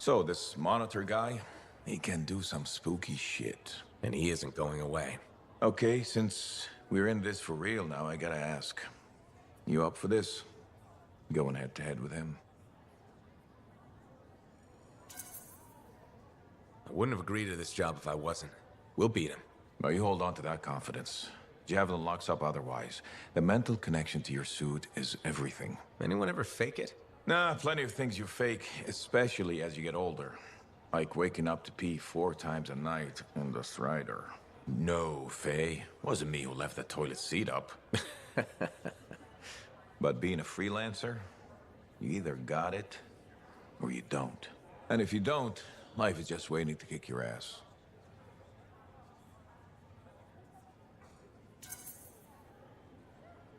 So, this monitor guy, he can do some spooky shit. And he isn't going away. Okay, since we're in this for real now, I gotta ask. You up for this? Going head to head with him? I wouldn't have agreed to this job if I wasn't. We'll beat him. Well, you hold on to that confidence. Javelin locks up otherwise. The mental connection to your suit is everything. Anyone ever fake it? Nah, plenty of things you fake, especially as you get older. Like waking up to pee 4 times a night in the Strider. No, Faye. Wasn't me who left the toilet seat up. But being a freelancer, you either got it or you don't. And if you don't, life is just waiting to kick your ass.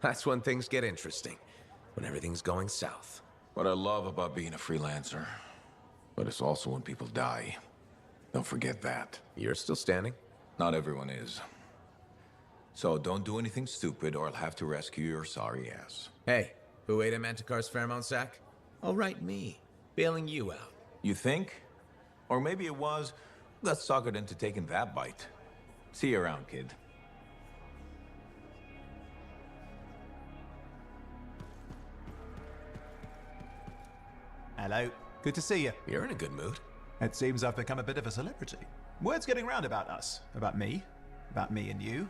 That's when things get interesting. When everything's going south. What I love about being a freelancer, but it's also when people die. Don't forget that. You're still standing? Not everyone is. So don't do anything stupid or I'll have to rescue your sorry ass. Hey, who ate a Manticar's pheromone sac? All right, me. Bailing you out. You think? Or maybe it was, got suckered into taking that bite. See you around, kid. Hello. Good to see you. You're in a good mood. It seems I've become a bit of a celebrity. Word's getting round about us. About me and you.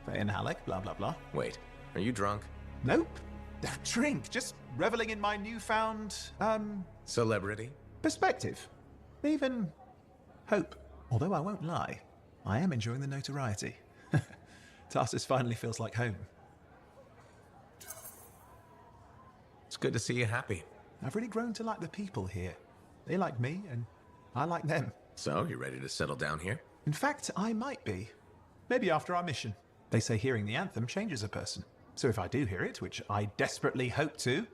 Faye and Halleck, blah, blah, blah. Wait, are you drunk? Nope. Don't drink. Just reveling in my newfound, Celebrity? perspective. Even hope. Although I won't lie, I am enjoying the notoriety. Tarsus finally feels like home. It's good to see you happy. I've really grown to like the people here. They like me, and I like them. So, you ready to settle down here? In fact, I might be. Maybe after our mission. They say hearing the anthem changes a person. So if I do hear it, which I desperately hope to,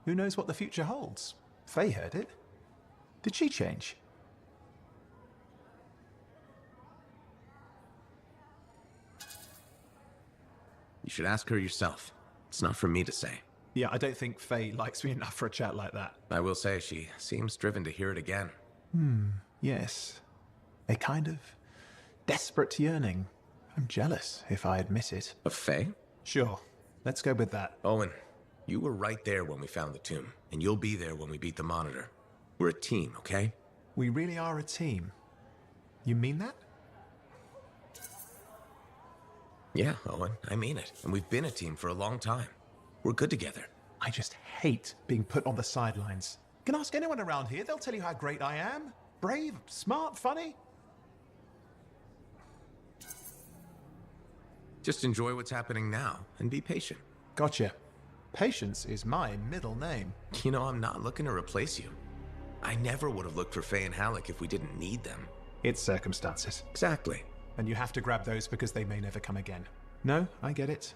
who knows what the future holds? Faye heard it. Did she change? You should ask her yourself. It's not for me to say. Yeah, I don't think Faye likes me enough for a chat like that. I will say she seems driven to hear it again. Yes. A kind of desperate yearning. I'm jealous, if I admit it. Of Faye? Sure. Let's go with that. Owen, you were right there when we found the tomb, and you'll be there when we beat the Monitor. We're a team, okay? We really are a team. You mean that? Yeah, Owen, I mean it. And we've been a team for a long time. We're good together. I just hate being put on the sidelines. You can ask anyone around here, they'll tell you how great I am. Brave, smart, funny. Just enjoy what's happening now, and be patient. Gotcha. Patience is my middle name. You know, I'm not looking to replace you. I never would have looked for Faye and Halleck if we didn't need them. It's circumstances. Exactly. And you have to grab those because they may never come again. No, I get it.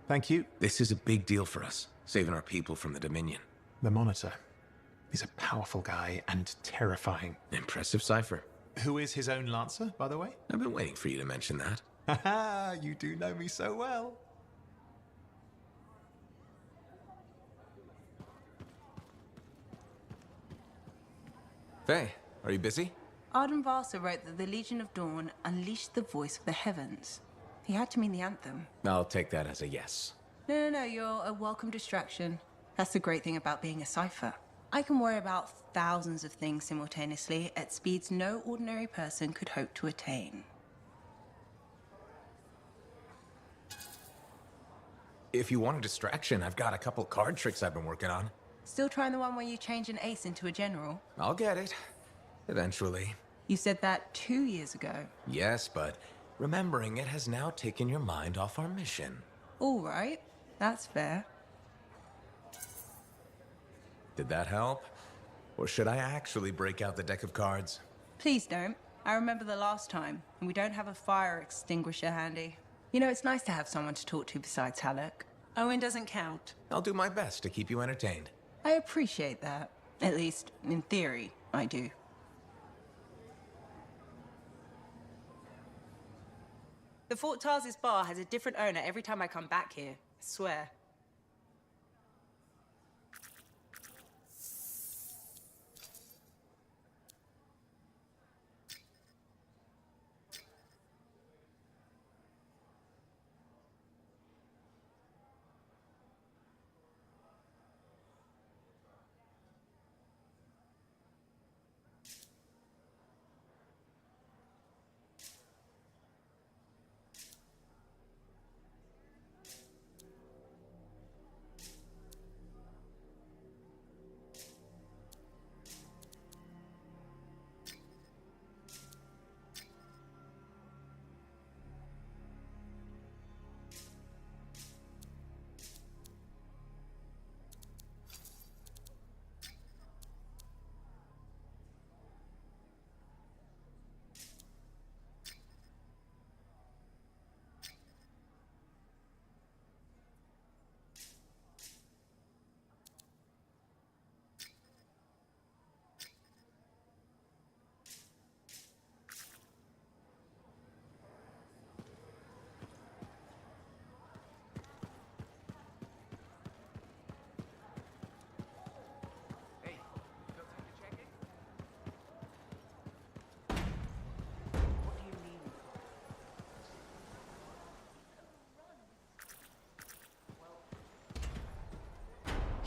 Thank you. This is a big deal for us, saving our people from the Dominion. The Monitor. He's a powerful guy and terrifying. Impressive cipher. Who is his own Lancer, by the way? I've been waiting for you to mention that. Haha, you do know me so well. Faye, are you busy? Arden Varsa wrote that the Legion of Dawn unleashed the voice of the heavens. He had to mean the anthem. I'll take that as a yes. No, you're a welcome distraction. That's the great thing about being a cipher. I can worry about thousands of things simultaneously at speeds no ordinary person could hope to attain. If you want a distraction, I've got a couple card tricks I've been working on. Still trying the one where you change an ace into a general? I'll get it. Eventually. You said that 2 years ago. Yes, but remembering it has now taken your mind off our mission. All right, that's fair. Did that help? Or should I actually break out the deck of cards? Please don't. I remember the last time, and we don't have a fire extinguisher handy. You know, it's nice to have someone to talk to besides Halleck. Owen doesn't count. I'll do my best to keep you entertained. I appreciate that. At least, in theory, I do. The Fort Tarsis bar has a different owner every time I come back here. I swear.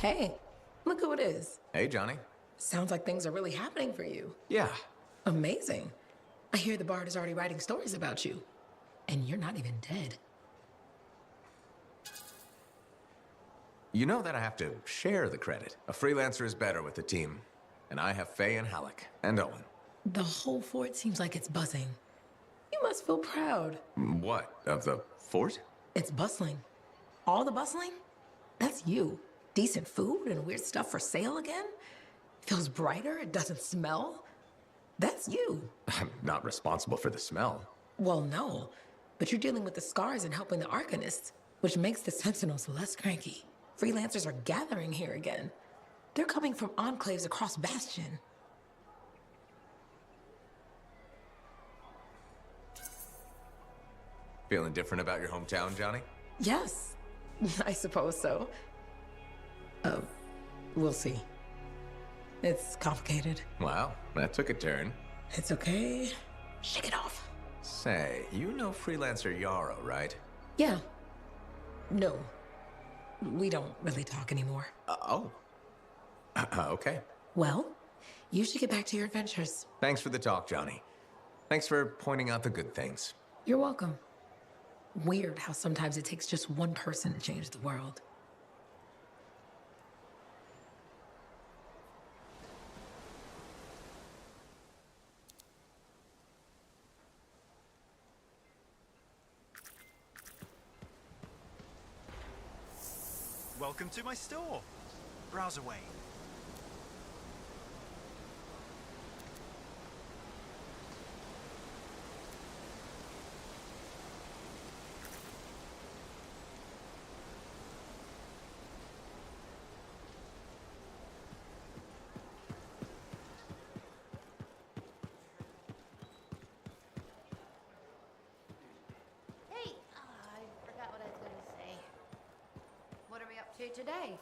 Hey, look who it is. Hey, Johnny. Sounds like things are really happening for you. Yeah. Amazing. I hear the Bard is already writing stories about you. And you're not even dead. You know that I have to share the credit. A freelancer is better with the team. And I have Faye and Halleck and Owen. The whole fort seems like it's buzzing. You must feel proud. What? Of the fort? It's bustling. All the bustling? That's you. Decent food and weird stuff for sale again? Feels brighter, it doesn't smell. That's you. I'm not responsible for the smell. Well, no. But you're dealing with the scars and helping the Arcanists, which makes the Sentinels less cranky. Freelancers are gathering here again. They're coming from enclaves across Bastion. Feeling different about your hometown, Johnny? Yes, I suppose so. We'll see. It's complicated. Wow, that took a turn. It's okay. Shake it off. Say, you know freelancer Yarrow, right? Yeah. No. We don't really talk anymore. Oh. Okay. Well, you should get back to your adventures. Thanks for the talk, Johnny. Thanks for pointing out the good things. You're welcome. Weird how sometimes it takes just one person to change the world. Welcome to my store. Browse away. Hey, I forgot what I was going to say. What are we up to today?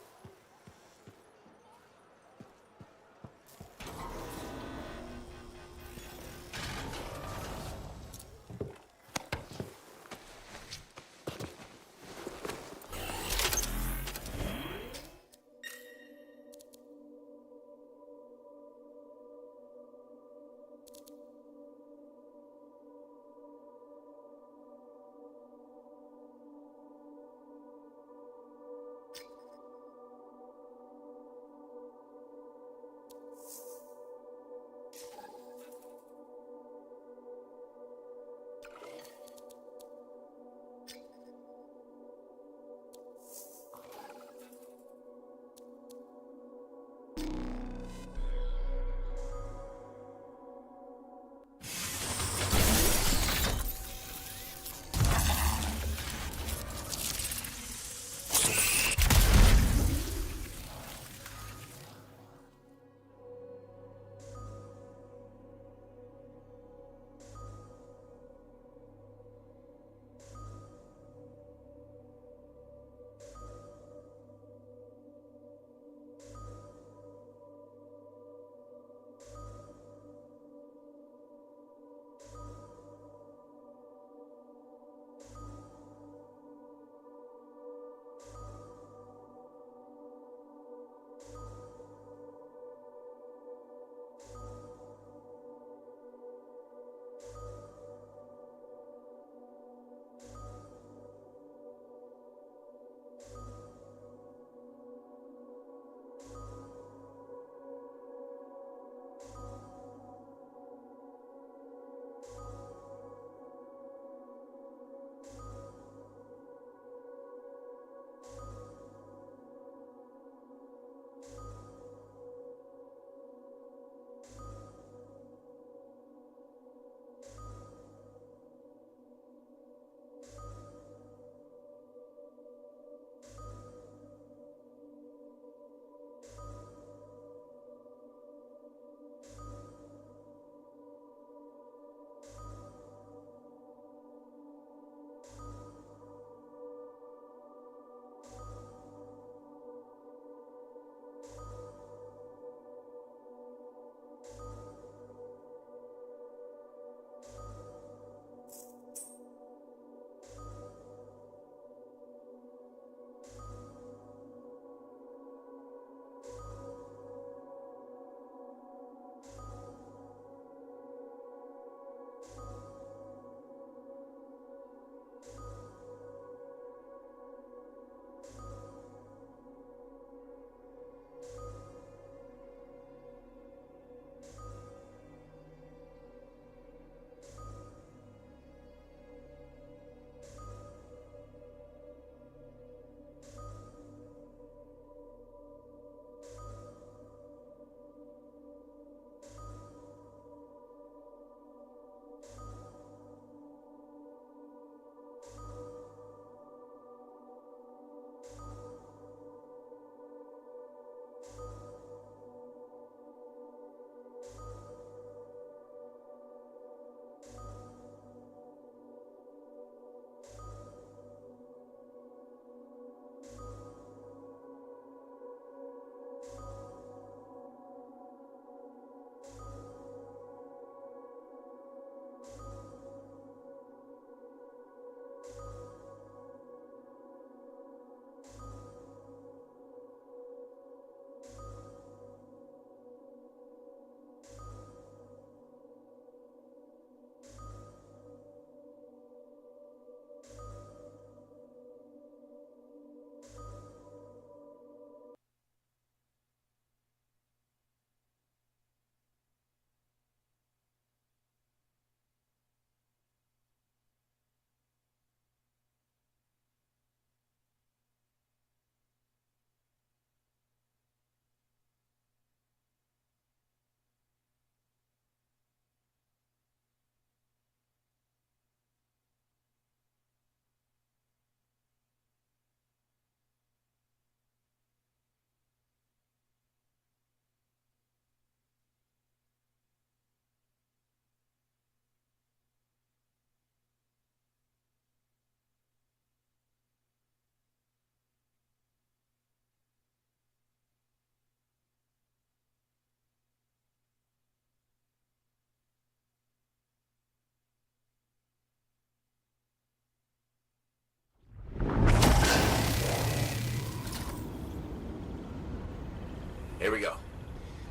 Here we go.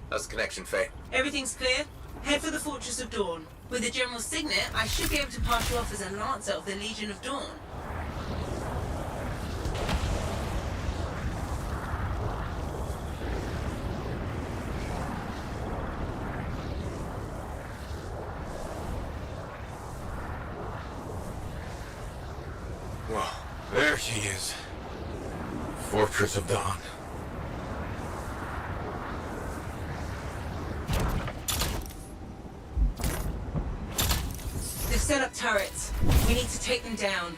How's the connection, Faye? Everything's clear. Head for the Fortress of Dawn. With the General's signet, I should be able to pass you off as a Lancer of the Legion of Dawn. Well, there she is. Fortress of Dawn. They've set up turrets. We need to take them down.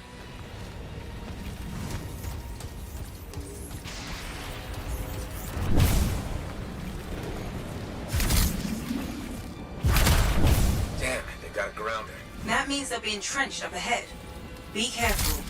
Damn, they got it grounded. That means they'll be entrenched up ahead. Be careful.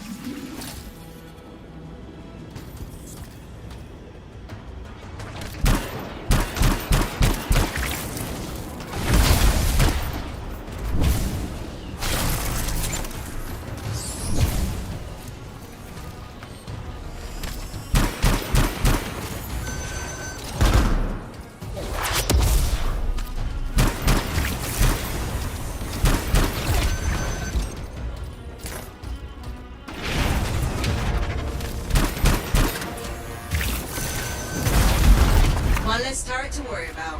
One less turret to worry about.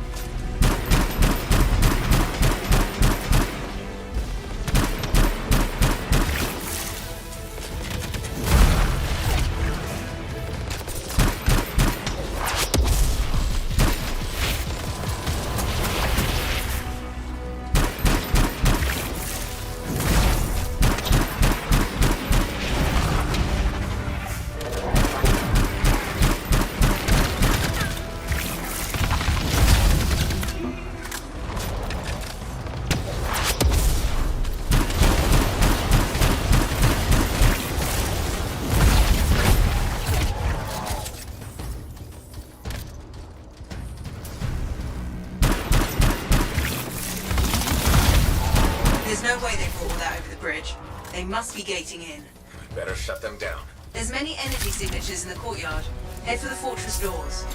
There's no way they brought all that over the bridge. They must be gating in. We better shut them down. There's many energy signatures in the courtyard. Head for the fortress doors.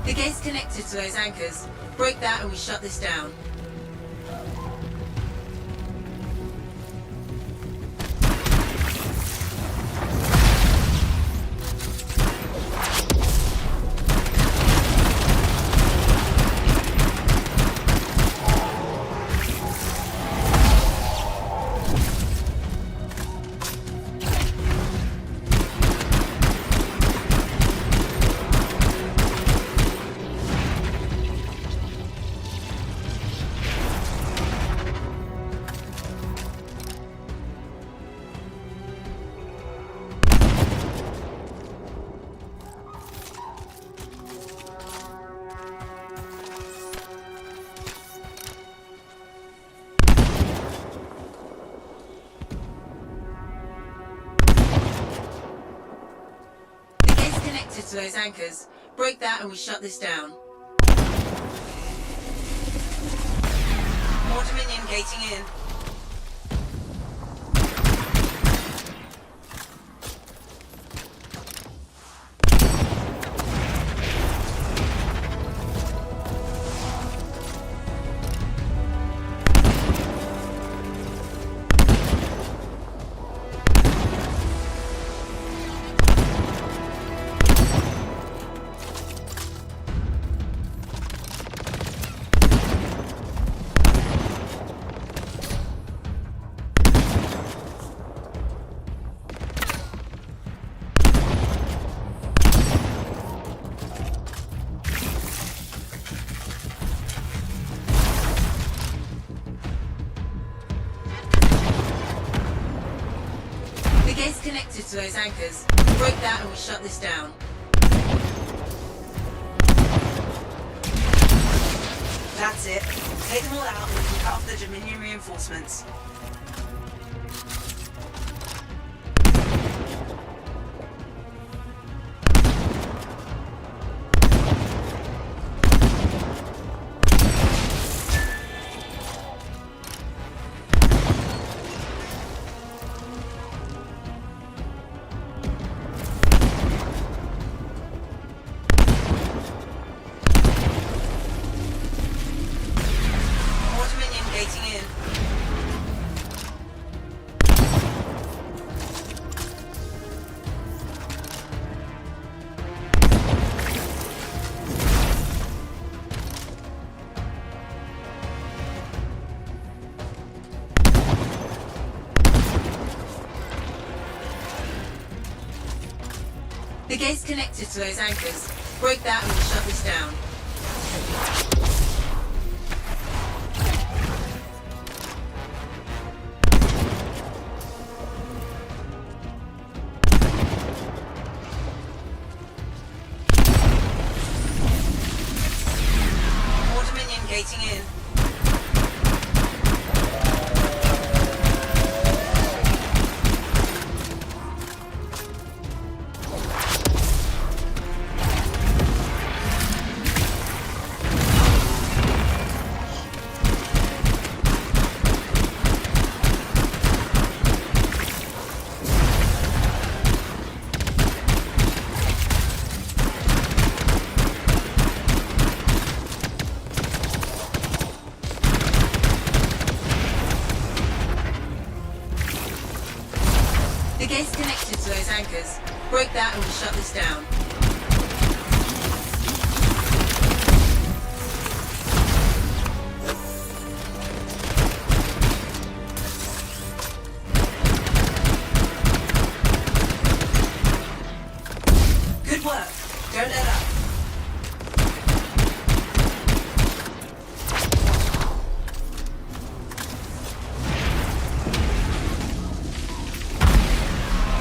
The gate's connected to those anchors. Break that and we shut this down. To those anchors. Break that and we shut this down. More Dominion gating in. The gate's connected to those anchors. Break that and we shut this down. Take them all out and we can cut off the Dominion reinforcements. The gate's connected to those anchors. Break that and we'll shut this down. More Dominion gating in. The gate's connected to those anchors. Break that and we'll shut this down. Good work. Don't let up.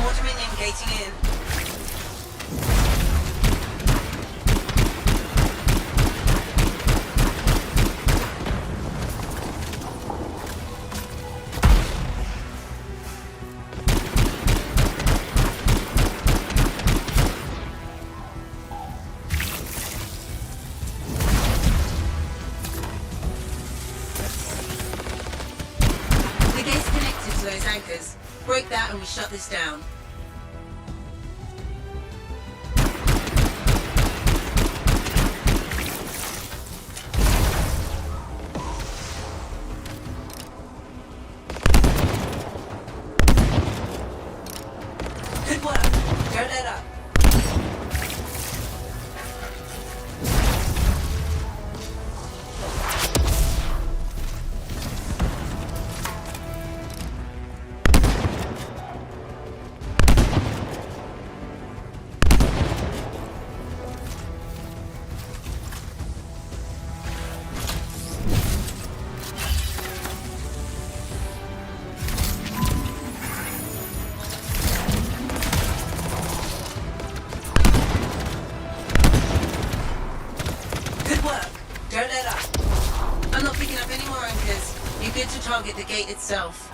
More Dominion gating in. The gate's connected to those anchors. Break that and we shut this down. Good work. Don't let up. Good work. Don't let up. I'm not picking up any more anchors. You're good to target the gate itself.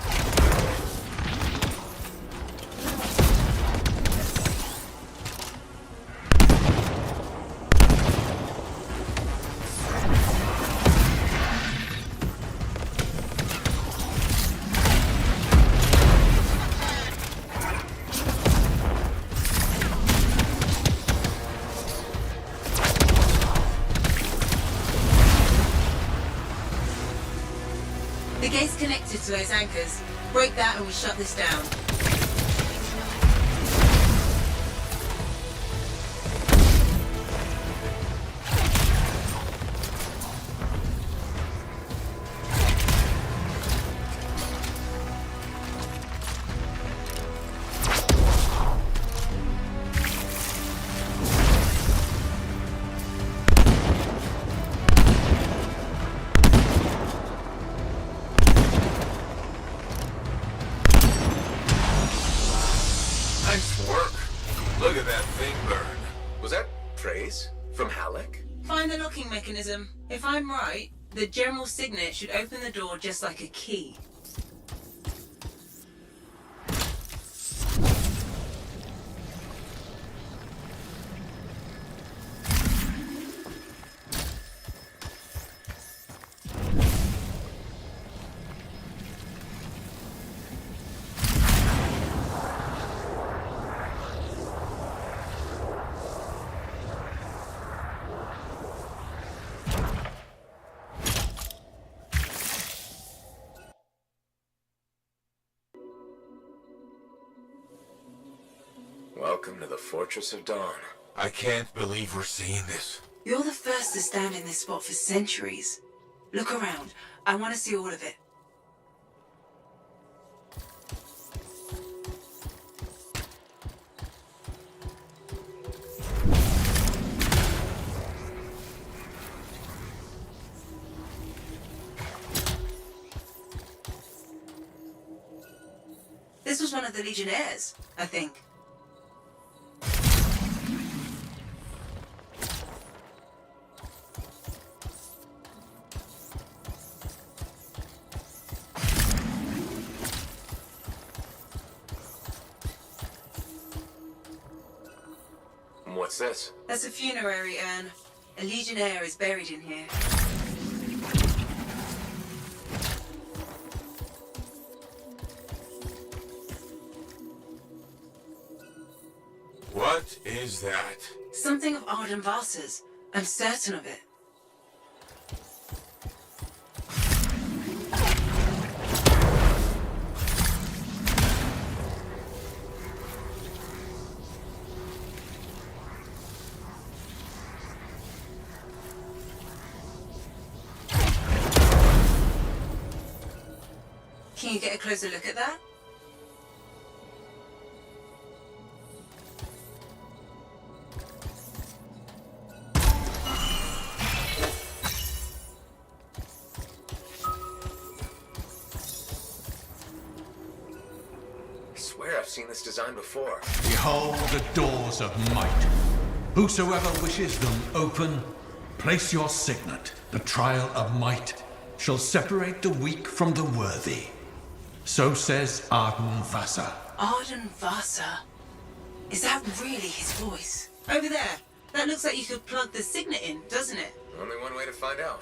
The gate's connected to those anchors. Break that and we shut this down. Nice work. Look at that thing burn. Was that praise from Halleck? Find the locking mechanism. If I'm right, The general signet should open the door just like a key. Welcome to the Fortress of Dawn. I can't believe we're seeing this. You're the first to stand in this spot for centuries. Look around. I want to see all of it. This was one of the Legionnaires, I think. What's this? That's a funerary urn. A Legionnaire is buried in here. What is that? Something of Arden Vasa's. I'm certain of it. Can you get a closer look at that? I swear I've seen this design before. Behold the doors of might. Whosoever wishes them open, place your signet. The trial of might shall separate the weak from the worthy. So says Arden Vasa. Arden Vasa? Is that really his voice? Over there. That looks like you could plug the signet in, doesn't it? Only one way to find out.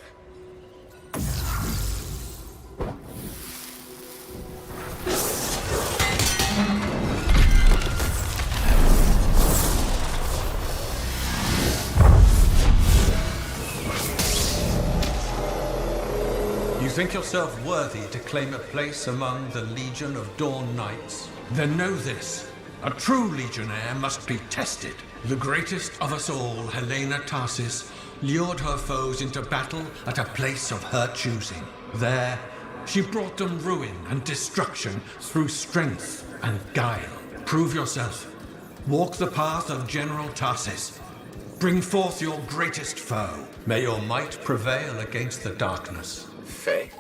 You think yourself worthy to claim a place among the Legion of Dawn Knights? Then know this. A true Legionnaire must be tested. The greatest of us all, Helena Tarsis, lured her foes into battle at a place of her choosing. There, she brought them ruin and destruction through strength and guile. Prove yourself. Walk the path of General Tarsis. Bring forth your greatest foe. May your might prevail against the darkness. Faye?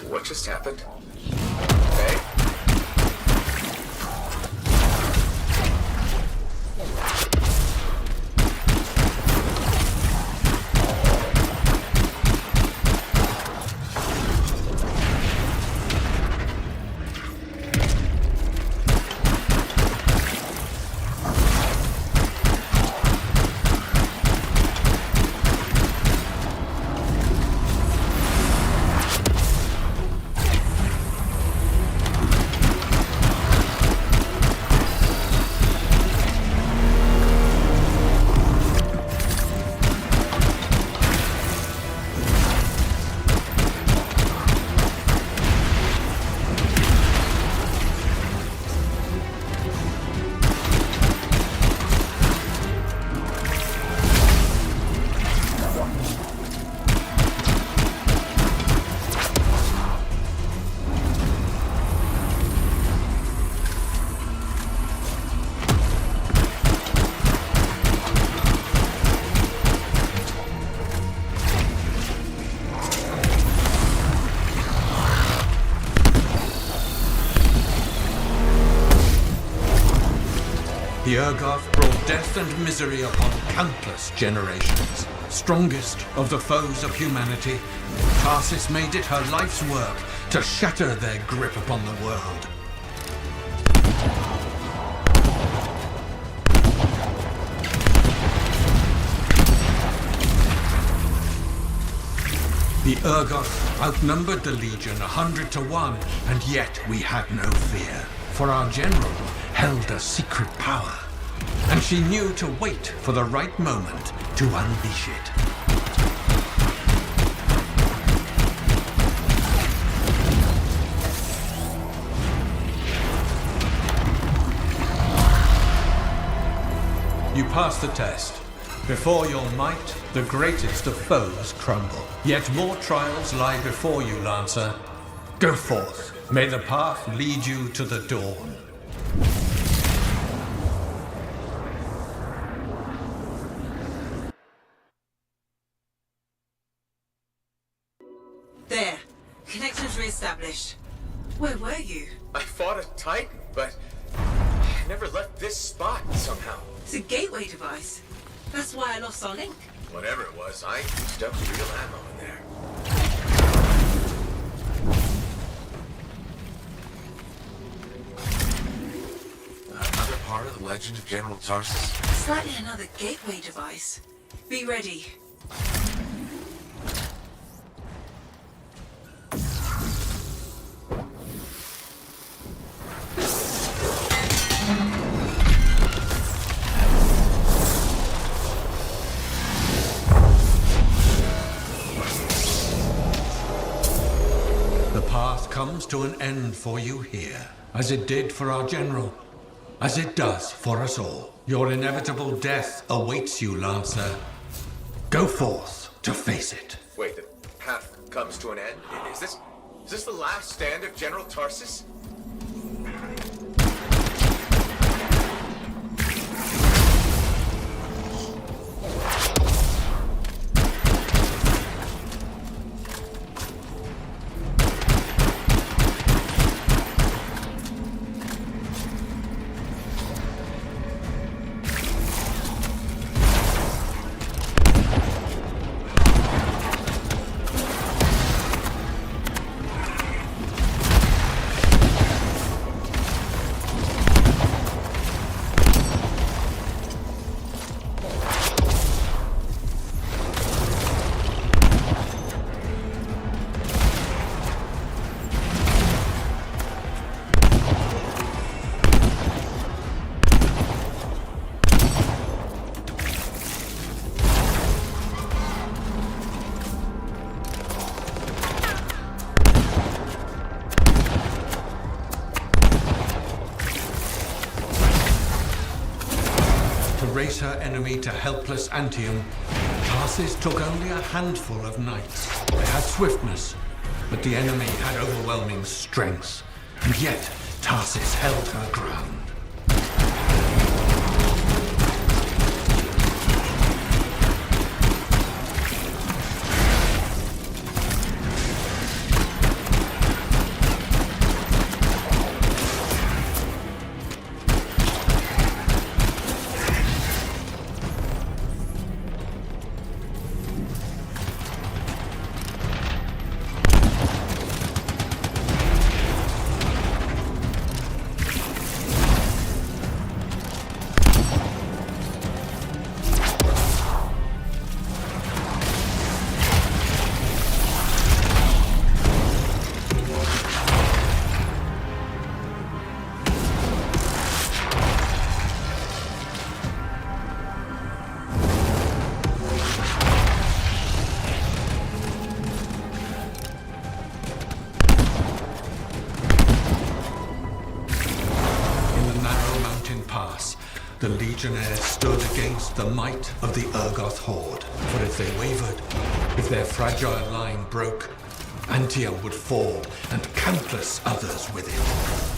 What just happened? Faye? The Urgoth brought death and misery upon countless generations. Strongest of the foes of humanity, Tarsis made it her life's work to shatter their grip upon the world. The Urgoth outnumbered the Legion 100 to 1, and yet we had no fear. For our general held a secret power, and she knew to wait for the right moment to unleash it. You passed the test. Before your might, the greatest of foes crumble. Yet more trials lie before you, Lancer. Go forth. May the path lead you to the dawn. There. Connections re-established. Where were you? I fought a Titan, but I never left this spot somehow. It's a gateway device. That's why I lost our link. Whatever it was, I used up real ammo in there. Another part of the legend of General Tarsus? Slightly another gateway device. Be ready. Comes to an end for you here, as it did for our general, as it does for us all. Your inevitable death awaits you, Lancer. Go forth to face it. Wait, the path comes to an end? Is this the last stand of General Tarsus? Race her enemy to helpless Anthem, Tarsis took only a handful of knights. They had swiftness, but the enemy had overwhelming strength, and yet Tarsis held her ground. The Legionnaires stood against the might of the Urgoth horde. For if they wavered, if their fragile line broke, Anthem would fall, and countless others with it.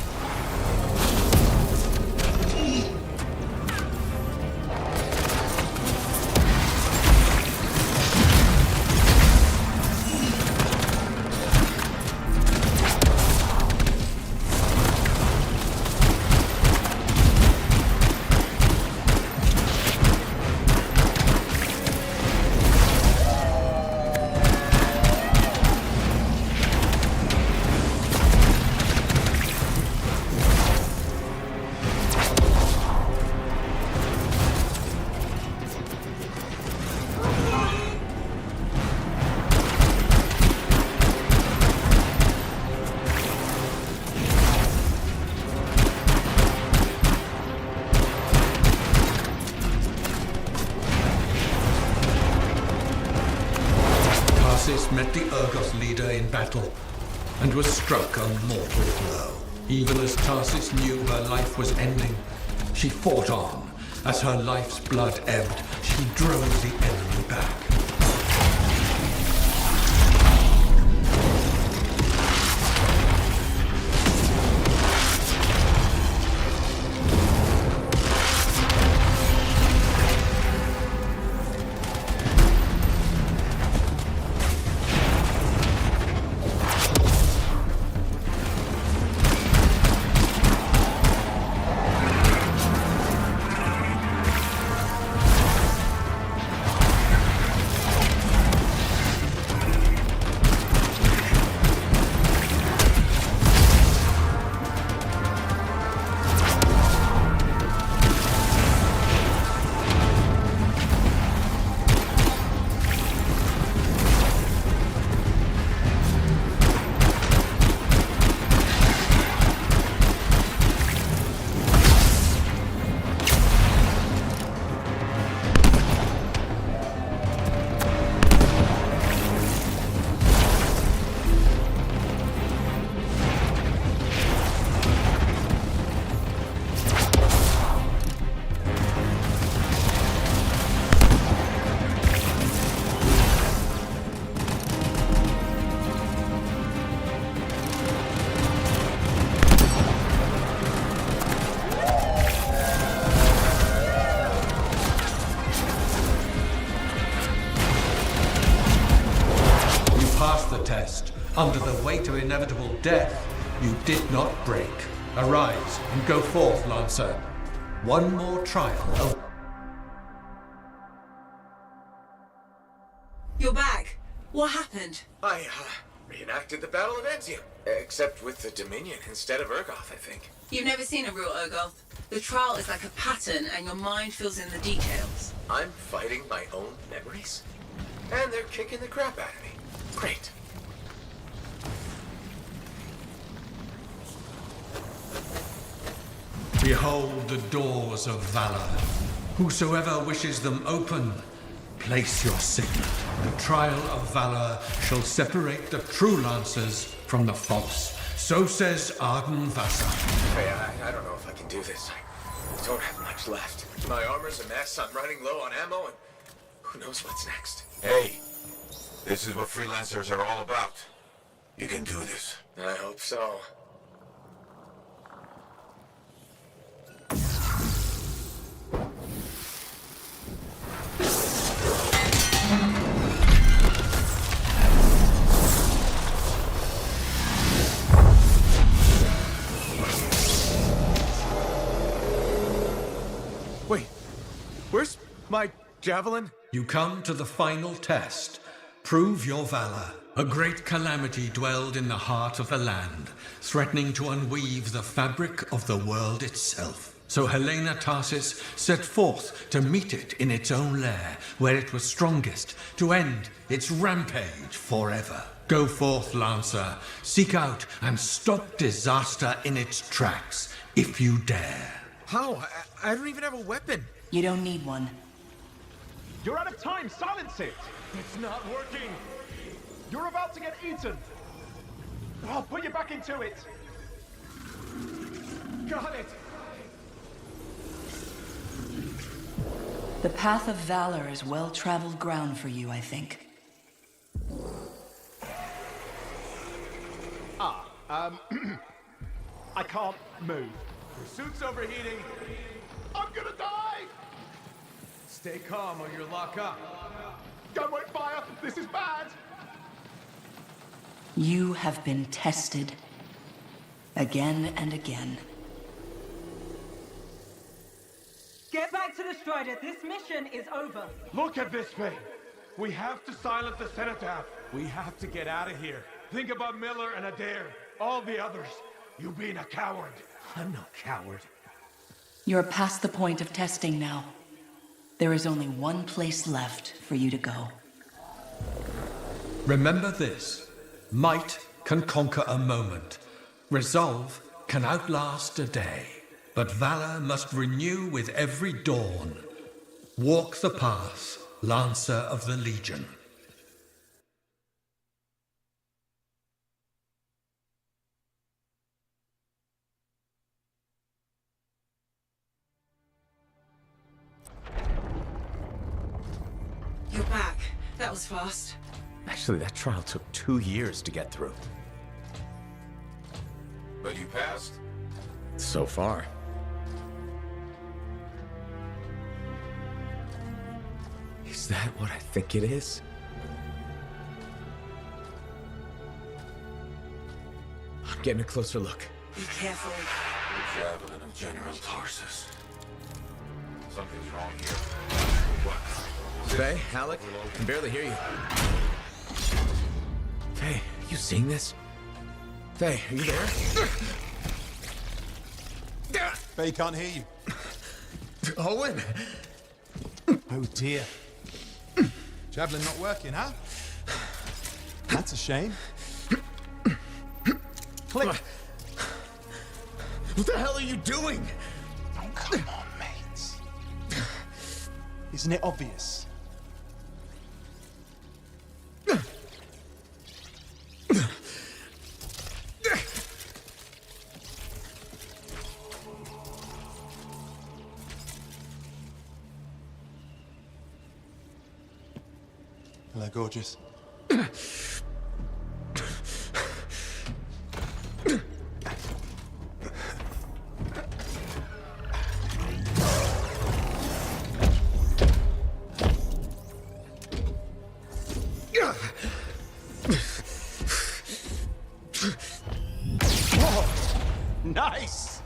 Tarsis met the Urgos leader in battle and was struck a mortal blow. Even as Tarsis knew her life was ending, she fought on. As her life's blood ebbed, she drove the enemy back. Under the weight of inevitable death, you did not break. Arise and go forth, Lancer. One more trial. You're back. What happened? I reenacted the Battle of Anthem, except with the Dominion instead of Urgoth, I think. You've never seen a real Urgoth. The trial is like a pattern and your mind fills in the details. I'm fighting my own memories? And they're kicking the crap out of me. Great. Behold the doors of valor. Whosoever wishes them open, place your signet. The trial of valor shall separate the true lancers from the false. So says Arden Vasa. Hey, I don't know if I can do this. I don't have much left. My armor's a mess, I'm running low on ammo, and who knows what's next. Hey, this is what freelancers are all about. You can do this. I hope so. Wait, where's my javelin? You come to the final test. Prove your valor. A great calamity dwelled in the heart of the land, threatening to unweave the fabric of the world itself. So Helena Tarsis set forth to meet it in its own lair, where it was strongest, to end its rampage forever. Go forth, Lancer. Seek out and stop disaster in its tracks, if you dare. How? I don't even have a weapon. You don't need one. You're out of time! Silence it! It's not working! You're about to get eaten! I'll put you back into it! Got it! The path of valor is well-traveled ground for you, I think. I can't move. Your suit's overheating. I'm gonna die! Stay calm or you'll lock up. Don't wait fire! This is bad! You have been tested. Again and again. Get back to the Strider. This mission is over. Look at this thing! We have to silence the Cenotaph. We have to get out of here. Think about Miller and Adair. All the others. You being a coward. I'm no coward. You're past the point of testing now. There is only one place left for you to go. Remember this. Might can conquer a moment. Resolve can outlast a day. But valor must renew with every dawn. Walk the path, Lancer of the Legion. was fast. Actually, that trial took 2 years to get through. But you passed? So far. Is that what I think it is? I'm getting a closer look. Be careful. The javelin of General Tarsus. Something's wrong here. What? Faye, Alec, I can barely hear you. Faye, you seeing this? Faye, are you there? Faye can't hear you. Owen! Oh dear. Javelin not working, huh? That's a shame. Click. What the hell are you doing? Oh, come on, mates. Isn't it obvious? Hello, gorgeous. Nice!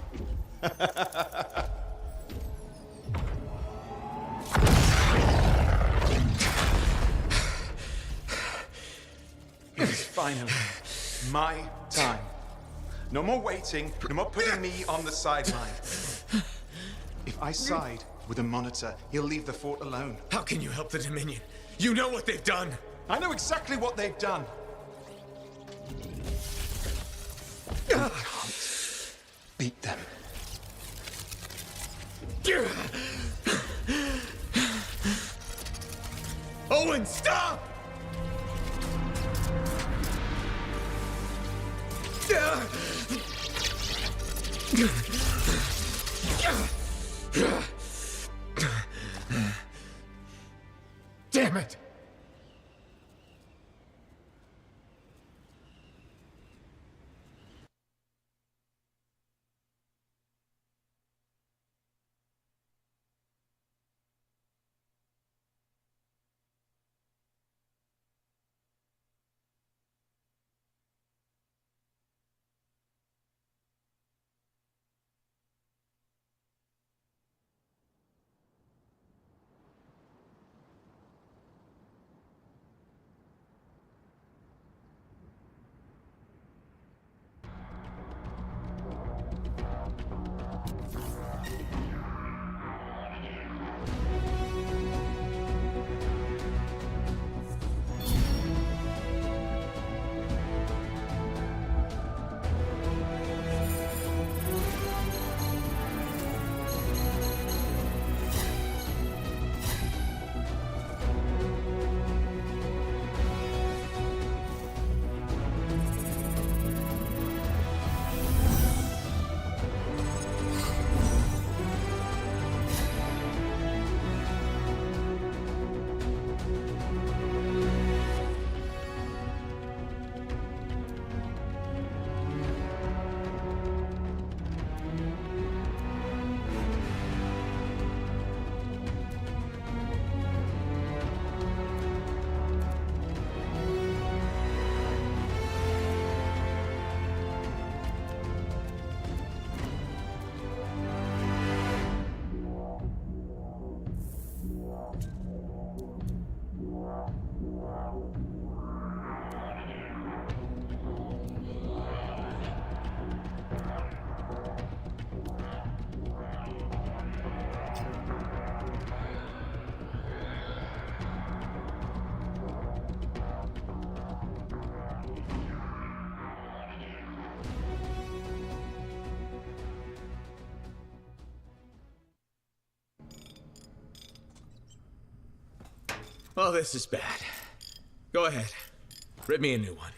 It's finally my time. No more waiting, no more putting me on the sideline. If I side with the Monitor, he'll leave the fort alone. How can you help the Dominion? You know what they've done! I know exactly what they've done. We can't beat them. Owen, stop! Damn it! Oh, this is bad. Go ahead. Rip me a new one.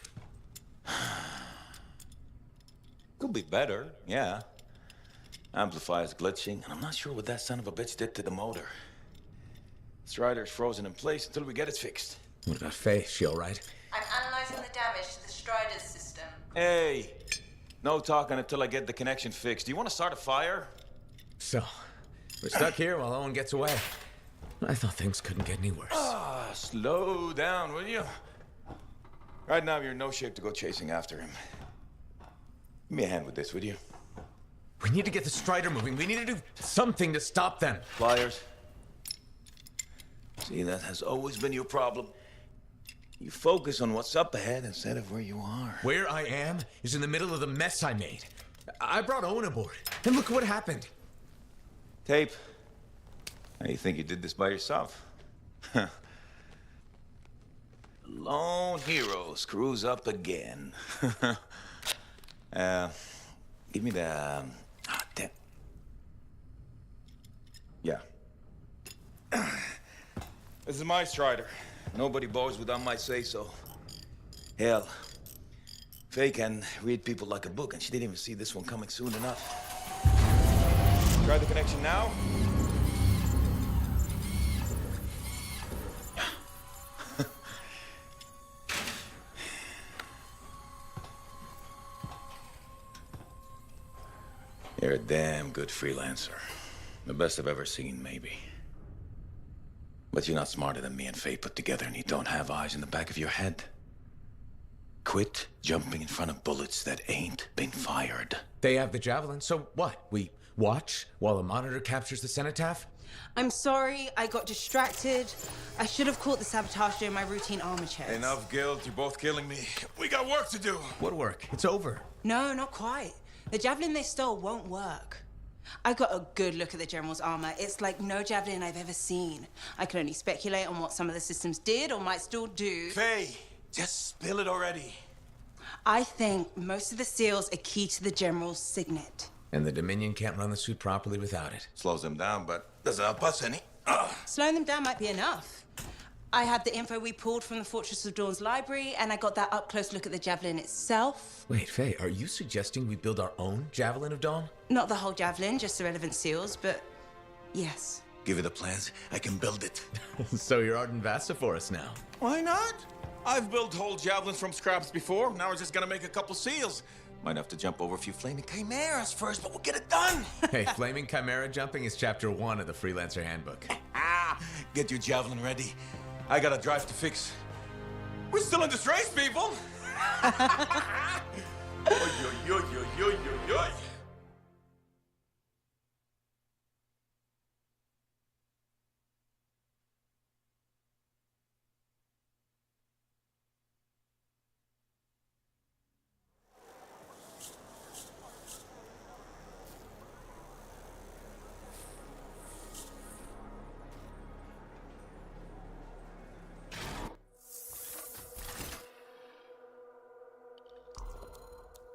Could be better, yeah. Amplifier's glitching, and I'm not sure what that son of a bitch did to the motor. Strider's frozen in place until we get it fixed. What about Faye? She all right? I'm analyzing the damage to the Strider's system. Hey, no talking until I get the connection fixed. Do you want to start a fire? So, we're stuck here while Owen gets away. I thought things couldn't get any worse. Slow down, will you? Right now, you're in no shape to go chasing after him. Give me a hand with this, would you? We need to get the Strider moving. We need to do something to stop them. Pliers. See, that has always been your problem. You focus on what's up ahead instead of where you are. Where I am is in the middle of the mess I made. I brought Owen aboard, and look what happened. Tape. Now you think you did this by yourself? Lone hero screws up again. Give me the... damn. Yeah. This is my Strider. Nobody boards without my say-so. Hell, Faye can read people like a book, and she didn't even see this one coming soon enough. Try the connection now. You're a damn good freelancer. The best I've ever seen, maybe. But you're not smarter than me and Faye put together, and you don't have eyes in the back of your head. Quit jumping in front of bullets that ain't been fired. They have the javelin, so what? We watch while a monitor captures the cenotaph? I'm sorry, I got distracted. I should have caught the sabotage during my routine armor checks. Enough guilt, you're both killing me. We got work to do. What work? It's over. No, not quite. The javelin they stole won't work. I got a good look at the General's armor. It's like no javelin I've ever seen. I can only speculate on what some of the systems did or might still do. Faye, just spill it already. I think most of the seals are key to the General's signet. And the Dominion can't run the suit properly without it. Slows them down, but doesn't help us any. Slowing them down might be enough. I had the info we pulled from the Fortress of Dawn's library, and I got that up-close look at the javelin itself. Wait, Faye, are you suggesting we build our own Javelin of Dawn? Not the whole javelin, just the relevant seals, but yes. Give it the plans, I can build it. So you're Arden Vassa for us now. Why not? I've built whole javelins from scraps before. Now we're just gonna make a couple seals. Might have to jump over a few flaming chimeras first, but we'll get it done. Hey, flaming chimera jumping is chapter 1 of the Freelancer Handbook. Get your javelin ready. I got a drive to fix. We're still in this race, people. Oy, oy, oy, oy, oy, oy, oy.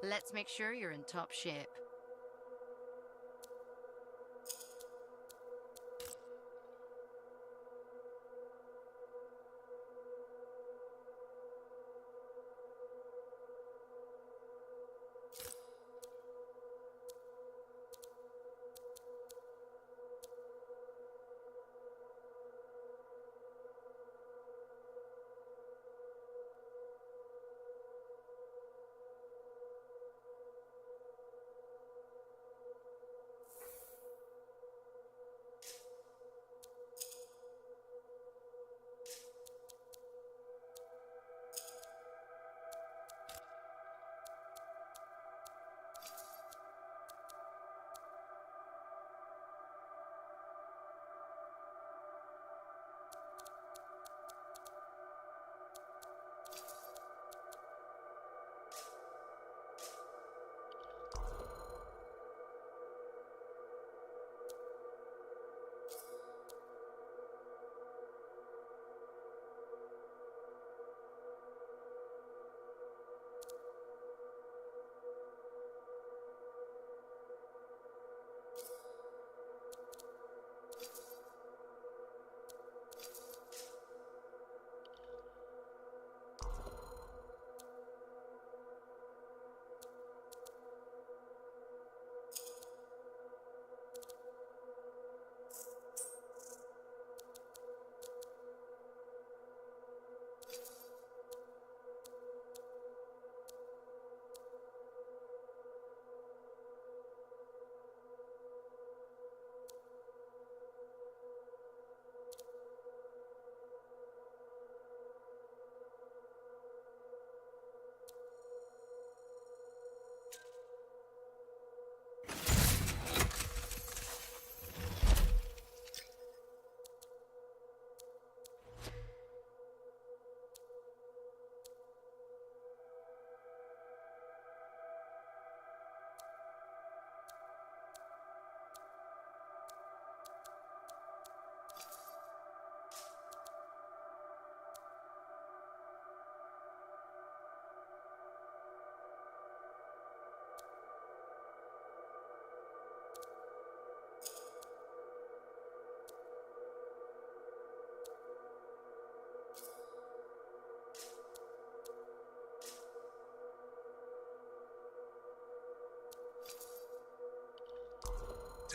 Let's make sure you're in top shape.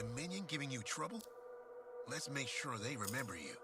a minion giving you trouble? Let's make sure they remember you.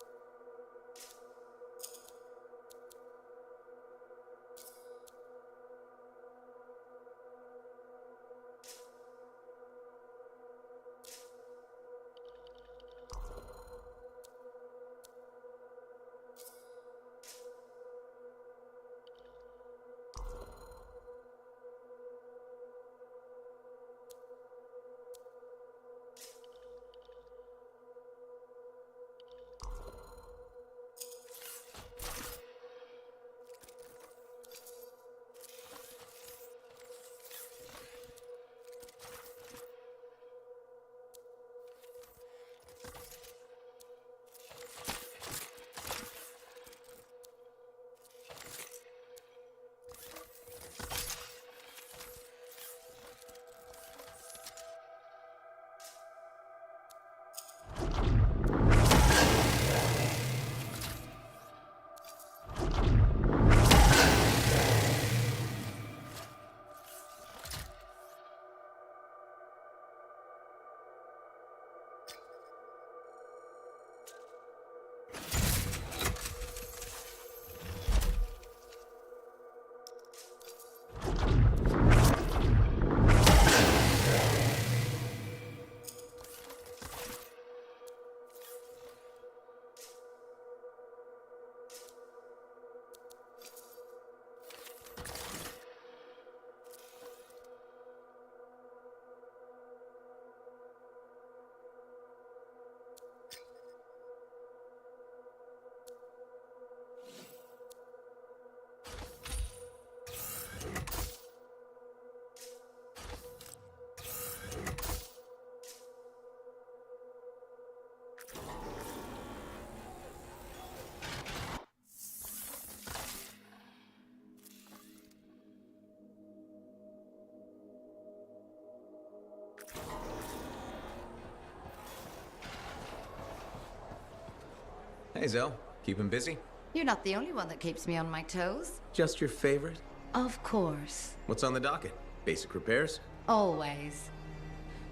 Hey, Zell. Keeping busy? You're not the only one that keeps me on my toes. Just your favorite? Of course. What's on the docket? Basic repairs? Always.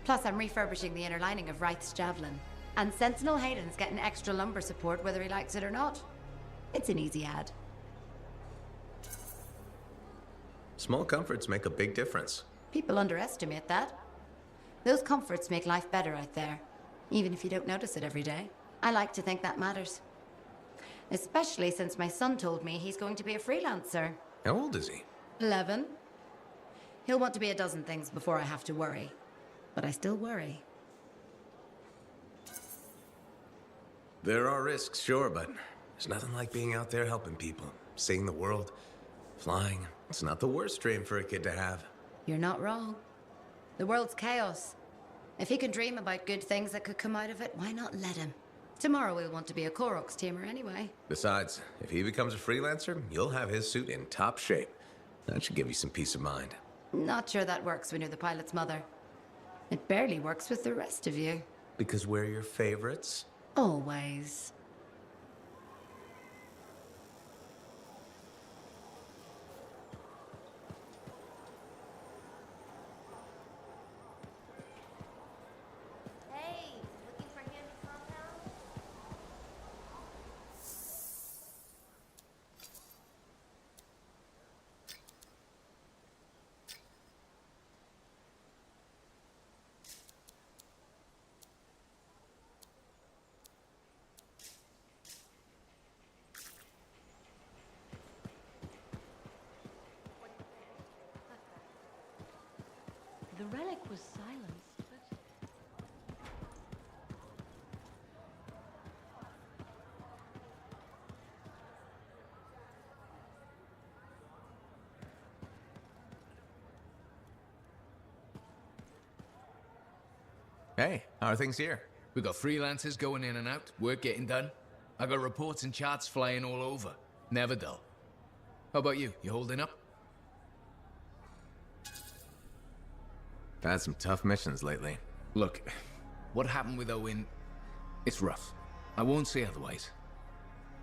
Plus, I'm refurbishing the inner lining of Wraith's Javelin. And Sentinel Hayden's getting extra lumbar support whether he likes it or not. It's an easy ad. Small comforts make a big difference. People underestimate that. Those comforts make life better out there, even if you don't notice it every day. I like to think that matters. Especially since my son told me he's going to be a freelancer. How old is he? 11. He'll want to be a dozen things before I have to worry. But I still worry. There are risks, sure, but there's nothing like being out there helping people, seeing the world, flying. It's not the worst dream for a kid to have. You're not wrong. The world's chaos. If he can dream about good things that could come out of it, why not let him? Tomorrow we'll want to be a Koroks teamer anyway. Besides, if he becomes a freelancer, you'll have his suit in top shape. That should give you some peace of mind. Not sure that works when you're the pilot's mother. It barely works with the rest of you. Because we're your favorites? Always. Hey, looking for handy compound? The relic was silenced, but... Hey, how are things here? We got freelancers going in and out, work getting done. I got reports and charts flying all over. Never dull. How about you? You holding up? I've had some tough missions lately. Look, what happened with Owen, it's rough. I won't say otherwise.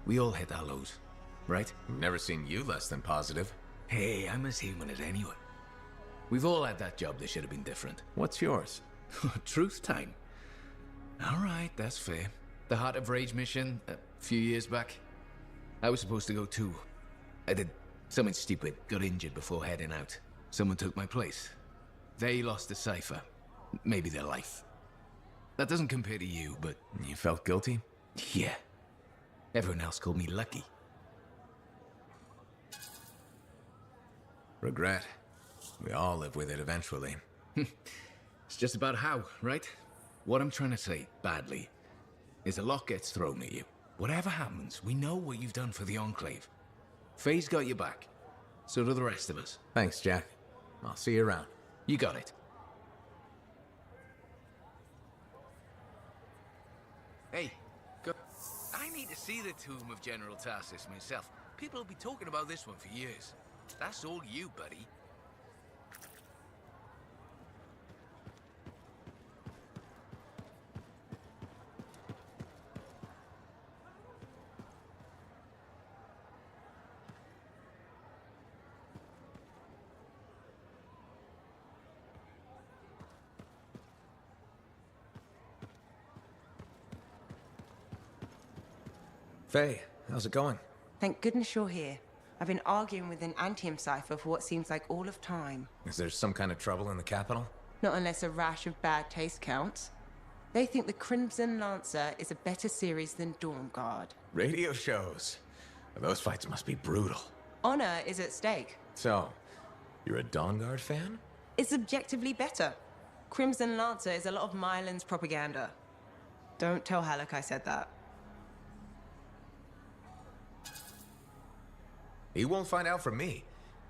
We all hit our lows, right? Never seen you less than positive. Hey, I'm as human as anyone. We've all had that job that should have been different. What's yours? Truth time. All right, that's fair. The Heart of Rage mission, a few years back. I was supposed to go too. I did something stupid, got injured before heading out. Someone took my place. They lost the cipher. Maybe their life. That doesn't compare to you, but... You felt guilty? Yeah. Everyone else called me lucky. Regret. We all live with it eventually. It's just about how, right? What I'm trying to say, badly, is a lot gets thrown at you. Whatever happens, we know what you've done for the Enclave. Faye's got your back. So do the rest of us. Thanks, Jack. I'll see you around. You got it. Hey, go. I need to see the tomb of General Tarsus myself. People will be talking about this one for years. That's all you, buddy. Faye, how's it going? Thank goodness you're here. I've been arguing with an Anthem cipher for what seems like all of time. Is there some kind of trouble in the capital? Not unless a rash of bad taste counts. They think the Crimson Lancer is a better series than Dawn Guard. Radio shows. Those fights must be brutal. Honor is at stake. So, you're a Dawn Guard fan? It's objectively better. Crimson Lancer is a lot of Mylan's propaganda. Don't tell Halleck I said that. He won't find out from me,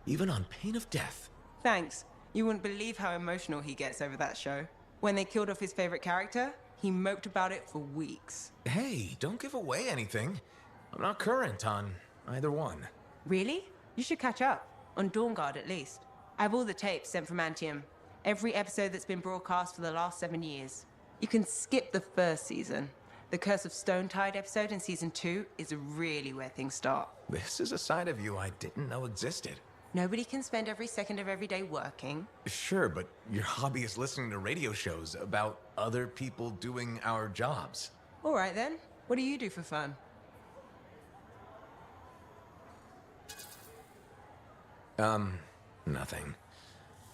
even on pain of death. Thanks. You wouldn't believe how emotional he gets over that show. When they killed off his favorite character, he moped about it for weeks. Hey, don't give away anything. I'm not current on either one. Really? You should catch up. On Dawn Guard, at least. I have all the tapes sent from Anthem. Every episode that's been broadcast for the last 7 years. You can skip the first season. The Curse of Stonetide episode in season 2 is really where things start. This is a side of you I didn't know existed. Nobody can spend every second of every day working. Sure, but your hobby is listening to radio shows about other people doing our jobs. All right then. What do you do for fun? Nothing.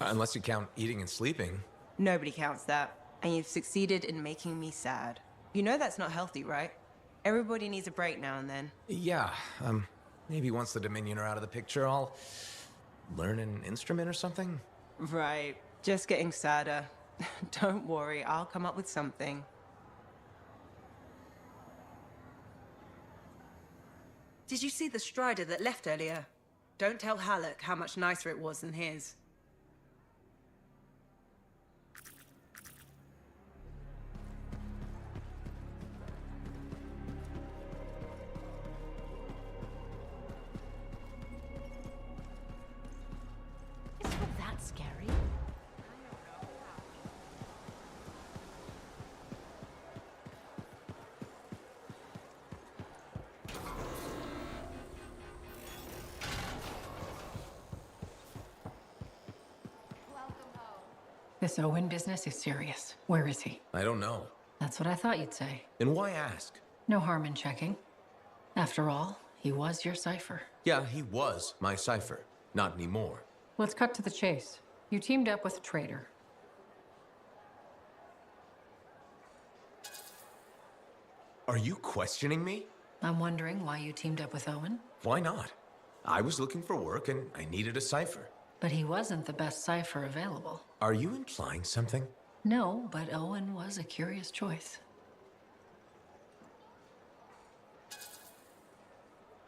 Unless you count eating and sleeping. Nobody counts that. And you've succeeded in making me sad. You know that's not healthy, right? Everybody needs a break now and then. Yeah, maybe once the Dominion are out of the picture, I'll learn an instrument or something? Right. Just getting sadder. Don't worry, I'll come up with something. Did you see the Strider that left earlier? Don't tell Halleck how much nicer it was than his. Isn't that scary? This Owen business is serious. Where is he? I don't know. That's what I thought you'd say. And why ask? No harm in checking. After all, he was your cipher. Yeah, he was my cipher. Not anymore. Let's cut to the chase. You teamed up with a traitor. Are you questioning me? I'm wondering why you teamed up with Owen. Why not? I was looking for work and I needed a cipher. But he wasn't the best cipher available. Are you implying something? No, but Owen was a curious choice.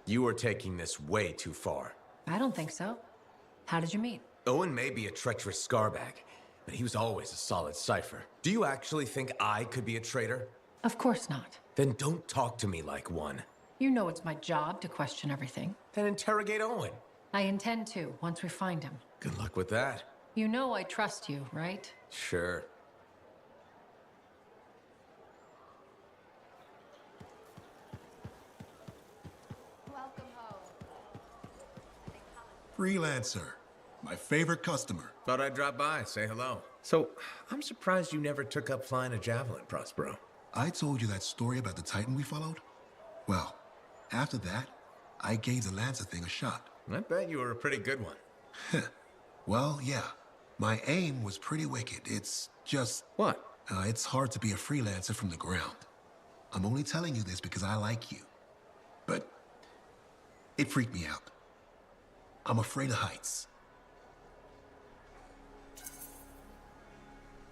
You are taking this way too far. I don't think so. How did you meet? Owen may be a treacherous scarbag, but he was always a solid cipher. Do you actually think I could be a traitor? Of course not. Then don't talk to me like one. You know it's my job to question everything. Then interrogate Owen. I intend to, once we find him. Good luck with that. You know I trust you, right? Sure. Welcome home. Freelancer. My favorite customer. Thought I'd drop by, say hello. So, I'm surprised you never took up flying a javelin, Prospero. I told you that story about the Titan we followed? Well, after that, I gave the Lancer thing a shot. I bet you were a pretty good one. Well, yeah. My aim was pretty wicked. It's just... What? It's hard to be a freelancer from the ground. I'm only telling you this because I like you. But it freaked me out. I'm afraid of heights.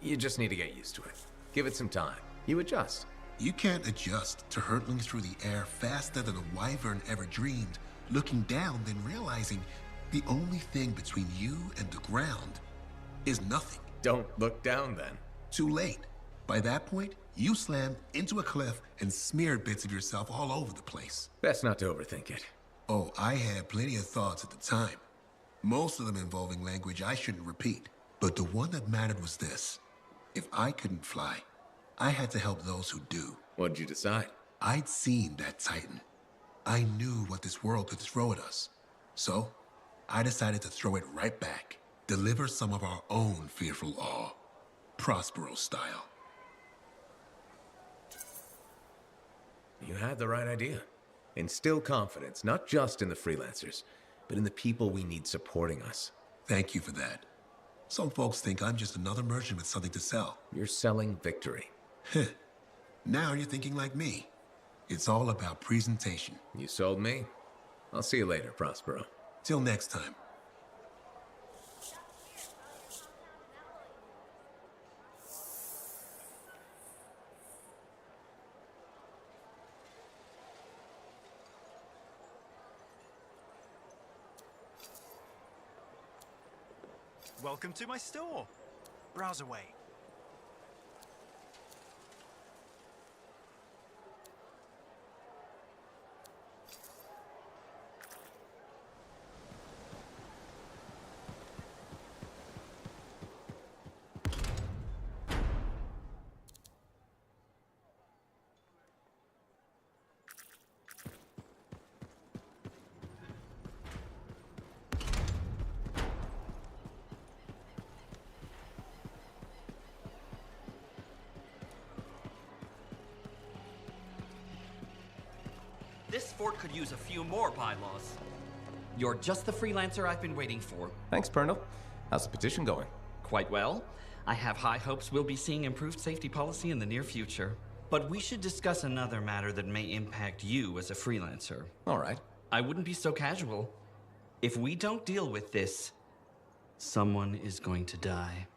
You just need to get used to it. Give it some time. You adjust. You can't adjust to hurtling through the air faster than a wyvern ever dreamed, looking down, then realizing the only thing between you and the ground is nothing. Don't look down then. Too late. By that point, you slammed into a cliff and smeared bits of yourself all over the place. Best not to overthink it. Oh, I had plenty of thoughts at the time. Most of them involving language I shouldn't repeat. But the one that mattered was this. If I couldn't fly, I had to help those who do. What'd you decide? I'd seen that Titan. I knew what this world could throw at us. So, I decided to throw it right back. Deliver some of our own fearful awe. Prospero style. You had the right idea. Instill confidence, not just in the freelancers, but in the people we need supporting us. Thank you for that. Some folks think I'm just another merchant with something to sell. You're selling victory. Now you're thinking like me. It's all about presentation. You sold me. I'll see you later, Prospero. Till next time. Welcome to my store. Browse away. This fort could use a few more bylaws. You're just the freelancer I've been waiting for. Thanks, Pernal. How's the petition going? Quite well. I have high hopes we'll be seeing improved safety policy in the near future. But we should discuss another matter that may impact you as a freelancer. All right. I wouldn't be so casual. If we don't deal with this, someone is going to die.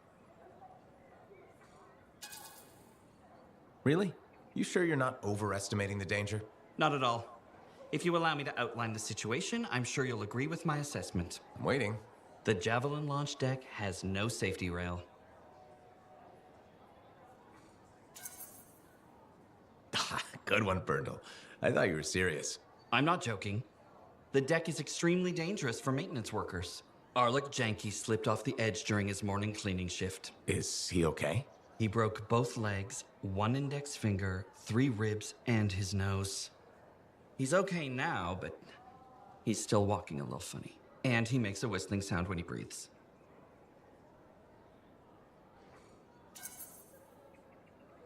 Really? You sure you're not overestimating the danger? Not at all. If you allow me to outline the situation, I'm sure you'll agree with my assessment. I'm waiting. The Javelin launch deck has no safety rail. Good one, Berndl. I thought you were serious. I'm not joking. The deck is extremely dangerous for maintenance workers. Arlik Janky slipped off the edge during his morning cleaning shift. Is he okay? He broke both legs, one index finger, 3 ribs, and his nose. He's okay now, but he's still walking a little funny. And he makes a whistling sound when he breathes.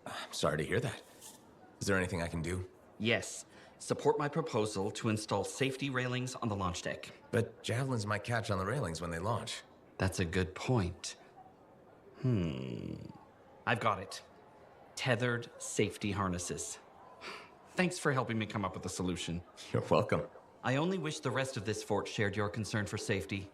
I'm sorry to hear that. Is there anything I can do? Yes. Support my proposal to install safety railings on the launch deck. But javelins might catch on the railings when they launch. That's a good point. I've got it. Tethered safety harnesses. Thanks for helping me come up with a solution. You're welcome. I only wish the rest of this fort shared your concern for safety.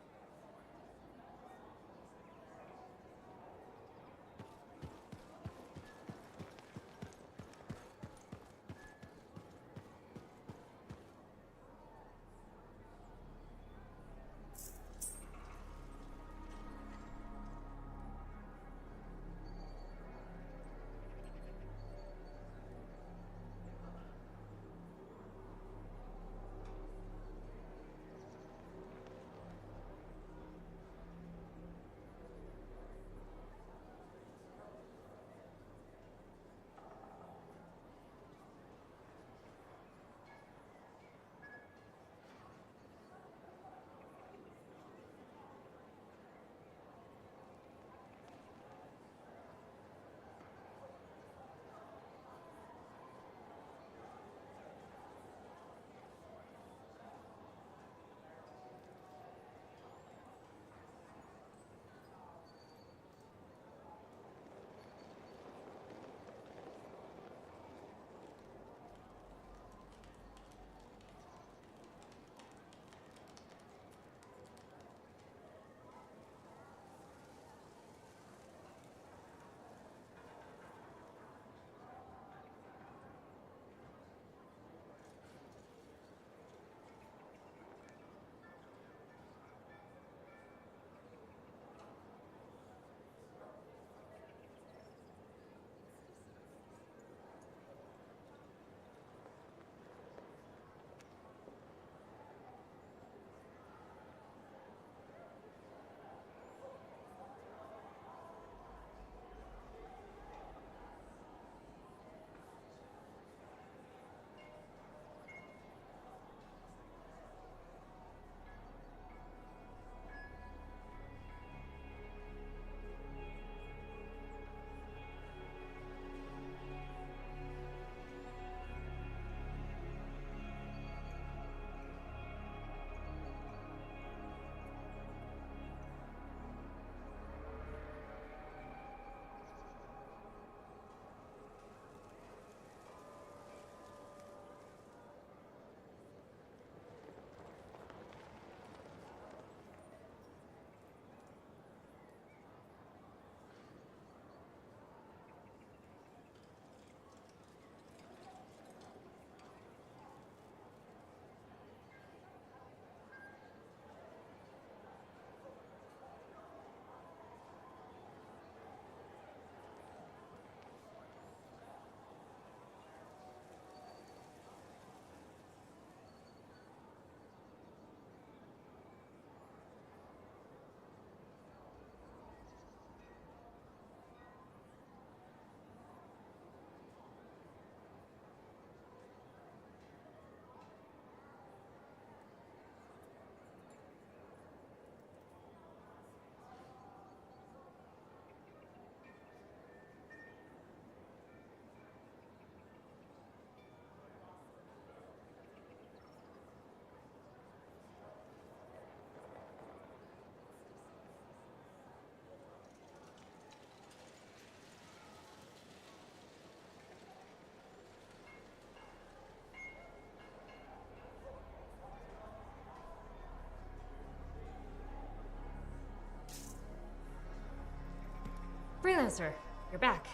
Freelancer, you're back.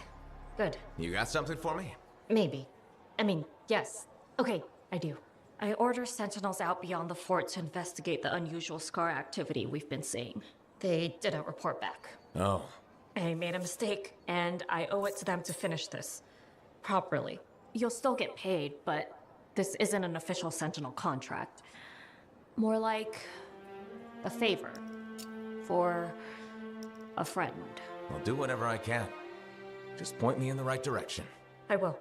Good. You got something for me? Maybe. I mean, yes. Okay, I do. I order sentinels out beyond the fort to investigate the unusual scar activity we've been seeing. They didn't report back. Oh. I made a mistake, and I owe it to them to finish this properly. You'll still get paid, but this isn't an official sentinel contract. More like a favor for a friend. I'll do whatever I can. Just point me in the right direction. I will.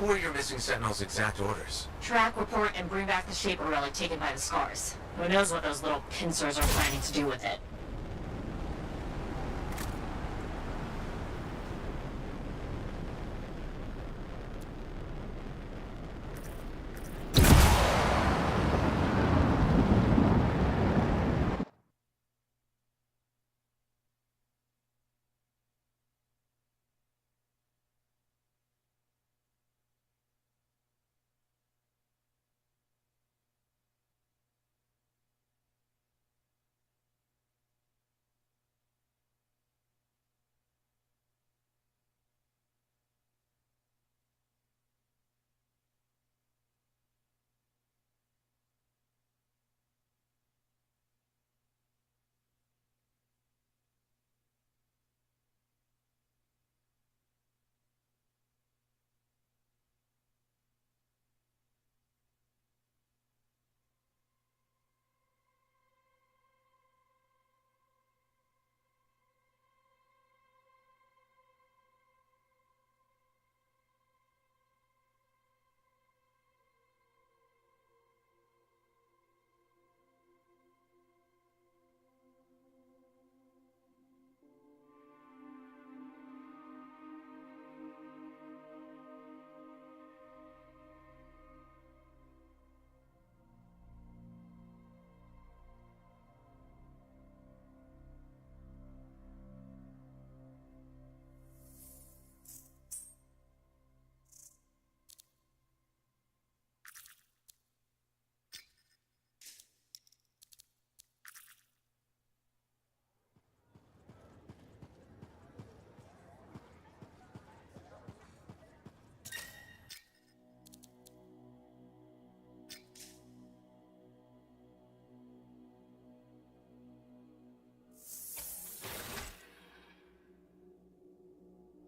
What were your missing Sentinel's exact orders? Track, report, and bring back the Shaper relic taken by the Scars. Who knows what those little pincers are planning to do with it?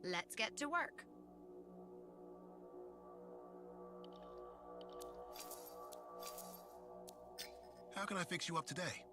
Let's get to work. How can I fix you up today?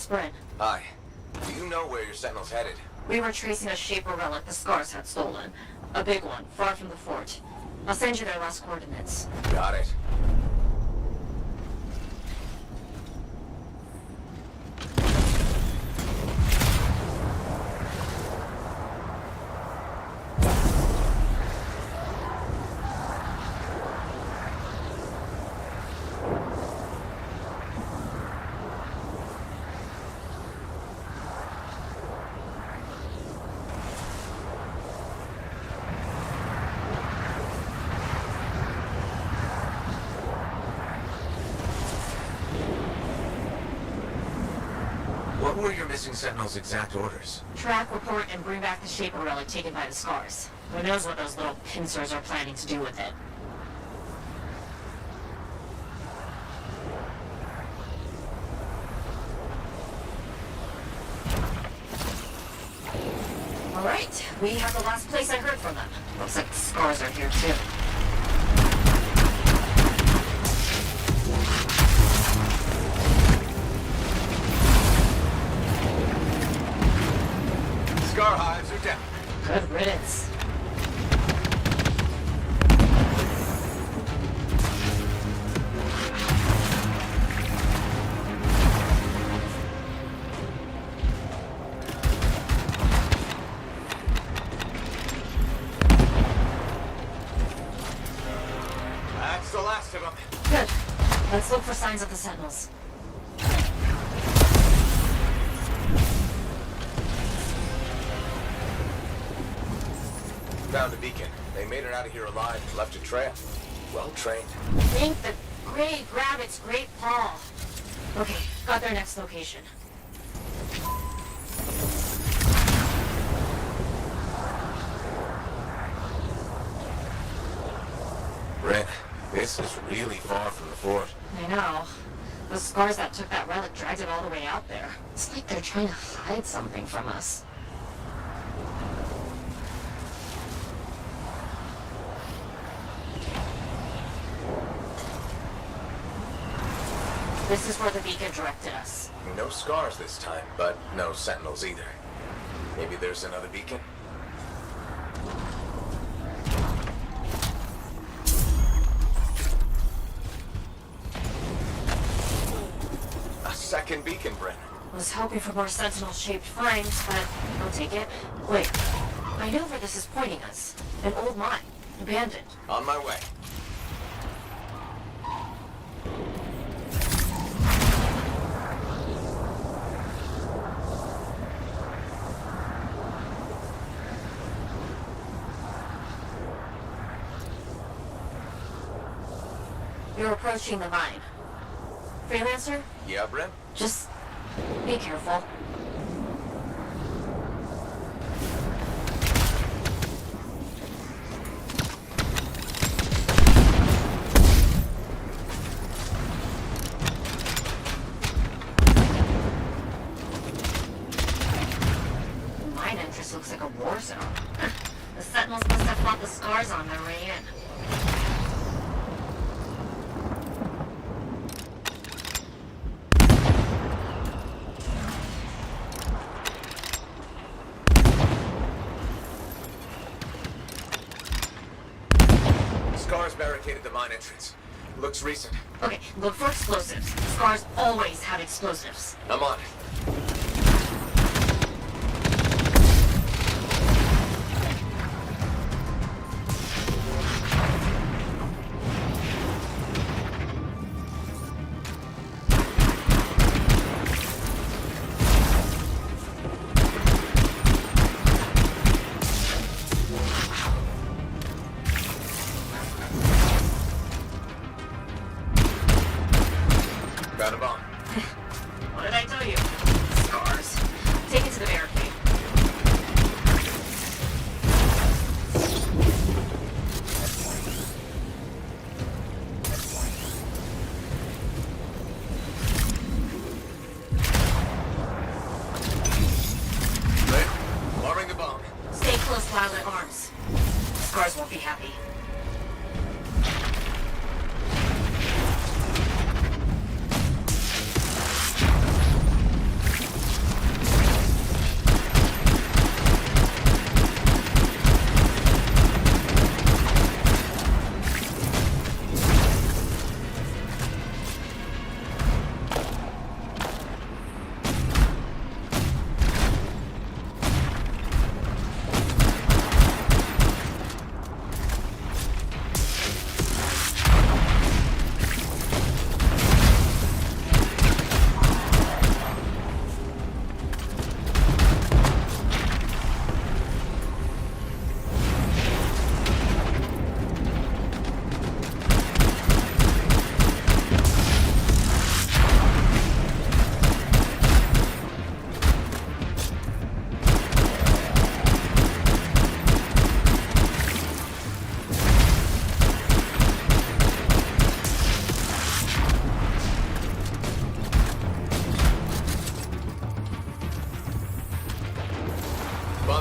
it's Bryn. Hi. Do you know where your sentinel's headed? We were tracing a Shaper relic the Scars had stolen. A big one, far from the fort. I'll send you their last coordinates. Got it. What were your missing sentinel's exact orders? Track, report, and bring back the Shaper relic taken by the Scars. Who knows what those little pincers are planning to do with it. Alright, we have the last place I heard from them. Looks like the Scars are here too. Scar hives are down. Good riddance. That's the last of them. Good. Let's look for signs of the Sentinels. Found a beacon. They made it out of here alive and left a trail. Well trained. Thank the great rabbit's great paw. Okay, got their next location. Bryn, this is really far from the fort. I know. The Scars that took that relic dragged it all the way out there. It's like they're trying to hide something from us. This is where the beacon directed us. No Scars this time, but no sentinels either. Maybe there's another beacon? A second beacon, Bryn. Was hoping for more sentinel-shaped flames, but I'll take it. Wait, I know where this is pointing us. An old mine. Abandoned. On my way. You're approaching the mine. Freelancer? Yeah, Bryn? Just be careful. The mine entrance looks like a war zone. The Sentinels must have fought the Scars on their way in. Scars barricaded the mine entrance. Looks recent. Okay, look for explosives. Scars always have explosives. I'm on it. Got a bomb. What did I tell you? Scars. Take it to the barricade. Red, lowering the bomb. Stay close while it arms. Scars won't be happy.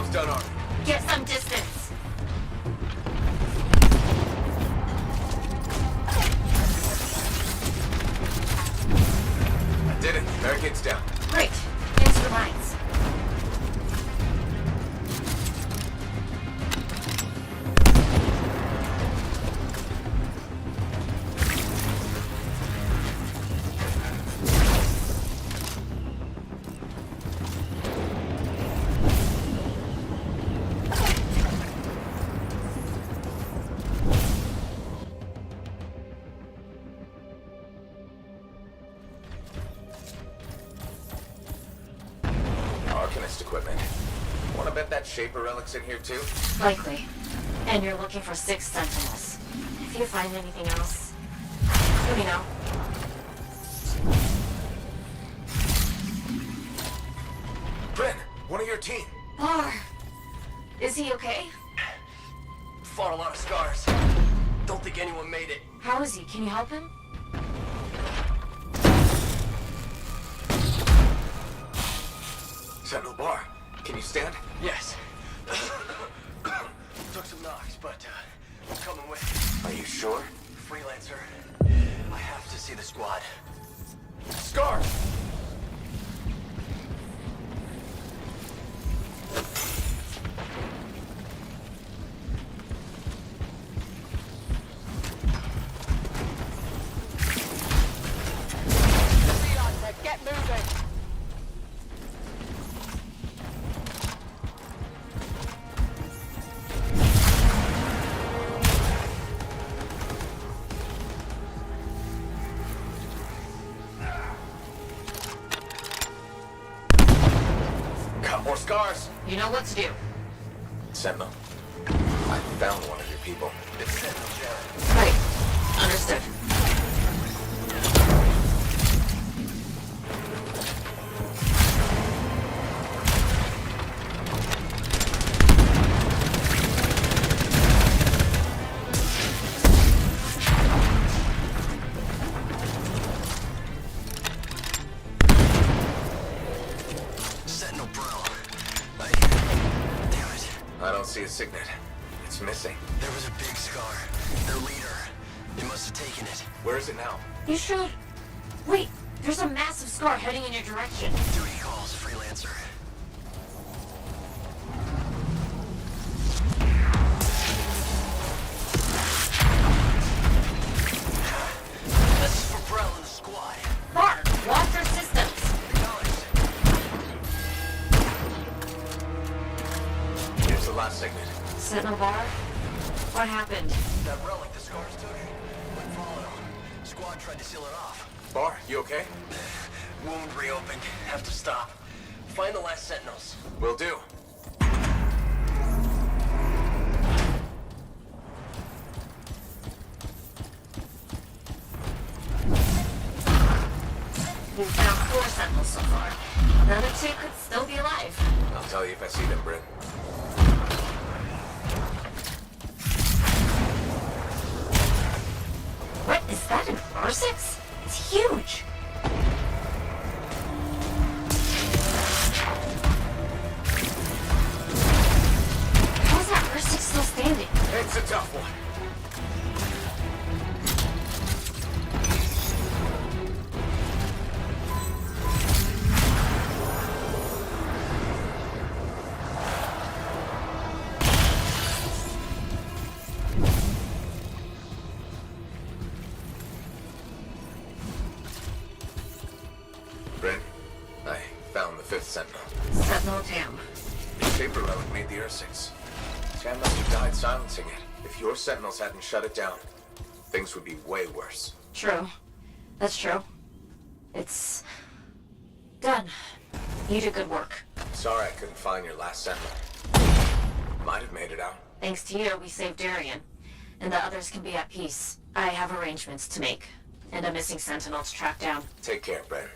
Almost done already. Get some distance. I did it. Barricade's down. Great. Into the mines. Arcanist equipment. Wanna bet that Shaper relic's in here too? Likely. And you're looking for 6 sentinels. If you find anything else, let me know. Bryn, one of your team. Bar. Is he okay? Fought a lot of scars. Don't think anyone made it. How is he? Can you help him? Sentinel Bar, can you stand? Yes. Took some knocks, but I'm coming with. Are you sure? Freelancer. I have to see the squad. Scars! Get moving! Got more scars. You know what to do. Sentinel, I found one of your people. It's Sentinel Jared. Right. Understood. Sentinel Bro. Damn it. I don't see a signet. It's missing. There was a big scar. Their leader. They must have taken it. Where is it now? You should. Wait, there's a massive scar heading in your direction. Duty calls, Freelancer. This is for Brell and the squad. Bart, watch your systems. Here's the last signet. Sentinel Bar, what happened? That relic the scars took. Went following them. Squad tried to seal it off. Bar, you okay? Wound reopened. Have to stop. Find the last sentinels. Will do. We've found 4 sentinels so far. The other 2 could still be alive. I'll tell you if I see them, Bryn. What, is that an R6? It's huge. How is that R6 still standing? It's a tough one. Bryn, I found the 5th Sentinel. Sentinel Tam. The Shaper relic made the Ursix. Tam must have died silencing it. If your Sentinels hadn't shut it down, things would be way worse. True. That's true. It's done. You did good work. Sorry I couldn't find your last Sentinel. Might have made it out. Thanks to you, we saved Darien. And the others can be at peace. I have arrangements to make. And a missing sentinel to track down. Take care, Bryn.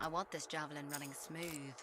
I want this javelin running smooth.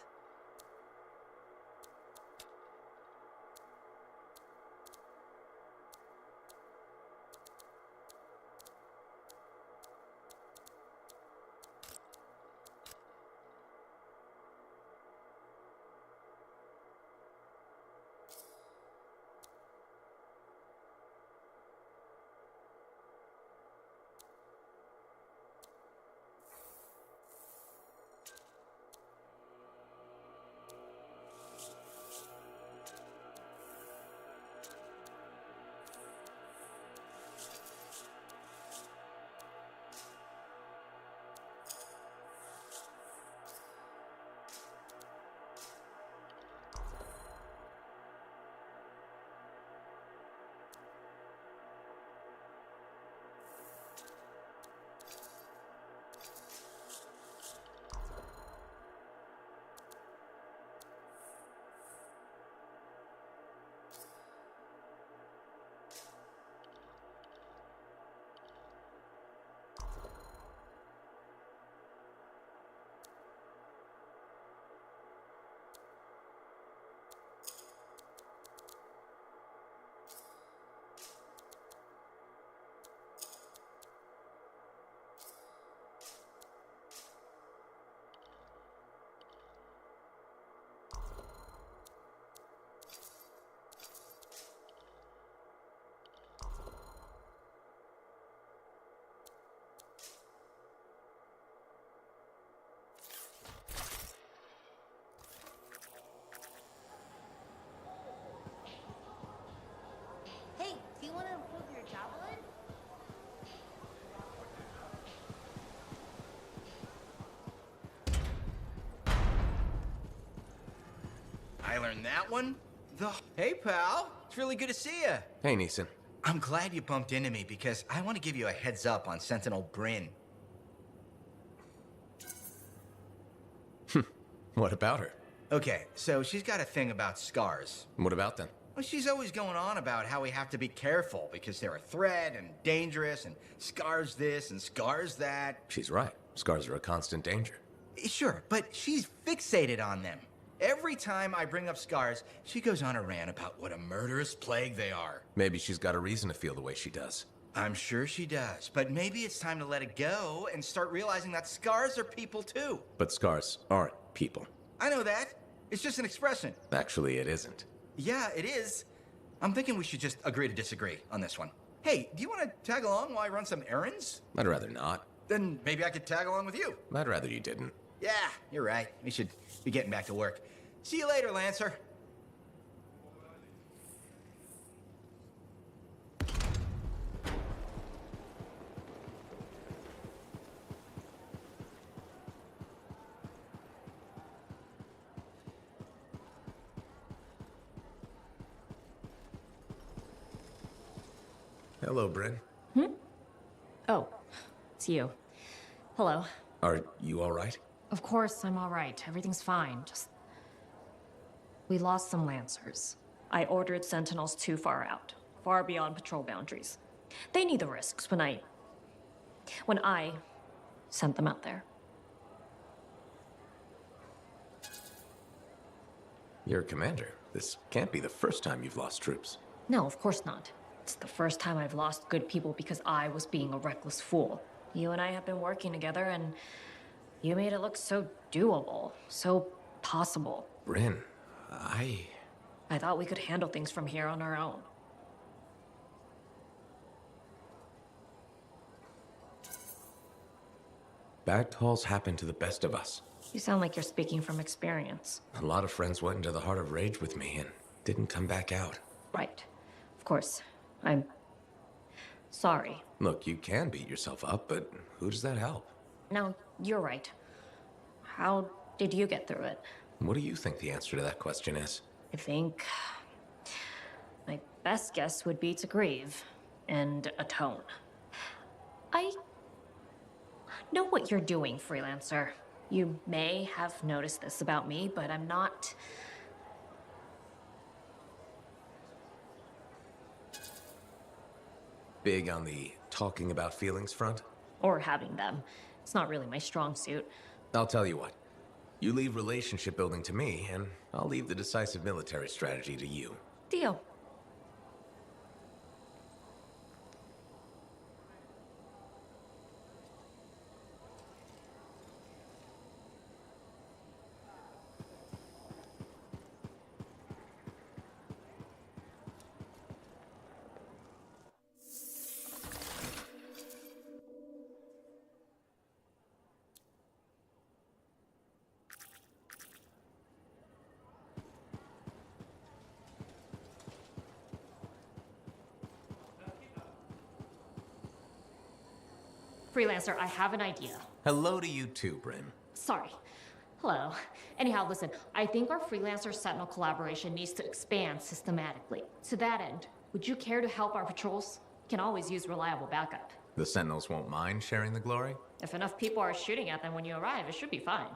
Hey, do you want to improve your javelin? I learned that one? Hey, pal. It's really good to see you. Hey, Neeson. I'm glad you bumped into me because I want to give you a heads up on Sentinel Bryn. What about her? Okay, so she's got a thing about scars. What about them? Well, she's always going on about how we have to be careful because they're a threat and dangerous and scars this and scars that. She's right. Scars are a constant danger. Sure, but she's fixated on them. Every time I bring up scars, she goes on a rant about what a murderous plague they are. Maybe she's got a reason to feel the way she does. I'm sure she does, but maybe it's time to let it go and start realizing that scars are people too. But scars aren't people. I know that. It's just an expression. Actually, it isn't. Yeah, it is. I'm thinking we should just agree to disagree on this one. Hey, do you want to tag along while I run some errands? I'd rather not. Then maybe I could tag along with you. I'd rather you didn't. Yeah, you're right. We should be getting back to work. See you later, Lancer. Hello, Bryn. Oh, it's you. Hello. Are you all right? Of course, I'm all right. Everything's fine. Just... we lost some Lancers. I ordered Sentinels too far out, far beyond patrol boundaries. They need the risks when I sent them out there. You're a commander. This can't be the first time you've lost troops. No, of course not. It's the first time I've lost good people because I was being a reckless fool. You and I have been working together, and you made it look so doable, so possible. Bryn, I thought we could handle things from here on our own. Bad calls happen to the best of us. You sound like you're speaking from experience. A lot of friends went into the heart of rage with me and didn't come back out. Right. Of course. I'm sorry. Look, you can beat yourself up, but who does that help? No, you're right. How did you get through it? What do you think the answer to that question is? I think my best guess would be to grieve and atone. I know what you're doing, freelancer. You may have noticed this about me, but I'm not... Big on the talking about feelings front? or having them. It's not really my strong suit. I'll tell you what. You leave relationship building to me, and I'll leave the decisive military strategy to you. Deal. Freelancer, I have an idea. Hello to you too, Bryn. Sorry. Hello. Anyhow, listen, I think our Freelancer Sentinel collaboration needs to expand systematically. To that end, would you care to help our patrols? Can always use reliable backup. The Sentinels won't mind sharing the glory? If enough people are shooting at them when you arrive, it should be fine.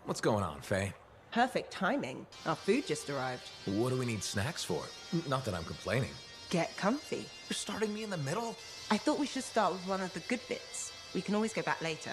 What's going on, Faye? Perfect timing. Our food just arrived. What do we need snacks for? Not that I'm complaining. Get comfy. You're starting me in the middle? I thought we should start with one of the good bits. We can always go back later.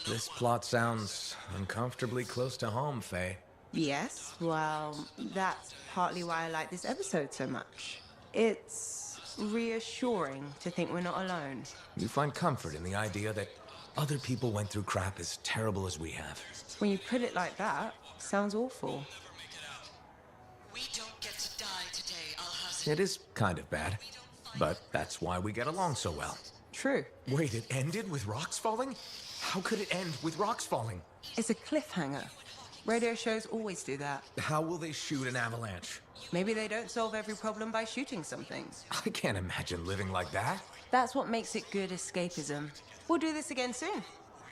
This plot sounds uncomfortably close to home, Faye. Yes, well, that's partly why I like this episode so much. It's reassuring to think we're not alone. You find comfort in the idea that other people went through crap as terrible as we have. When you put it like that, sounds awful. We don't get to die today, Al-Hazin. It is kind of bad, but that's why we get along so well. True. Wait, it ended with rocks falling? How could it end with rocks falling? It's a cliffhanger. Radio shows always do that. How will they shoot an avalanche? Maybe they don't solve every problem by shooting something. I can't imagine living like that. That's what makes it good escapism. We'll do this again soon.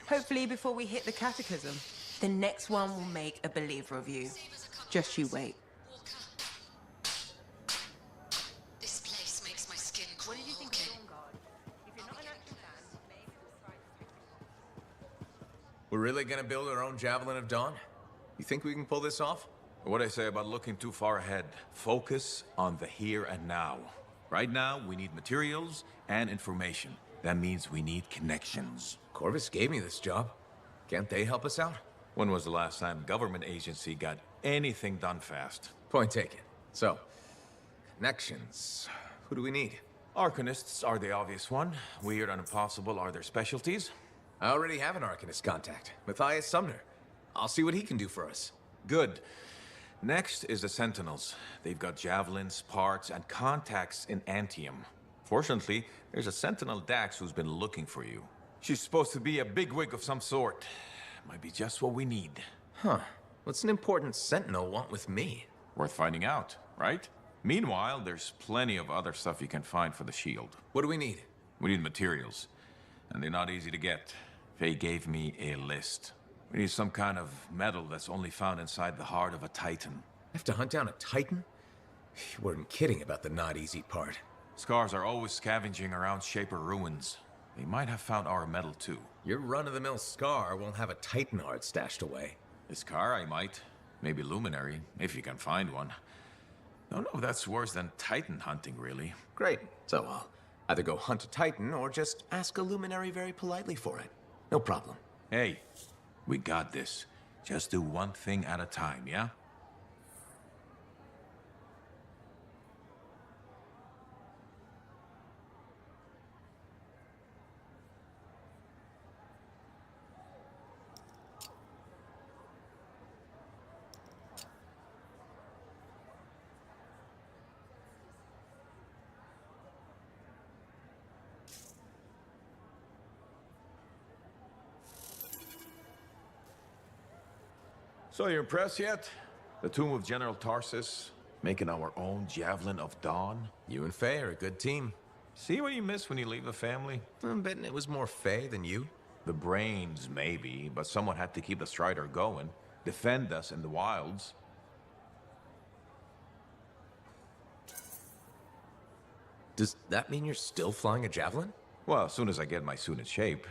Hopefully before we hit the cataclysm. The next one will make a believer of you. Just you wait. This place makes my skin crawl. What do you think? We're really gonna build our own Javelin of Dawn? You think we can pull this off? What I say about looking too far ahead. Focus on the here and now. Right now, we need materials and information. That means we need connections. Corvus gave me this job. Can't they help us out? When was the last time a government agency got anything done fast? Point taken. So, connections. Who do we need? Arcanists are the obvious one. Weird and impossible are their specialties. I already have an Arcanist contact, Matthias Sumner. I'll see what he can do for us. Good. Next is the Sentinels. They've got javelins, parts, and contacts in Anthem. Fortunately, there's a Sentinel Dax who's been looking for you. She's supposed to be a bigwig of some sort. Might be just what we need. Huh. What's an important Sentinel want with me? Worth finding out, right? Meanwhile, there's plenty of other stuff you can find for the shield. What do we need? We need materials. And they're not easy to get. Faye gave me a list. We need some kind of metal that's only found inside the heart of a Titan. Have to hunt down a Titan? You weren't kidding about the not easy part. Scars are always scavenging around Shaper ruins. They might have found our metal too. Your run-of-the-mill Scar won't have a Titan heart stashed away. This car I might. Maybe Luminary, if you can find one. Don't know if that's worse than Titan hunting, really. Great. So I'll either go hunt a Titan or just ask a Luminary very politely for it. No problem. Hey, we got this. Just do one thing at a time, yeah? So you impressed yet? The tomb of General Tarsus, making our own Javelin of Dawn? You and Faye are a good team. See what you miss when you leave the family? I'm betting it was more Faye than you. The brains, maybe, but someone had to keep the Strider going. Defend us in the wilds. Does that mean you're still flying a javelin? Well, as soon as I get my suit in shape.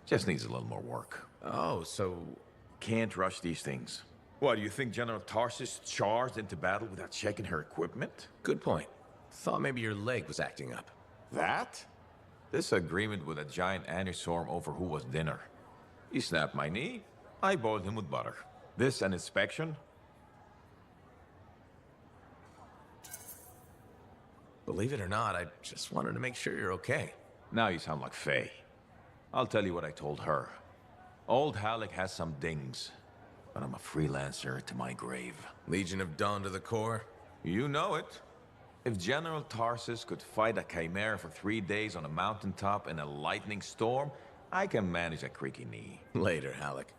Just needs a little more work. Oh, so... Can't rush these things. What, do you think General Tarsus charged into battle without checking her equipment? Good point. Thought maybe your leg was acting up. That? This agreement with a giant aneurysm over who was dinner. He snapped my knee. I boiled him with butter. This an inspection? Believe it or not, I just wanted to make sure you're okay. Now you sound like Faye. I'll tell you what I told her. Old Halleck has some dings, but I'm a freelancer to my grave. Legion of Dawn to the core? You know it. If General Tarsus could fight a chimera for 3 days on a mountaintop in a lightning storm, I can manage a creaky knee. Later, Halleck.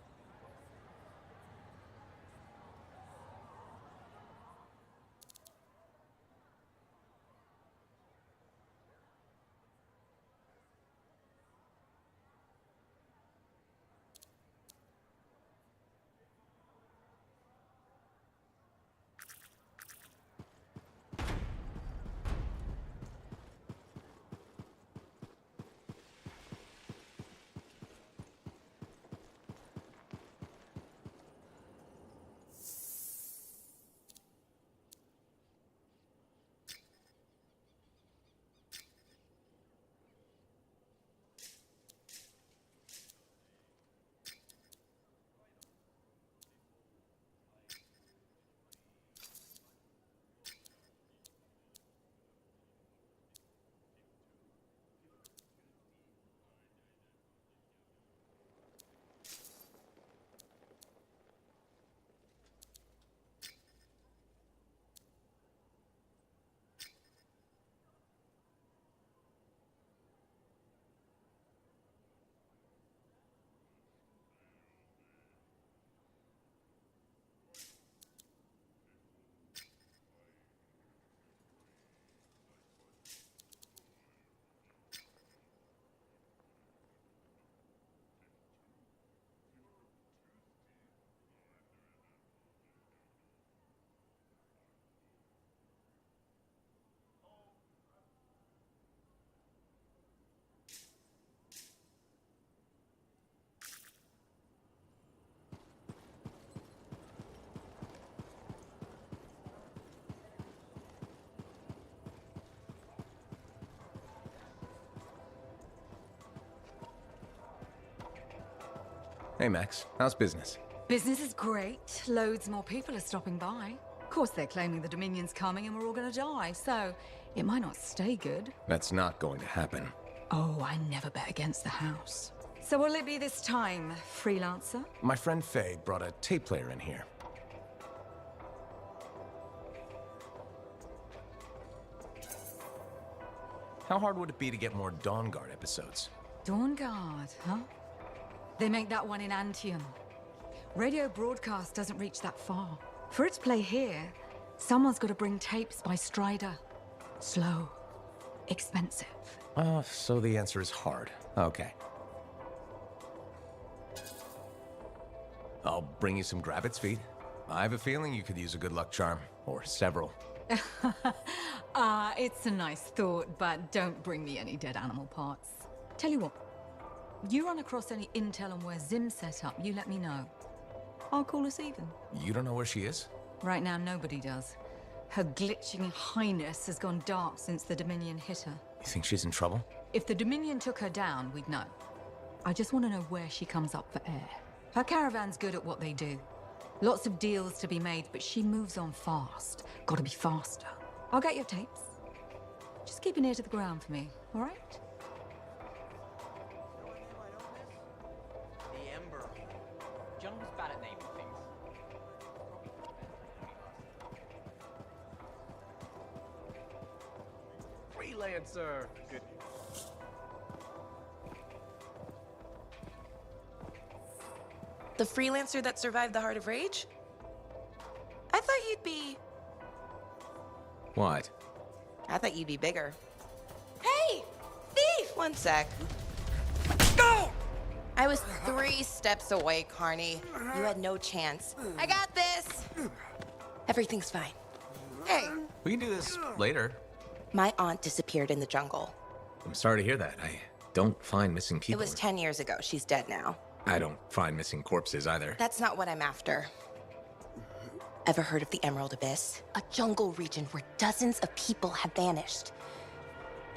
Hey, Max. How's business? Business is great. Loads more people are stopping by. Of course, they're claiming the Dominion's coming and we're all gonna die, so it might not stay good. That's not going to happen. Oh, I never bet against the house. So will it be this time, freelancer? My friend Faye brought a tape player in here. How hard would it be to get more Dawn Guard episodes? Dawn Guard, huh? They make that one in Anthem. Radio broadcast doesn't reach that far. For it to play here, someone's got to bring tapes by Strider. Slow. Expensive. So the answer is hard. Okay. I'll bring you some Grabbit's feet. I have a feeling you could use a good luck charm. Or several. It's a nice thought, but don't bring me any dead animal parts. Tell you what, you run across any intel on where Zim's set up, you let me know. I'll call us even. You don't know where she is? Right now, nobody does. Her glitching highness has gone dark since the Dominion hit her. You think she's in trouble? If the Dominion took her down, we'd know. I just want to know where she comes up for air. Her caravan's good at what they do. Lots of deals to be made, but she moves on fast. Gotta be faster. I'll get your tapes. Just keep an ear to the ground for me, all right? The Ember. Jung's bad at naming things. Freelancer. Good. The freelancer that survived the Heart of Rage? I thought you'd be... What? I thought you'd be bigger. Hey! One sec. I was 3 steps away, Carney. You had no chance. I got this. Everything's fine. Hey, We can do this later. my aunt disappeared in the jungle. I'm sorry to hear that. I don't find missing It people. was 10 years ago. She's dead now. I don't find missing corpses either. That's not what I'm after. Ever heard of the Emerald Abyss? A jungle region where dozens of people have vanished,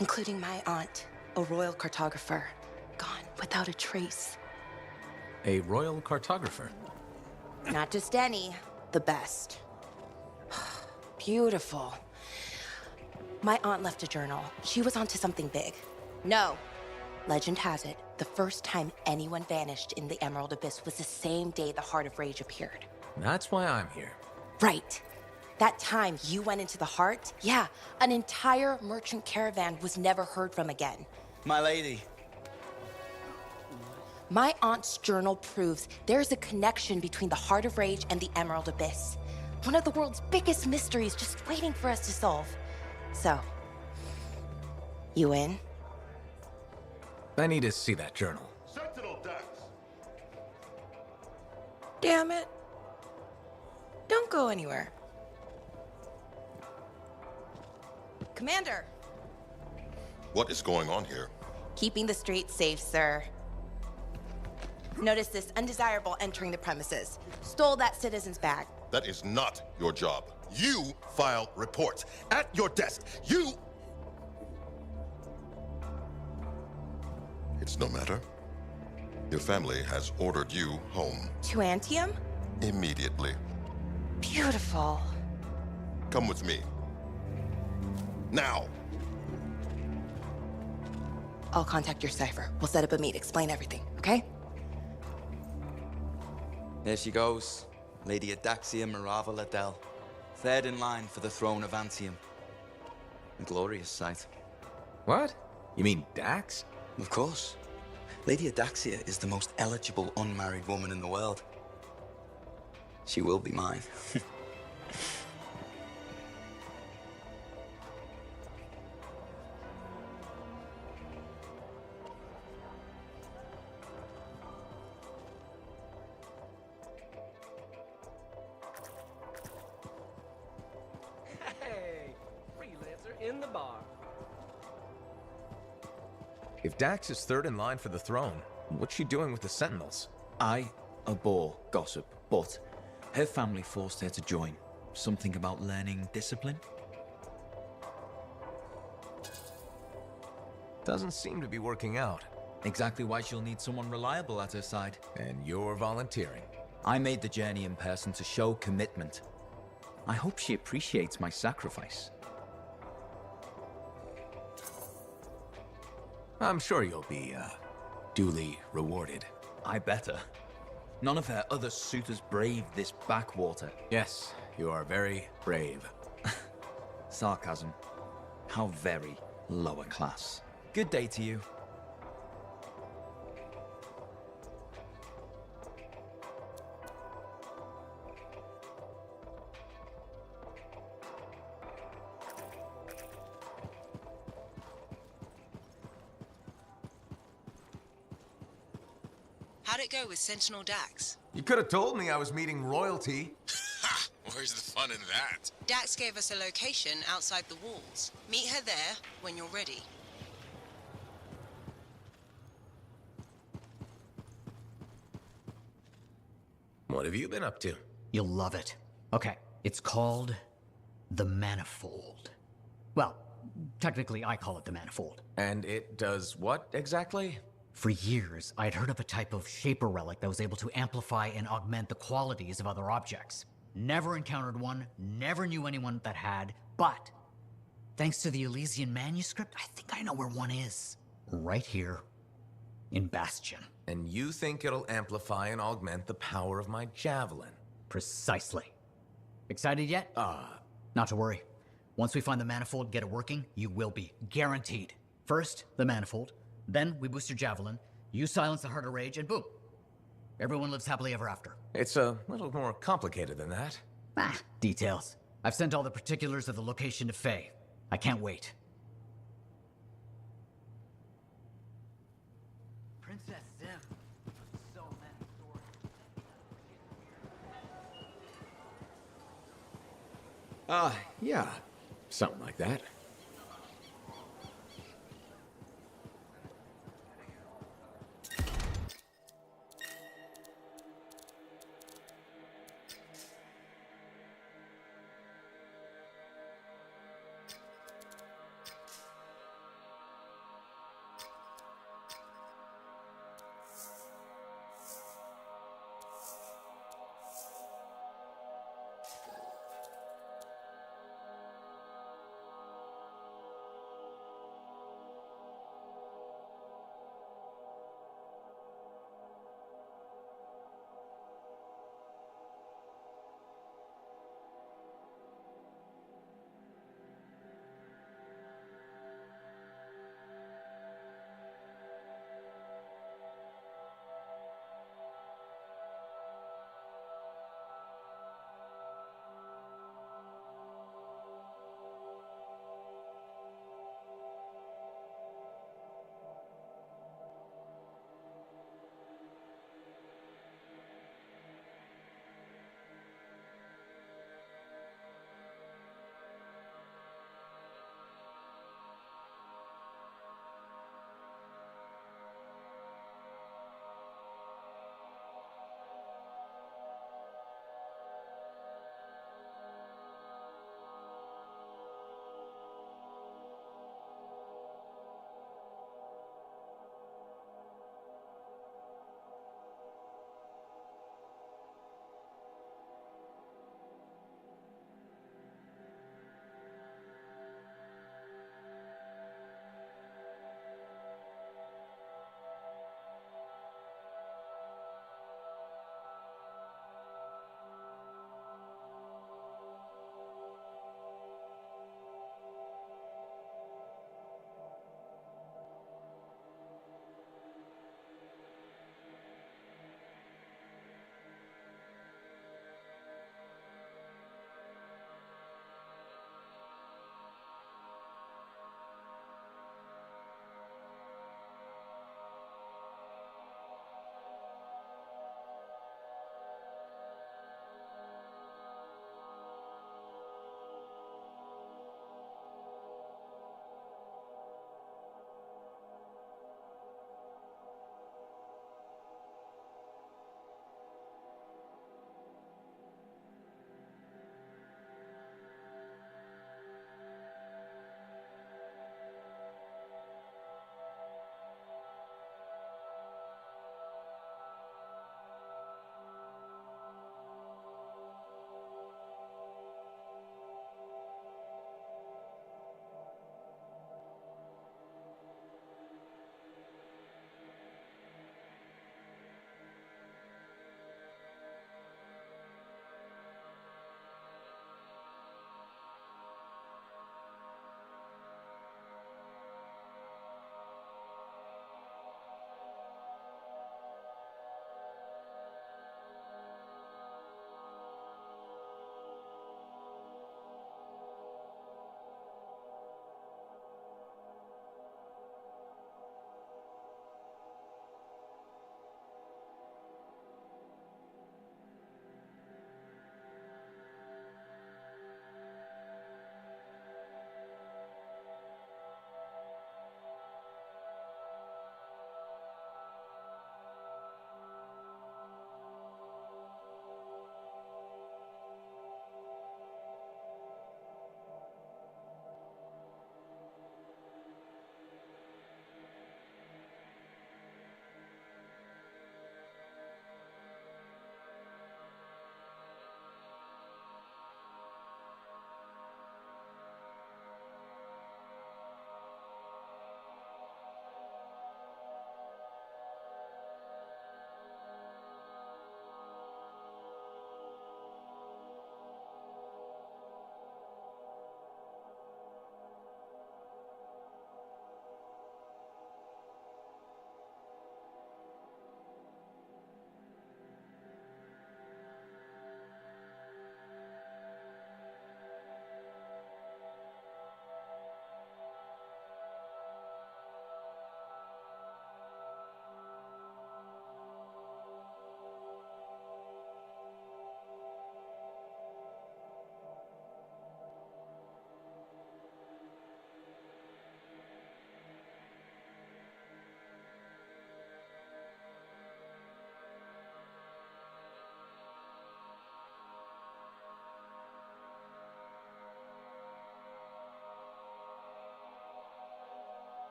including my aunt, a royal cartographer, gone without a trace. A royal cartographer? Not just any, the best. Beautiful. My aunt left a journal. She was onto something big. No. Legend has it, the first time anyone vanished in the Emerald Abyss was the same day the Heart of Rage appeared. That's why I'm here. Right. That time you went into the Heart, yeah, an entire merchant caravan was never heard from again. My lady. My aunt's journal proves there's a connection between the Heart of Rage and the Emerald Abyss. One of the world's biggest mysteries just waiting for us to solve. So, you in? I need to see that journal. Damn it. Don't go anywhere. Commander, What is going on here? keeping the streets safe, sir. Notice this undesirable entering the premises. Stole that citizen's bag. That is not your job. You file reports. At your desk, you... It's no matter. Your family has ordered you home To Anthem? immediately. Beautiful. Come with me. Now! I'll contact your cipher. We'll set up a meet, explain everything, okay? There she goes, Lady Adaxia Mirava Ladell, third in line for the throne of Anthem. A glorious sight. What? You mean Dax? Of course. Lady Adaxia is the most eligible unmarried woman in the world. She will be mine. Hey, freelancer in the bar. If Dax is third in line for the throne, what's she doing with the Sentinels? I abhor gossip, but her family forced her to join. Something about learning discipline? Doesn't seem to be working out. Exactly why she'll need someone reliable at her side. And you're volunteering. I made the journey in person to show commitment. I hope she appreciates my sacrifice. I'm sure you'll be, duly rewarded. I better. None of her other suitors braved this backwater. Yes, you are very brave. Sarcasm. How very lower class. Good day to you. How'd it go with Sentinel Dax? You could have told me I was meeting royalty. Where's the fun in that? Dax gave us a location outside the walls. Meet her there when you're ready. What have you been up to? You'll love it. Okay, it's called the Manifold. Well, technically I call it the Manifold. And it does what exactly? For years, I'd heard of a type of shaper relic that was able to amplify and augment the qualities of other objects. Never encountered one, never knew anyone that had, but thanks to the Elysian manuscript, I think I know where one is. Right here in Bastion. And you think it'll amplify and augment the power of my javelin? Precisely. Excited yet? Not to worry. Once we find the Manifold and get it working, you will be. Guaranteed. First, the Manifold. Then we boost your javelin, you silence the Heart of Rage, and boom. Everyone lives happily ever after. It's a little more complicated than that. Details. I've sent all the particulars of the location to Faye. I can't wait. man. So many stories. Yeah. Something like that.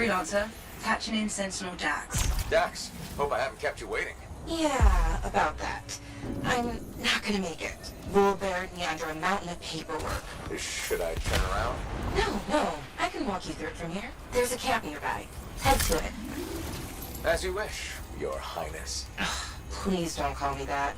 Freelancer, patching in Sentinel Dax. Dax, hope I haven't kept you waiting. Yeah, about that. I'm not gonna make it. Bull buried me under a mountain of paperwork. Should I turn around? No, I can walk you through it from here. There's a camp nearby. Head to it. As you wish, Your Highness. Please don't call me that.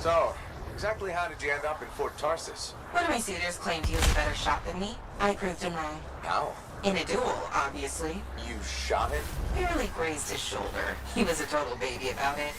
So, exactly how did you end up in Fort Tarsus? One of my suitors claimed he was a better shot than me. I proved him wrong. How? In a duel, obviously. You shot him? Barely grazed his shoulder. He was a total baby about it.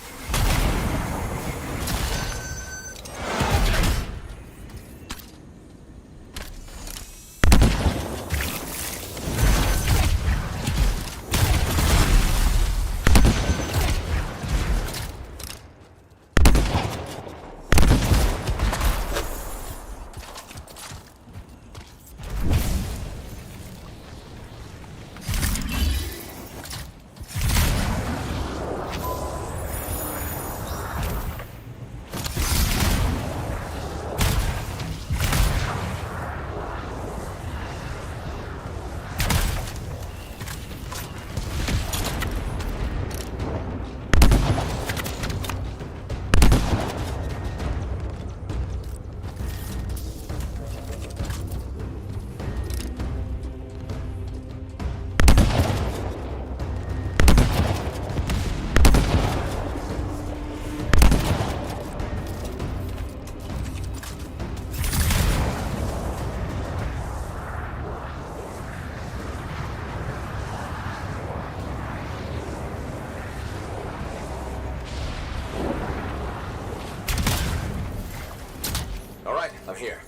I'm here.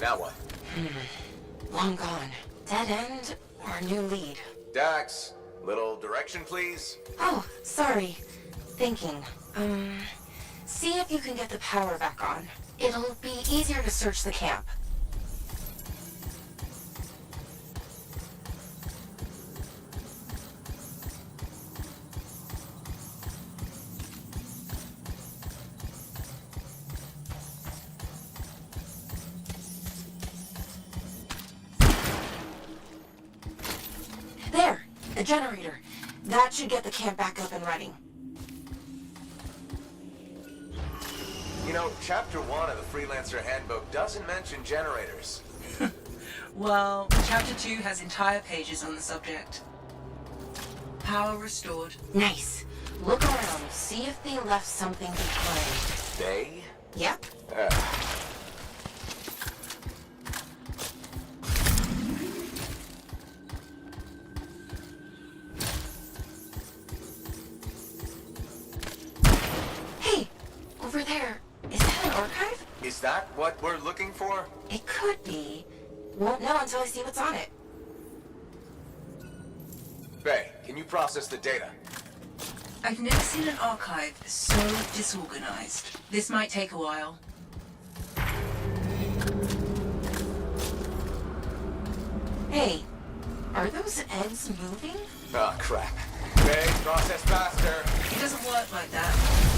Now what? Long gone. Dead end or a new lead? Dax, little direction, please. Oh, sorry. Thinking. See if you can get the power back on. It'll be easier to search the camp. There! The generator. That should get the camp back up and running. You know, Chapter 1 of the Freelancer Handbook doesn't mention generators. Well, Chapter 2 has entire pages on the subject. Power restored. Nice. Look around. See if they left something behind. They? Yep. Hey! Over there. Is that an archive? Is that what we're looking for? It could be. Won't know until I see what's on it. Faye, can you process the data? I've never seen an archive so disorganized. This might take a while. Hey, are those eggs moving? Oh, crap. Faye, process faster. It doesn't work like that.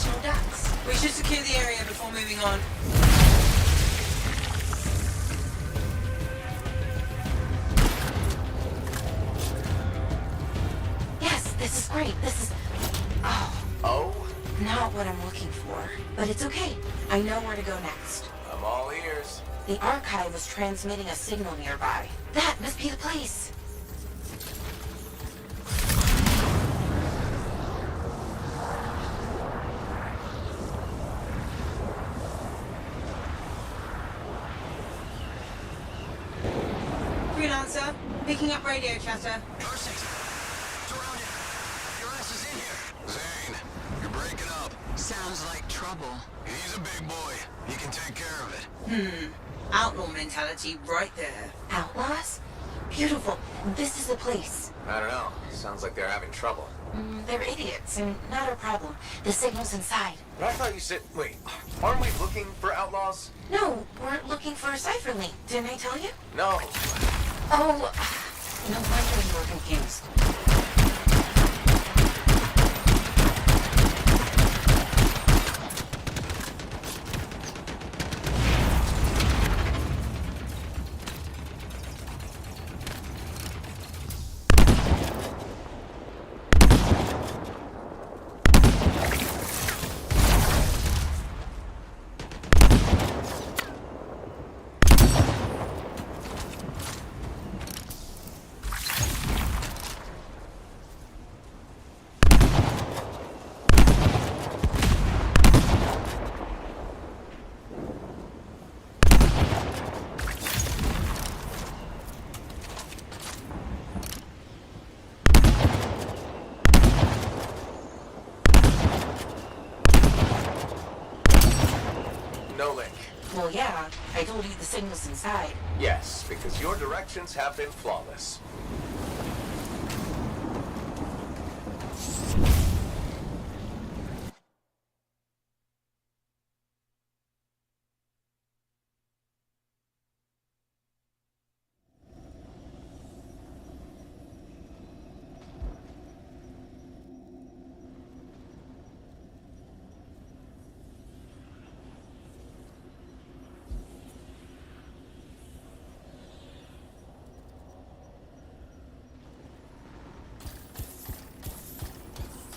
Sentinel Dax. We should secure the area before moving on. Yes, this is great. This is... Oh, not what I'm looking for. But it's okay. I know where to go next. I'm all ears. The archive is transmitting a signal nearby. That must be the place. Freelancer, picking up radio chatter. Zane, you're breaking up. Sounds like trouble. He's a big boy. He can take care of it. Outlaw mentality right there. Outlaws? Beautiful. This is the place. I don't know. Sounds like they're having trouble. They're idiots, and not our problem. The signal's inside. But I thought you said... Wait, aren't we looking for outlaws? No, we're looking for a cipher link. Didn't I tell you? No. Oh, no wonder you were confused. No link. Well, yeah, I told you the signal's inside. Yes, because your directions have been flawless.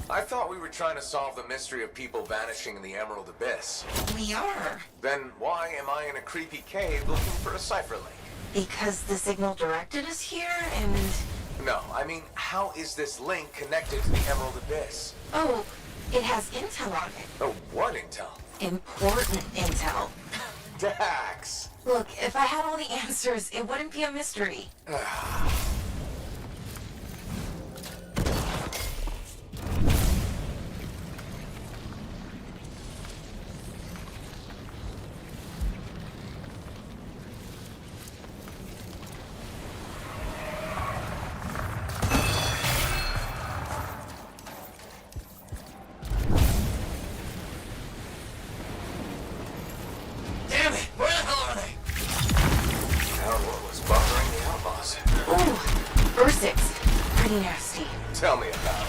I thought we were trying to solve the mystery of people vanishing in the Emerald Abyss. We are. Then why am I in a creepy cave looking for a cipher link? Because the signal directed us here, and... No, I mean, how is this link connected to the Emerald Abyss? Oh, it has intel on it. Oh, what intel? Important intel. Dax! Look, if I had all the answers, it wouldn't be a mystery. Damn it! Where the hell are they? Now what was bothering the outlaws? Ooh, Ursix. Pretty nasty. Tell me about it.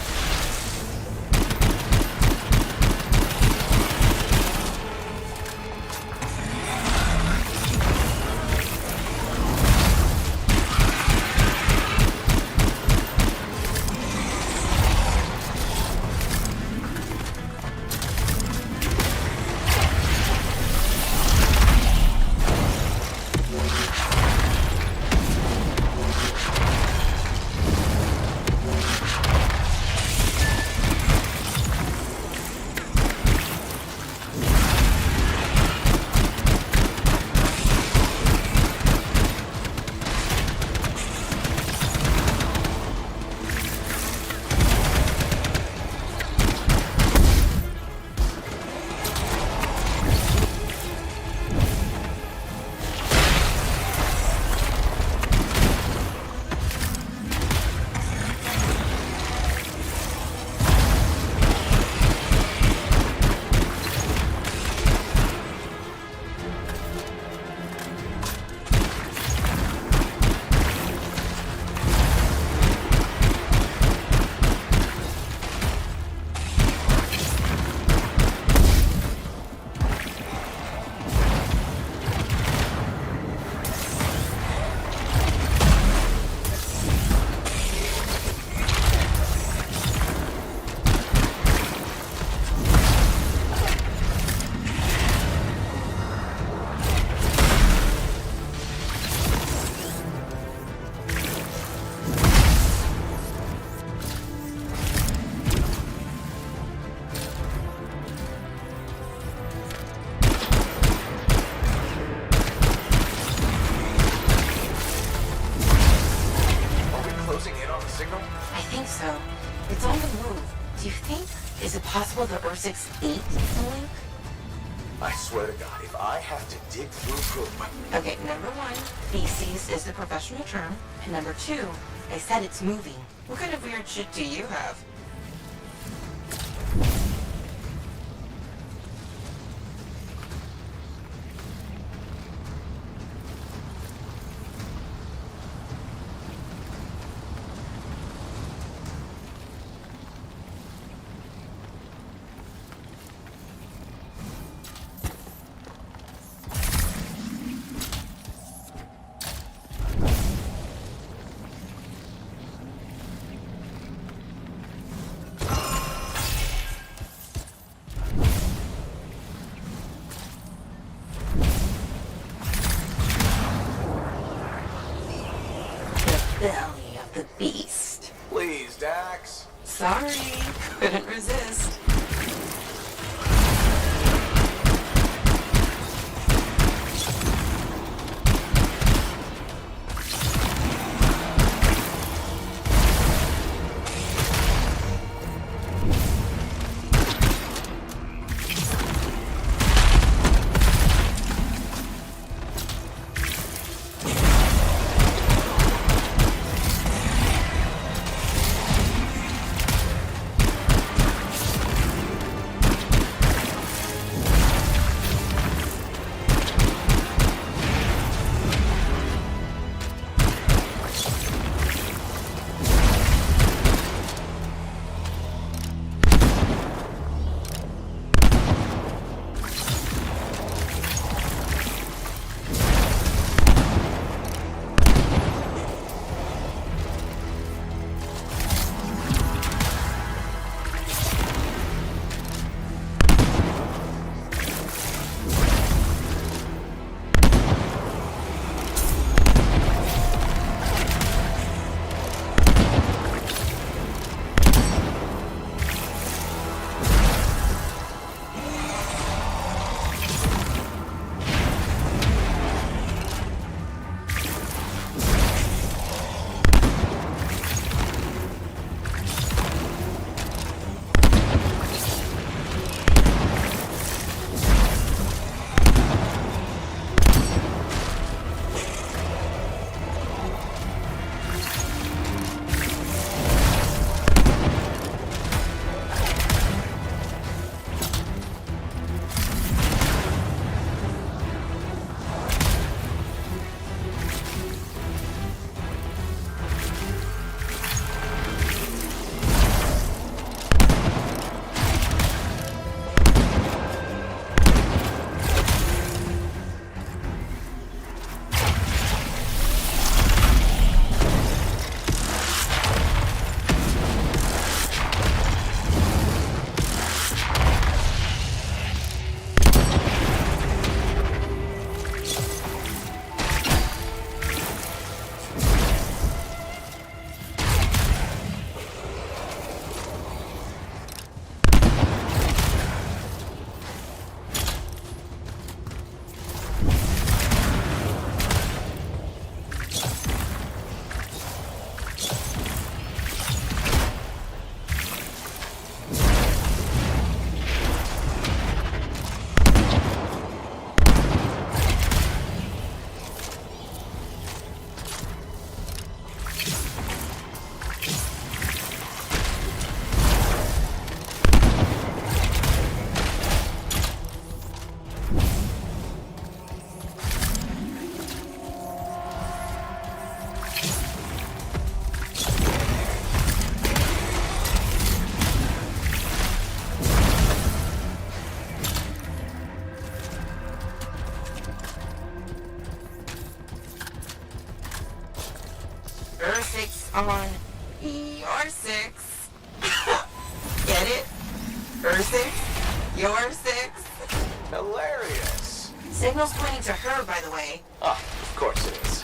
you think? Is it possible the Ursix ate the link? I swear to God, if I have to dig through poop... Okay, number one, feces is the professional term. And number two, I said it's moving. What kind of weird shit do you have? Belly of the beast. Please, Dax. Sorry, couldn't resist. on your six. Get it? Her six? Your six? Hilarious. Signal's pointing to her, by the way. Ah, of course it is.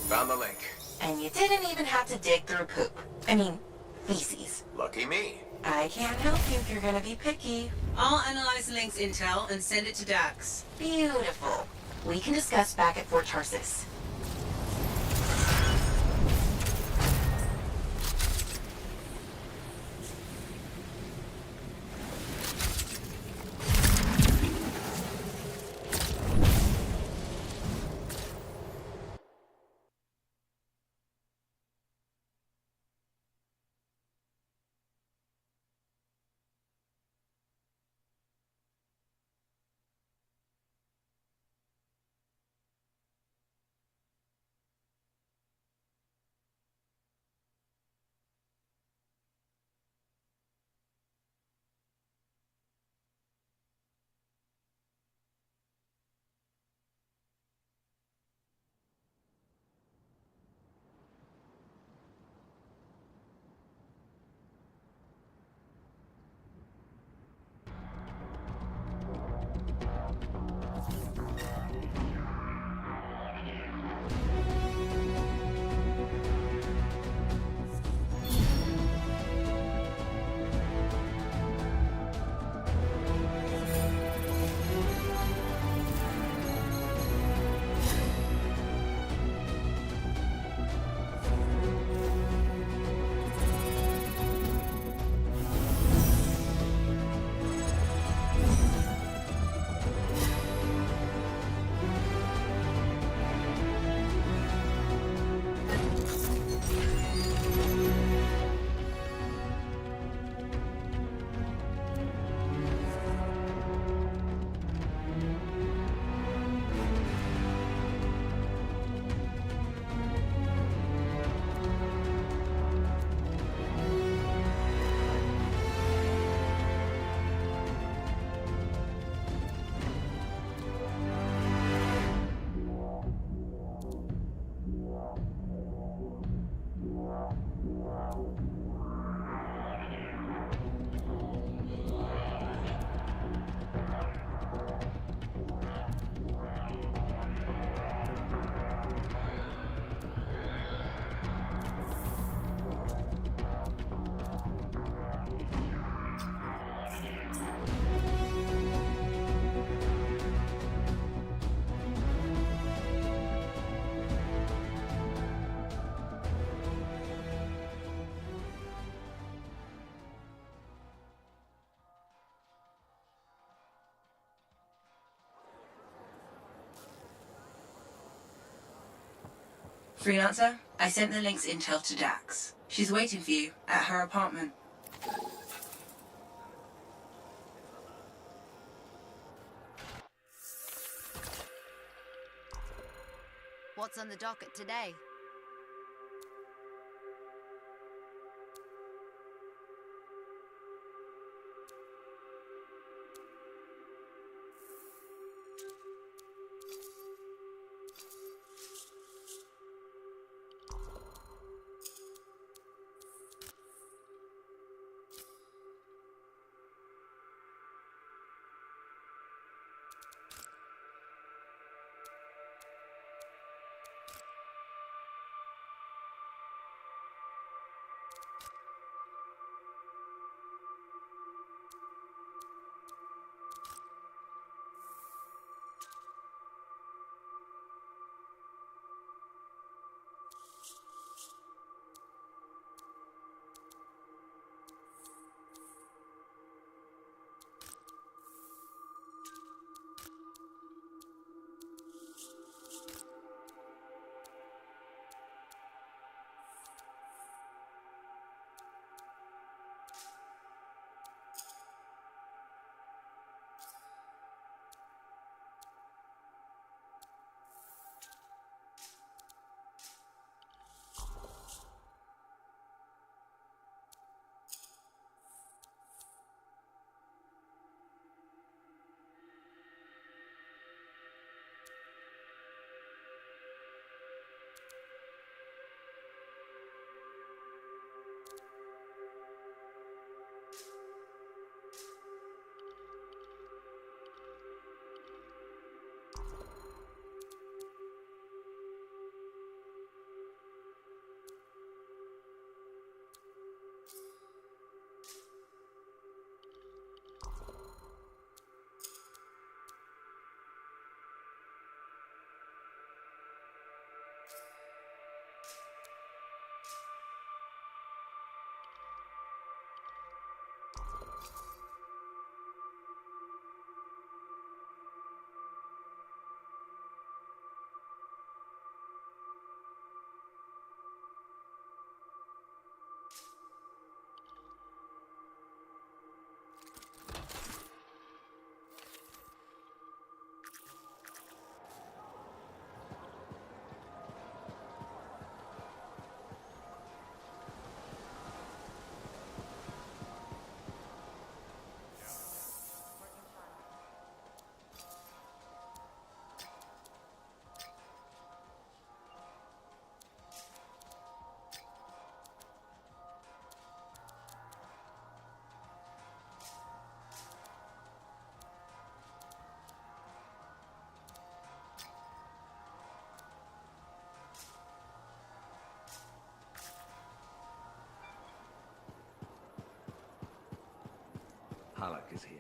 Found the link. And you didn't even have to dig through poop. I mean, feces. Lucky me. I can't help you if you're gonna be picky. I'll analyze the link's intel and send it to Dax. Beautiful. We can discuss back at Fort Tarsis. Freelancer, I sent the link's intel to Dax. She's waiting for you at her apartment. What's on the docket today? Alec is here.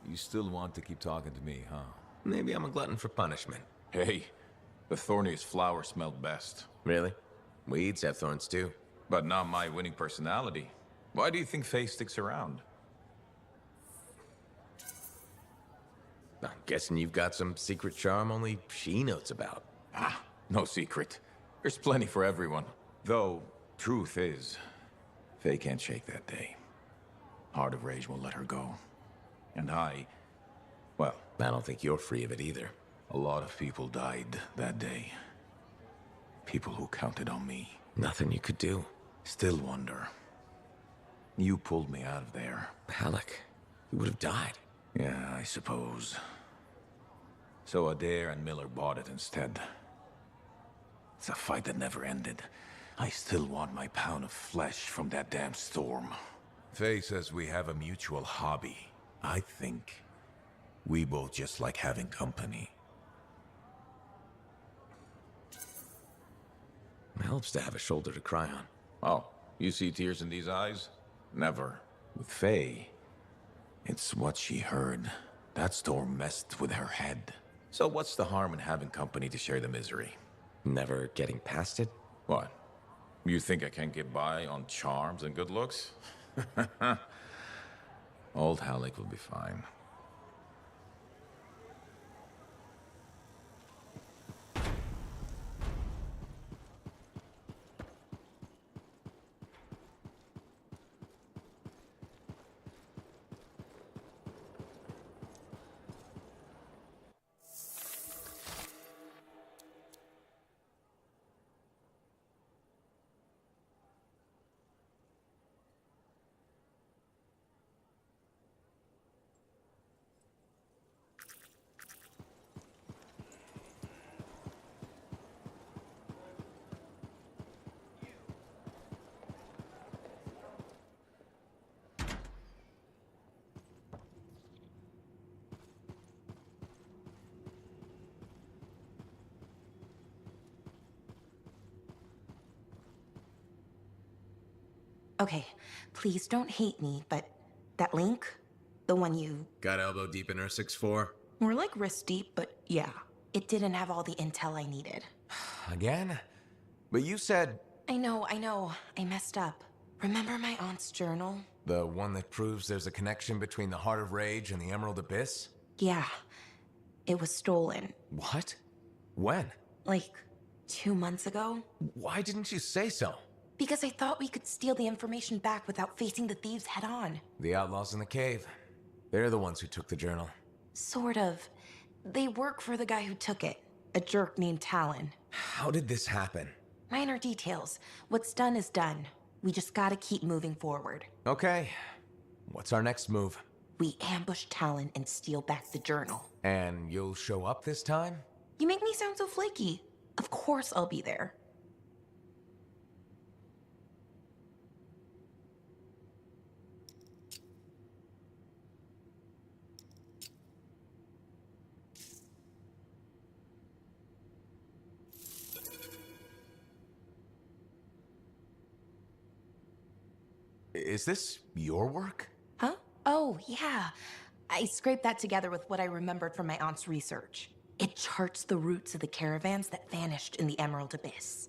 You still want to keep talking to me, huh? Maybe I'm a glutton for punishment. Hey, the thorniest flower smelled best. Really? Weeds have thorns too. But not my winning personality. Why do you think Faye sticks around? I'm guessing you've got some secret charm only she knows about. Ah, no secret. There's plenty for everyone. Though, truth is, Faye can't shake that day. Heart of Rage won't let her go. And well, I don't think you're free of it either. A lot of people died that day. People who counted on me. Nothing you could do. Still wonder. You pulled me out of there. Alec, you would have died. Yeah, I suppose. So Adair and Miller bought it instead. It's a fight that never ended. I still want my pound of flesh from that damn storm. Faye says we have a mutual hobby. I think we both just like having company. It helps to have a shoulder to cry on. Oh, you see tears in these eyes? Never. With Faye, it's what she heard. That storm messed with her head. So what's the harm in having company to share the misery? Never getting past it? What? You think I can't get by on charms and good looks? Old Halleck will be fine. Okay, please don't hate me, but that link, the one you... Got elbow deep in her 6'4"? More like wrist deep, but yeah. It didn't have all the intel I needed. Again? But you said... I know. I messed up. Remember my aunt's journal? The one that proves there's a connection between the Heart of Rage and the Emerald Abyss? Yeah. It was stolen. What? When? Like, 2 months ago? Why didn't you say so? Because I thought we could steal the information back without facing the thieves head on. The outlaws in the cave. They're the ones who took the journal. Sort of. They work for the guy who took it. A jerk named Talon. How did this happen? Minor details. What's done is done. We just gotta keep moving forward. Okay. What's our next move? We ambush Talon and steal back the journal. And you'll show up this time? You make me sound so flaky. Of course I'll be there. Is this your work? Huh? Oh, yeah. I scraped that together with what I remembered from my aunt's research. It charts the routes of the caravans that vanished in the Emerald Abyss.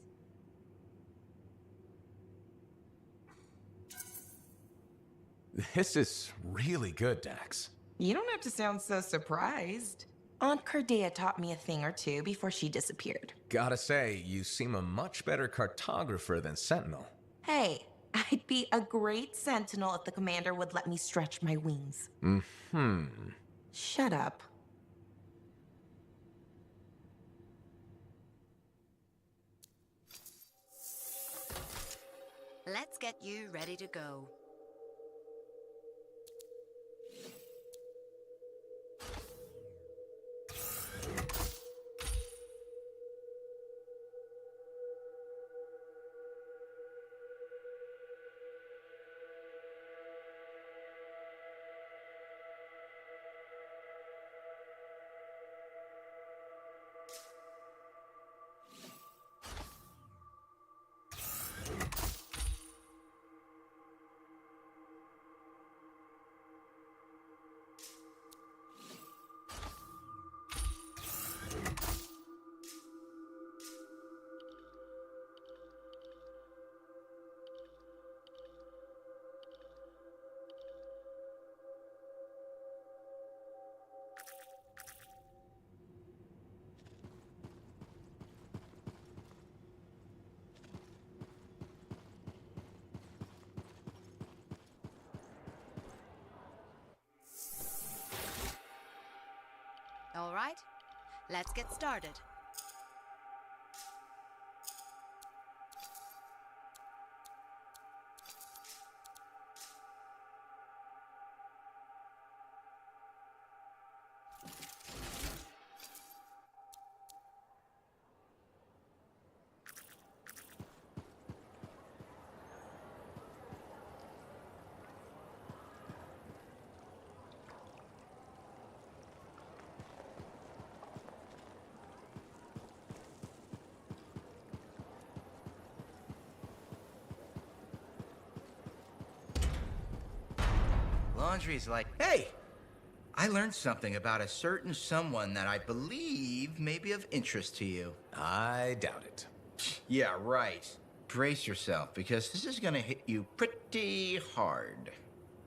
This is really good, Dax. You don't have to sound so surprised. Aunt Cordea taught me a thing or two before she disappeared. Gotta say, you seem a much better cartographer than Sentinel. Hey, I'd be a great sentinel if the commander would let me stretch my wings. Mm-hmm. Shut up. Let's get you ready to go. right, let's get started. Laundry's like, hey, I learned something about a certain someone that I believe may be of interest to you. I doubt it. Yeah, right. Brace yourself, because this is gonna hit you pretty hard.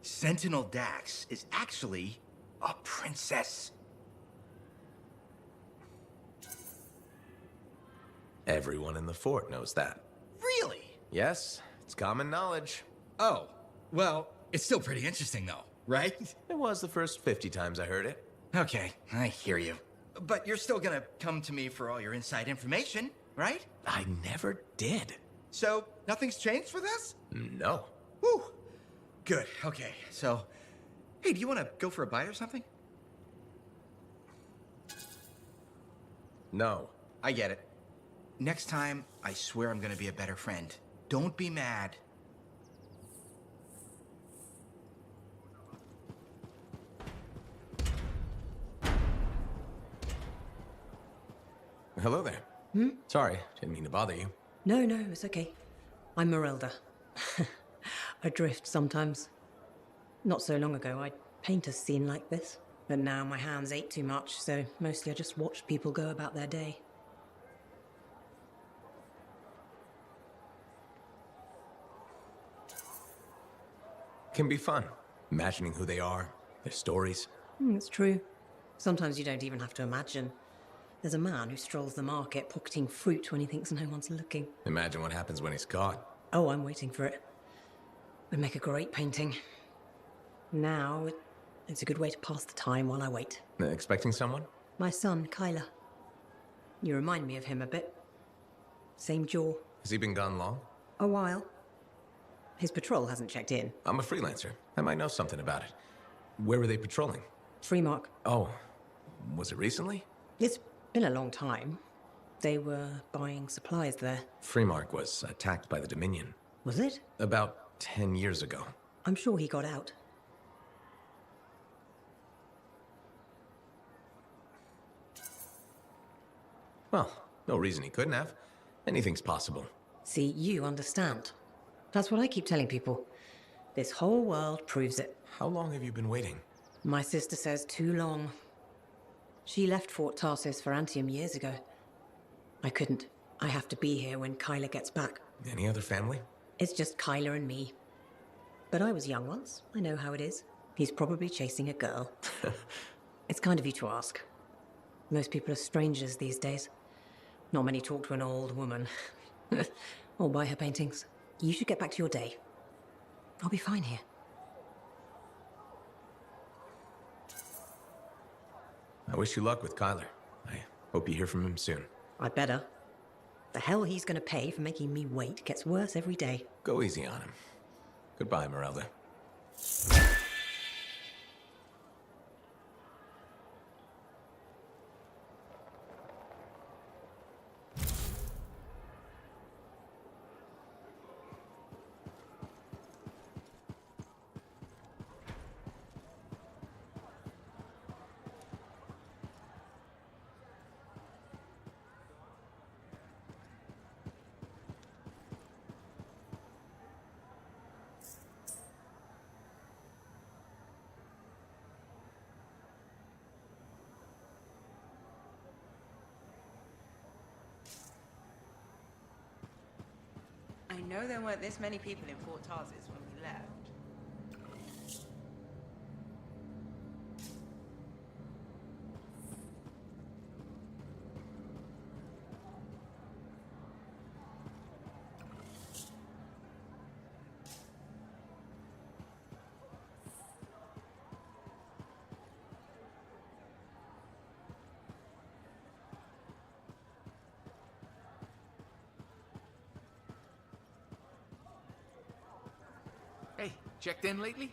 Sentinel Dax is actually a princess. Everyone in the fort knows that. Really? Yes, it's common knowledge. Oh, well, it's still pretty interesting though, right? It was the first 50 times I heard it. Okay, I hear you. But you're still gonna come to me for all your inside information, right? I never did. So, nothing's changed with us? No. Whew. Good, okay. So, hey, do you want to go for a bite or something? No. I get it. Next time, I swear I'm gonna be a better friend. Don't be mad. Hello there. Sorry, didn't mean to bother you. No, it's okay. I'm Merelda. I drift sometimes. Not so long ago, I'd paint a scene like this. But now my hands ache too much, so mostly I just watch people go about their day. Can be fun. Imagining who they are, their stories. It's true. Sometimes you don't even have to imagine. There's a man who strolls the market pocketing fruit when he thinks no one's looking. Imagine what happens when he's caught. Oh, I'm waiting for it. Would make a great painting. Now, it's a good way to pass the time while I wait. Expecting someone? My son, Kyler. You remind me of him a bit. Same jaw. Has he been gone long? A while. His patrol hasn't checked in. I'm a freelancer. I might know something about it. Where were they patrolling? Freemark. Oh, was it recently? It's been a long time. They were buying supplies there. Freemark was attacked by the Dominion. Was it? About 10 years ago. I'm sure he got out. Well, no reason he couldn't have. Anything's possible. See, you understand. That's what I keep telling people. This whole world proves it. How long have you been waiting? My sister says too long. She left Fort Tarsis for Anthem years ago. I couldn't. I have to be here when Kyler gets back. Any other family? It's just Kyler and me. But I was young once. I know how it is. He's probably chasing a girl. It's kind of you to ask. Most people are strangers these days. Not many talk to an old woman. Or buy her paintings. You should get back to your day. I'll be fine here. I wish you luck with Kyler. I hope you hear from him soon. I'd better. The hell he's gonna pay for making me wait gets worse every day. Go easy on him. Goodbye, Merelda. I know there weren't this many people in Fort Tarsis when we left. Checked in lately?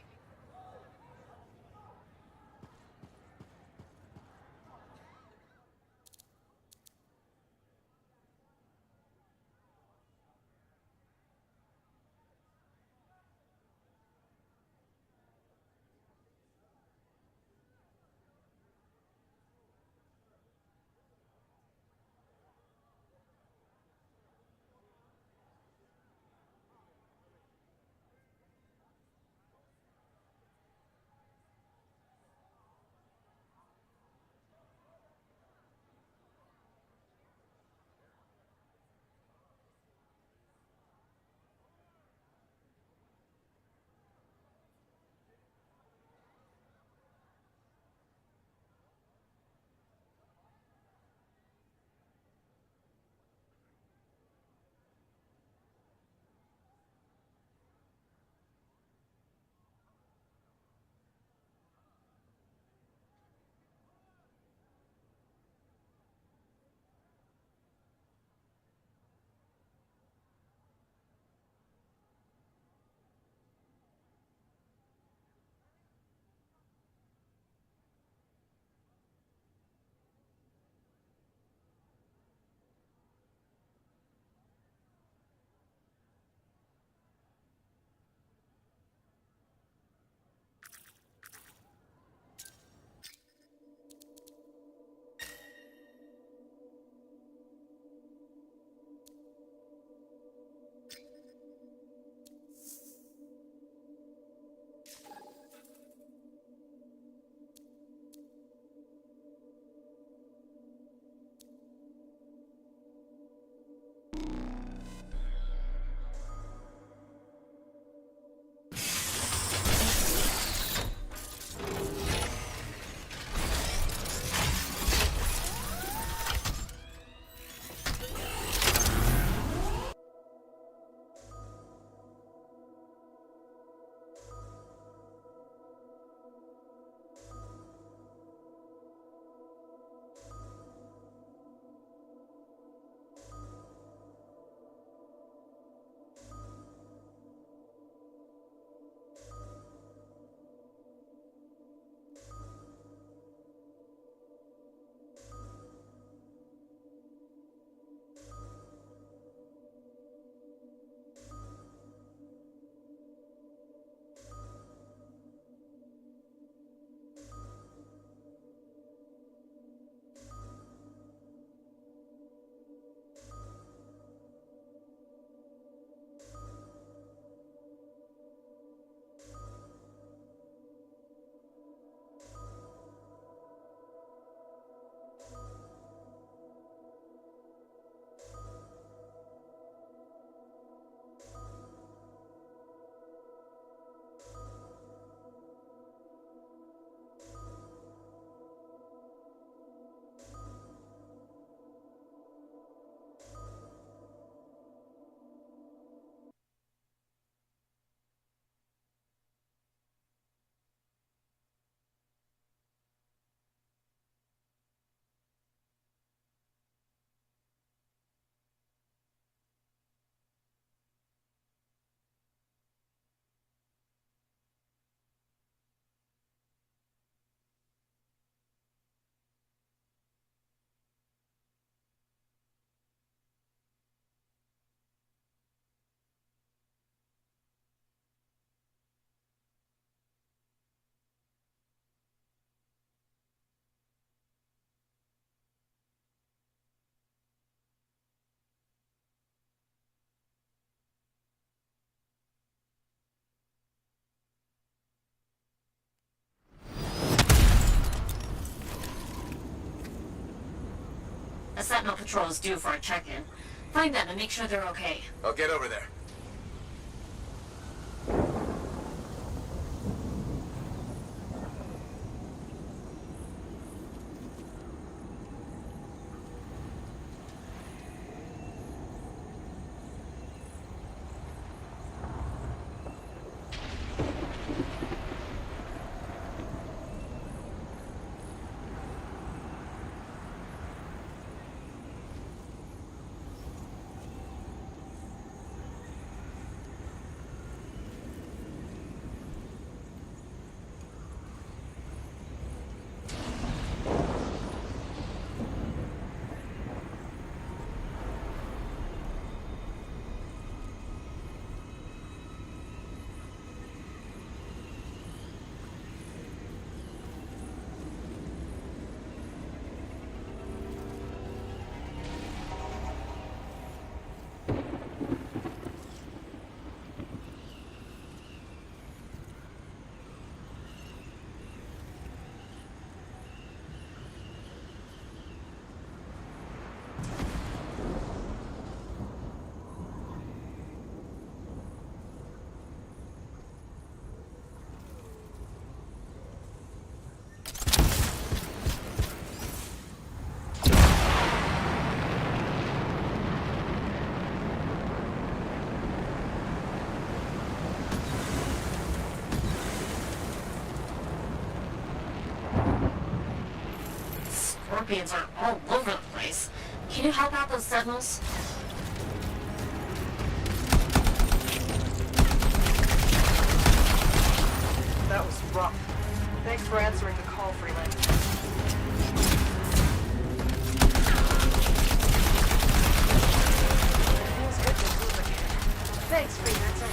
A Sentinel patrol is due for a check-in. Find them and make sure they're okay. I'll get over there. scorpions are all over the place. Can you help out those sentinels? That was rough. Thanks for answering the call, Freeland. Feels good to move again. Thanks, Freelancer.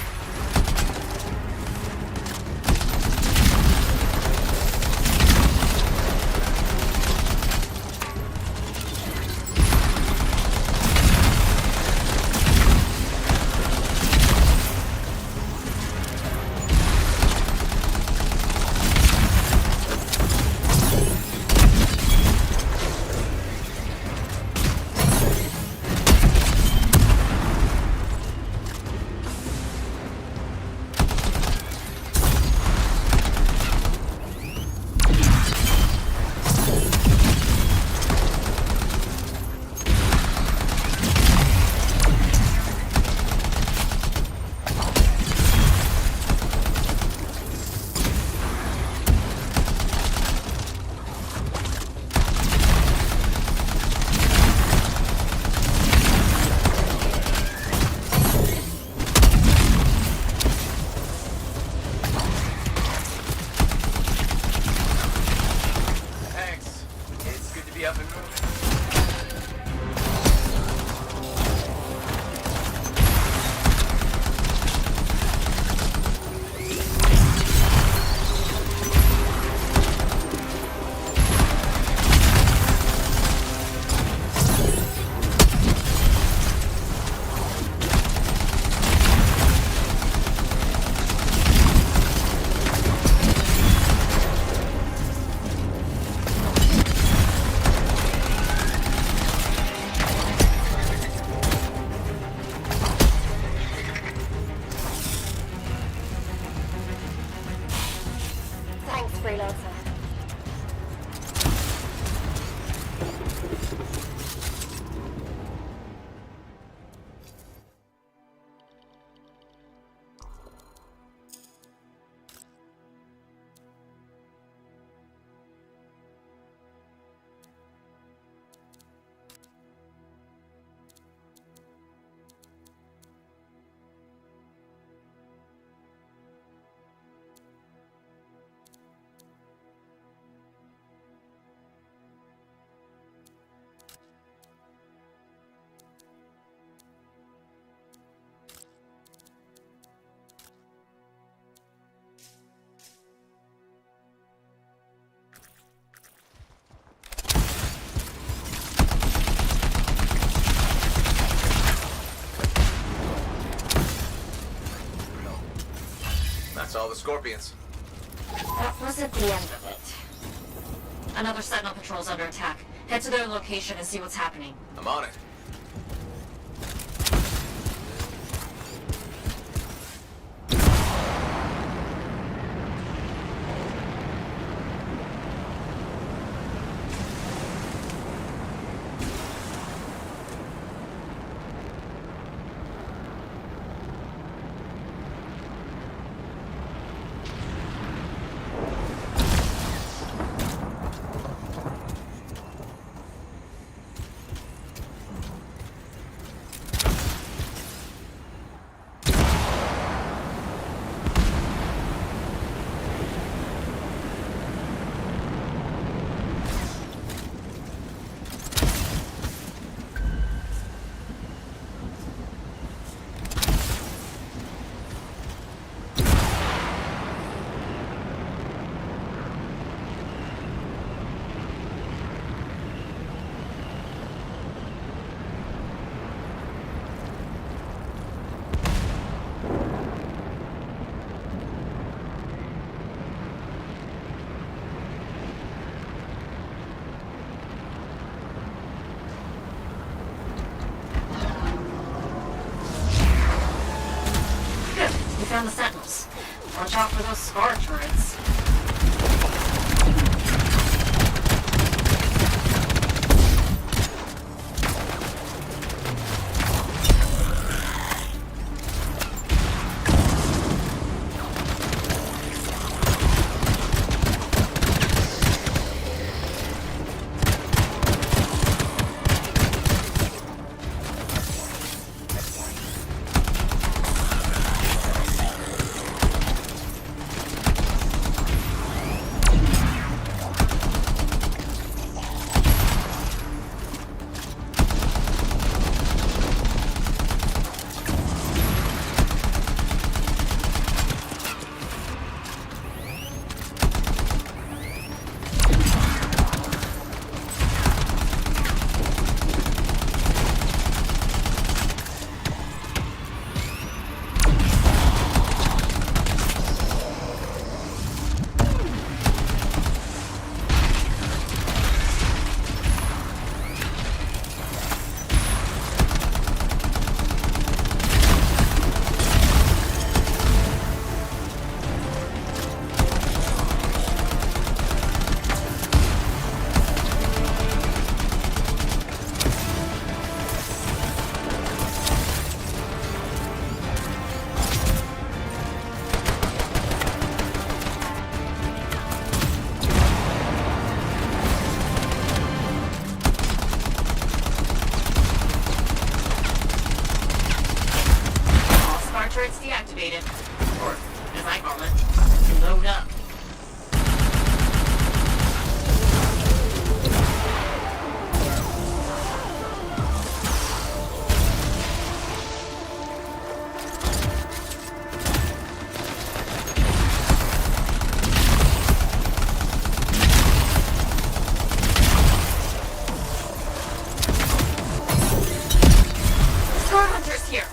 That's all the scorpions. That wasn't the end of it. Another Sentinel patrol's under attack. Head to their location and see what's happening. I'm on it. Found the Sentinels. Watch out for those scar turrets. After it's deactivated, or as I call it, load up. Star Hunter's here.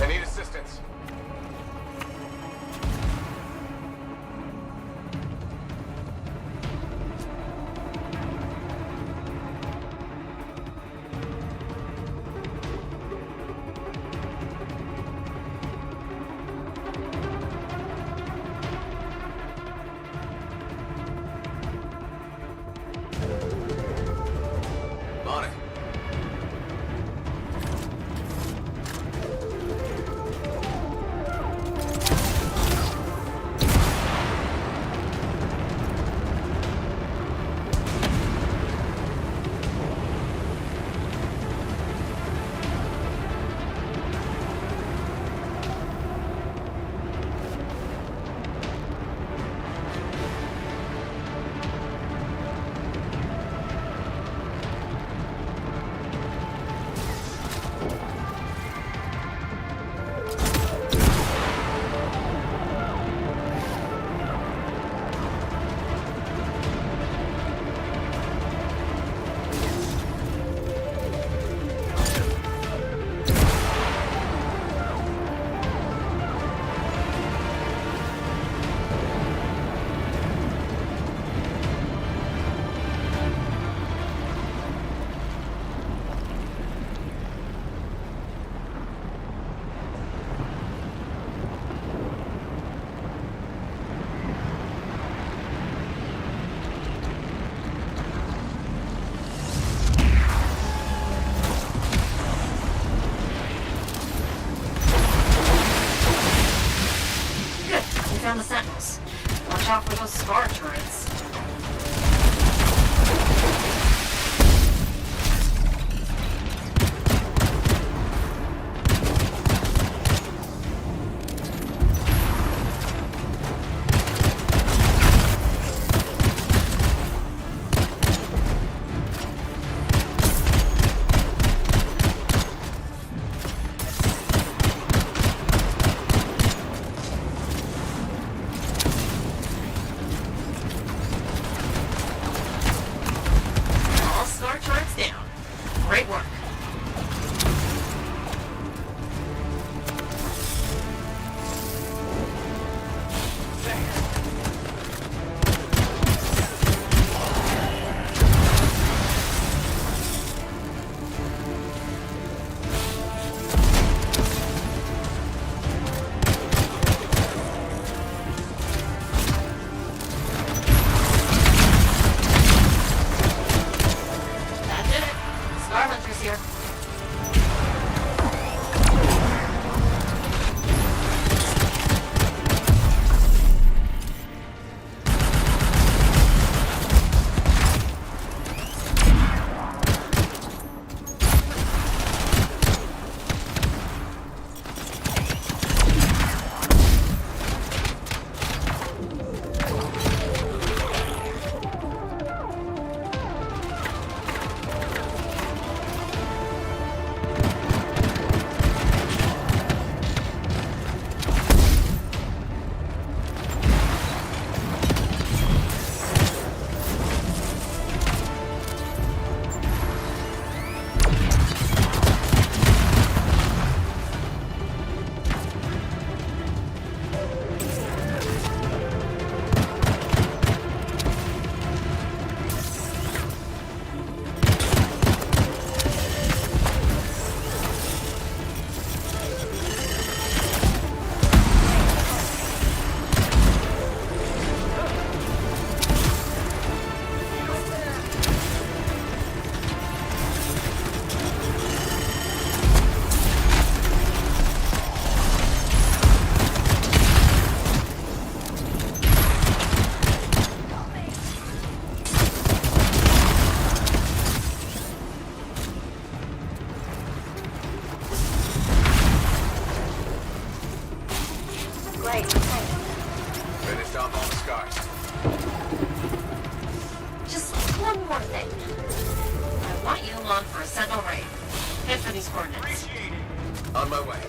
I need assistance. On it. Good. We found the sentinels. Watch out for those scar turrets. Right. Finished off all the scars. Just one more thing. I want you along for a sentinel raid. Hit for these coordinates. On my way.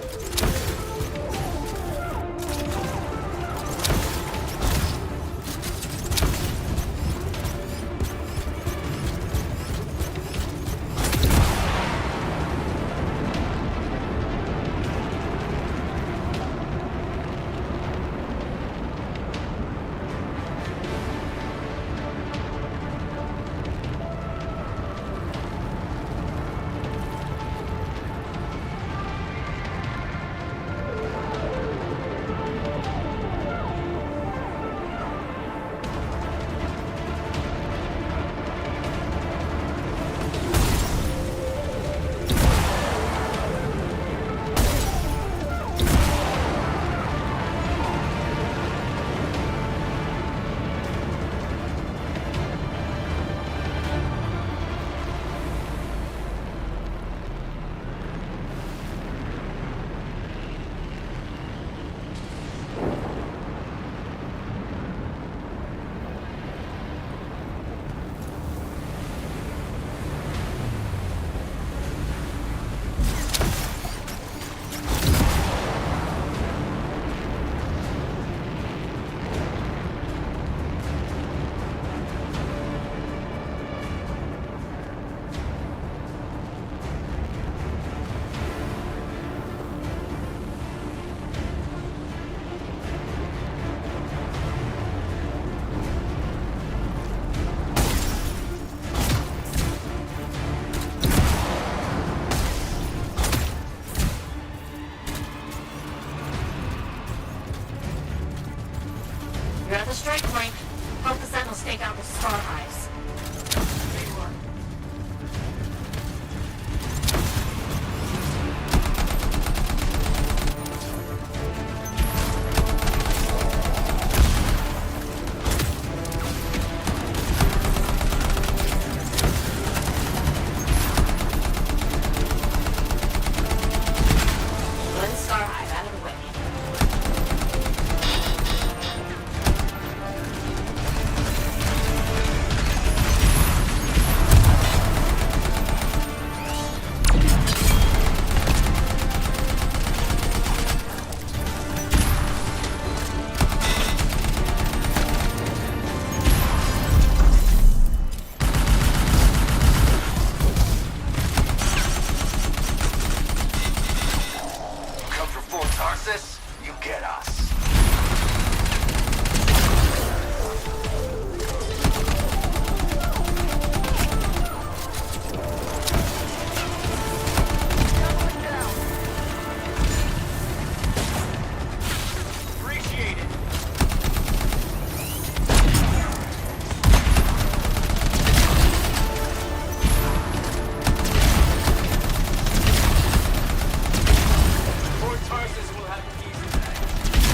You're at the strike point. Hope the sentinels stake out the star hives. Good work. One star hive out of the way. Come for Fort Tarsus, you get us. Appreciate it. Fort Tarsus will have the keys today.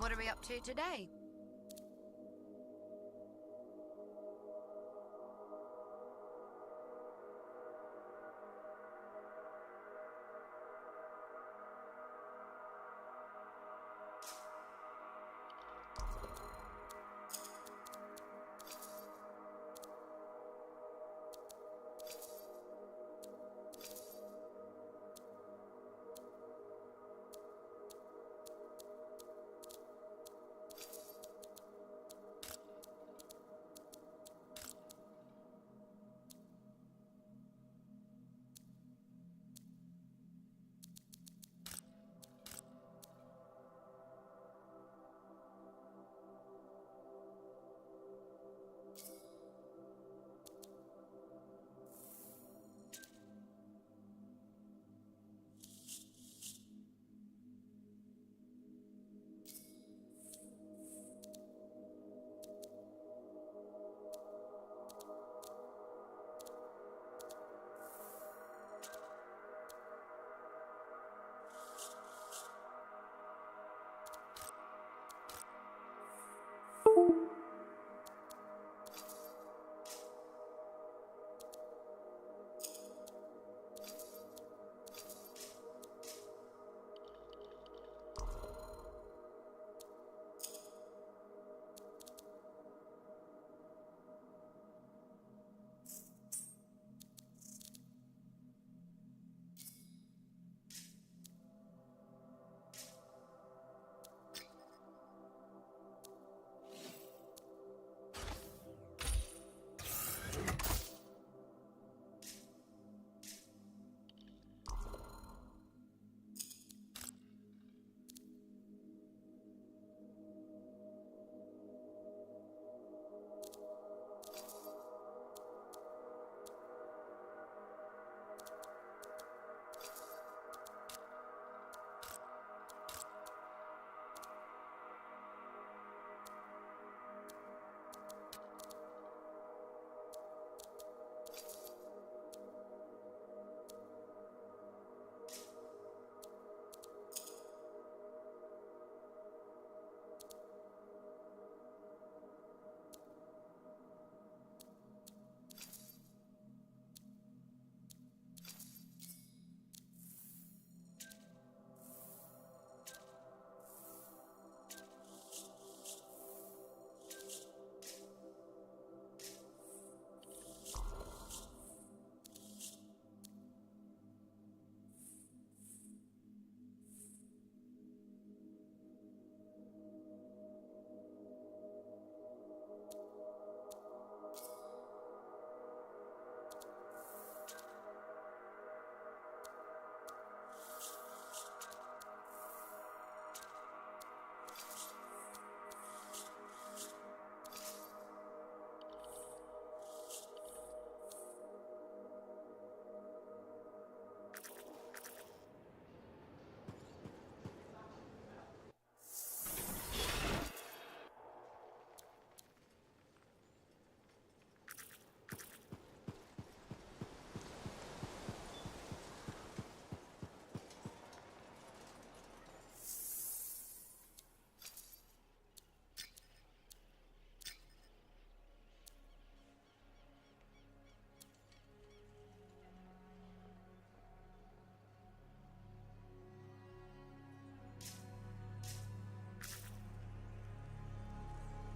What are we up to today?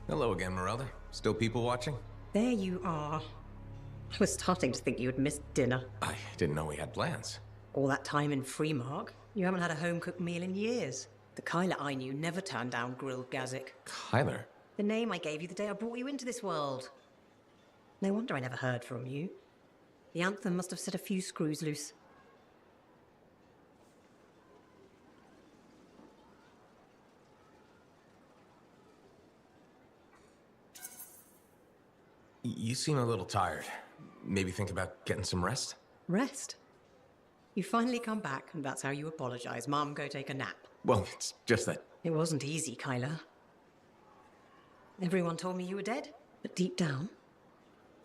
Hello again, Merelda. Still people watching? There you are. I was starting to think you had missed dinner. I didn't know we had plans. All that time in Freemark, you haven't had a home-cooked meal in years. The Kyla I knew never turned down grilled gazik. Kyler? The name I gave you the day I brought you into this world. No wonder I never heard from you. The Anthem must have set a few screws loose. You seem a little tired. Maybe think about getting some rest? Rest? You finally come back, and that's how you apologize. Mom, go take a nap. Well, it's just that... It wasn't easy, Kyla. Everyone told me you were dead, but deep down,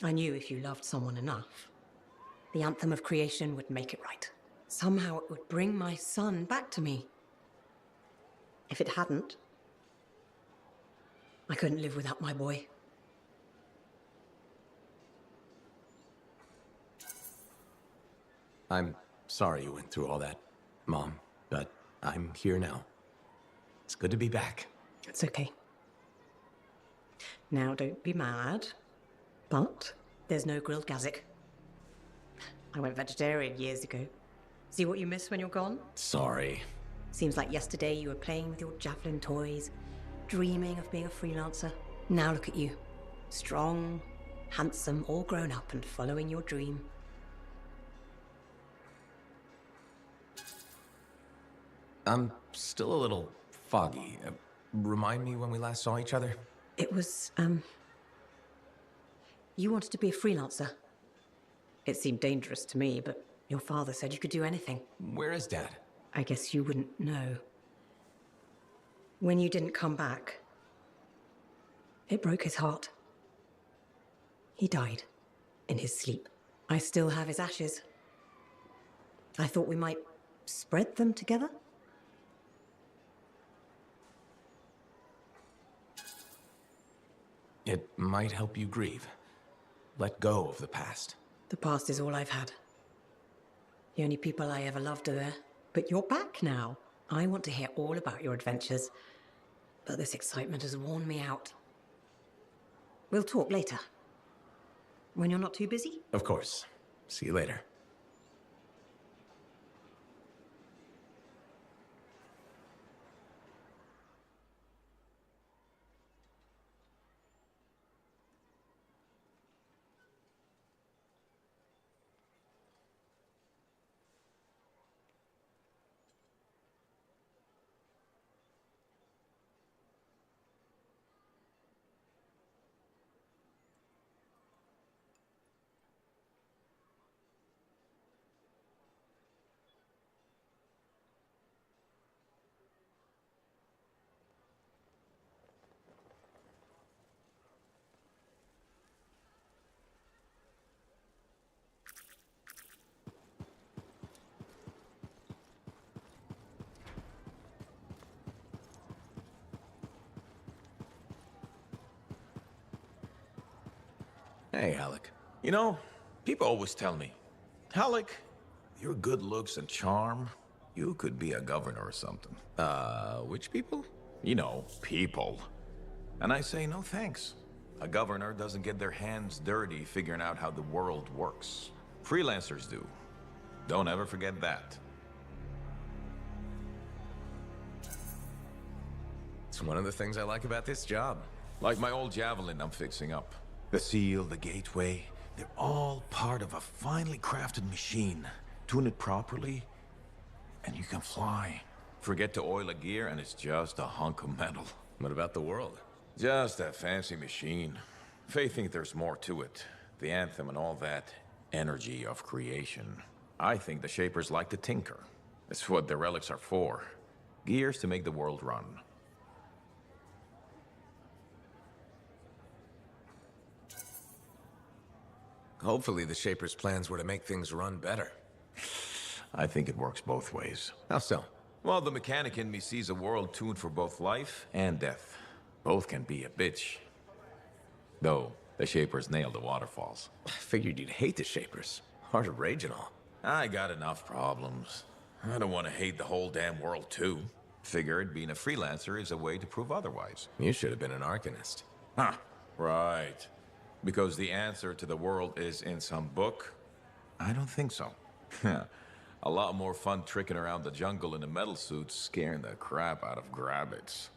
I knew if you loved someone enough, the Anthem of creation would make it right. Somehow it would bring my son back to me. If it hadn't, I couldn't live without my boy. I'm sorry you went through all that, Mom, but I'm here now. It's good to be back. It's okay. Now, don't be mad, but there's no grilled gazik. I went vegetarian years ago. See what you miss when you're gone? Sorry. Seems like yesterday you were playing with your javelin toys, dreaming of being a freelancer. Now look at you. Strong, handsome, all grown up and following your dream. I'm still a little foggy. Remind me when we last saw each other? It was, you wanted to be a freelancer. It seemed dangerous to me, but your father said you could do anything. Where is Dad? I guess you wouldn't know. When you didn't come back, it broke his heart. He died in his sleep. I still have his ashes. I thought we might spread them together. It might help you grieve. Let go of the past. The past is all I've had. The only people I ever loved are there. But you're back now. I want to hear all about your adventures. But this excitement has worn me out. We'll talk later. When you're not too busy? Of course. See you later. Hey, Halleck. You know, people always tell me, Halleck, your good looks and charm, you could be a governor or something. Which people? You know, people. And I say, no thanks. A governor doesn't get their hands dirty figuring out how the world works. Freelancers do. Don't ever forget that. It's one of the things I like about this job. Like my old javelin I'm fixing up. The seal, the gateway, they're all part of a finely crafted machine. Tune it properly, and you can fly. Forget to oil a gear, and it's just a hunk of metal. What about the world? Just a fancy machine. They think there's more to it. The Anthem and all that energy of creation. I think the Shapers like to tinker. That's what the relics are for. Gears to make the world run. Hopefully the Shapers' plans were to make things run better. I think it works both ways. How so? Well, the mechanic in me sees a world tuned for both life and death. Both can be a bitch. Though, the Shapers nailed the waterfalls. I figured you'd hate the Shapers. Hard to rage and all. I got enough problems. I don't want to hate the whole damn world, too. Figured being a freelancer is a way to prove otherwise. You should have been an Arcanist. Huh, right. Because the answer to the world is in some book? I don't think so. A lot more fun tricking around the jungle in a metal suit, scaring the crap out of grabbits.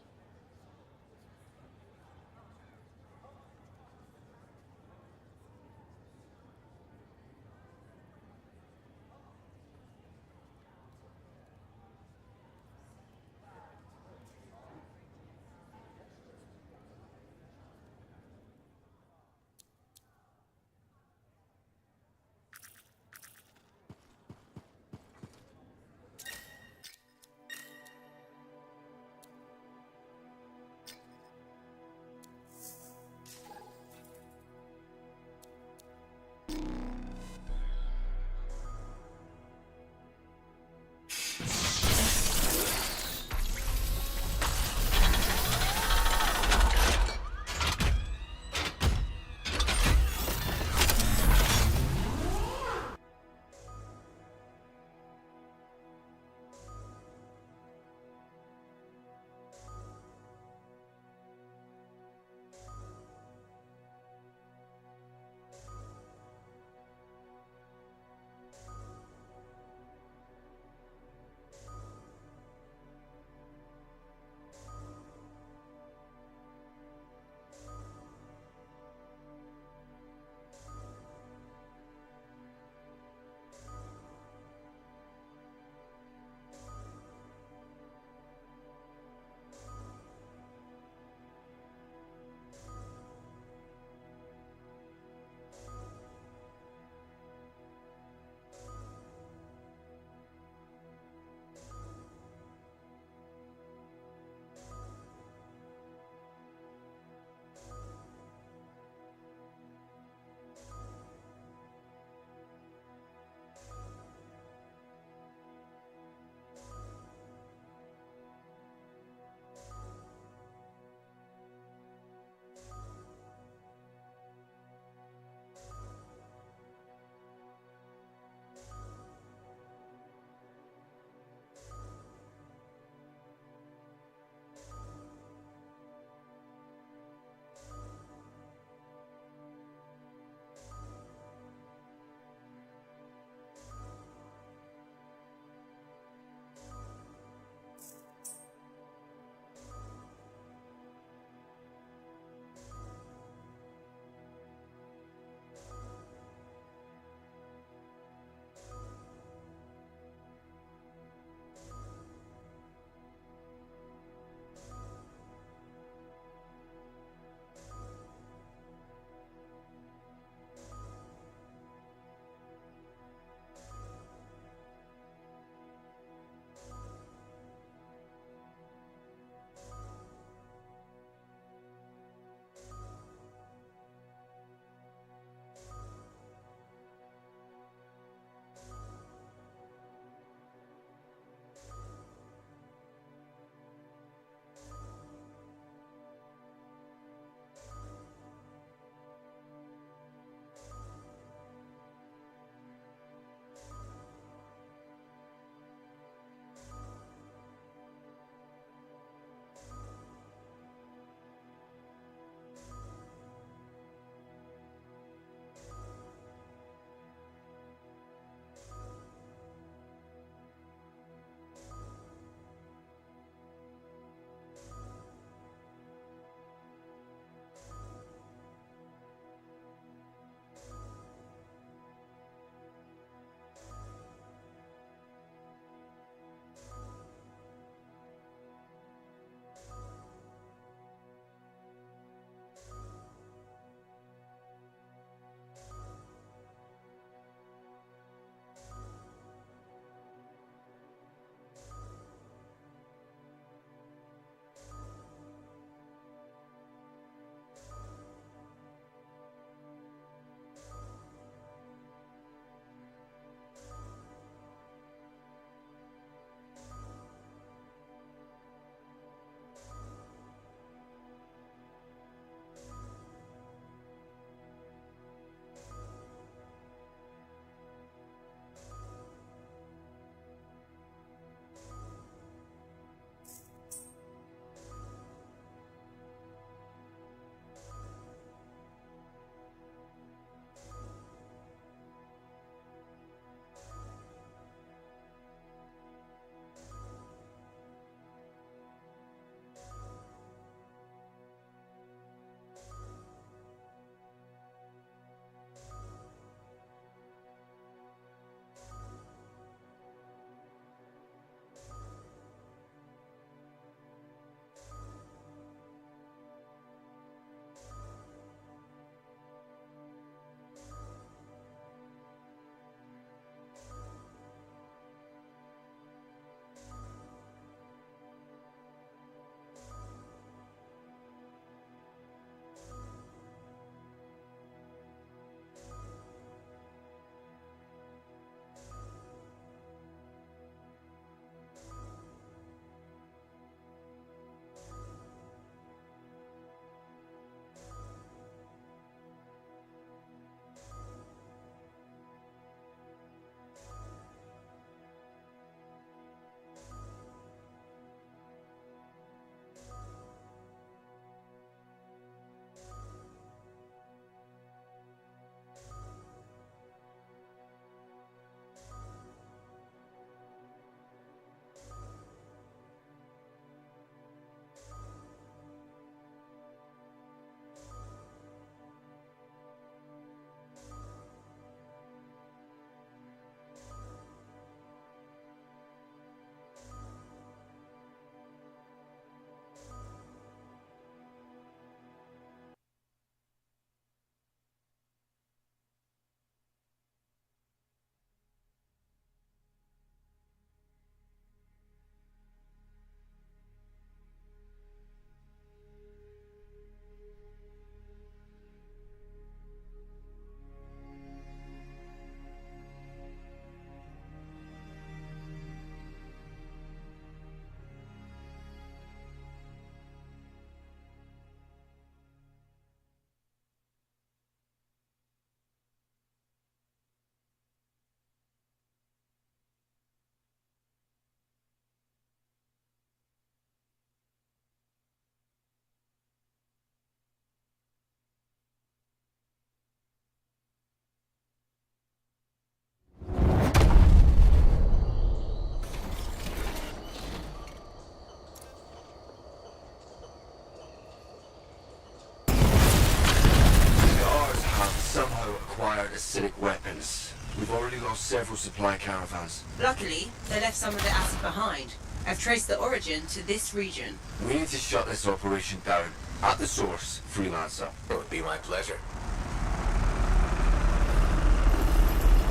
somehow acquired acidic weapons. We've already lost several supply caravans. Luckily, they left some of the acid behind. I've traced the origin to this region. We need to shut this operation down. At the source, Freelancer. It would be my pleasure.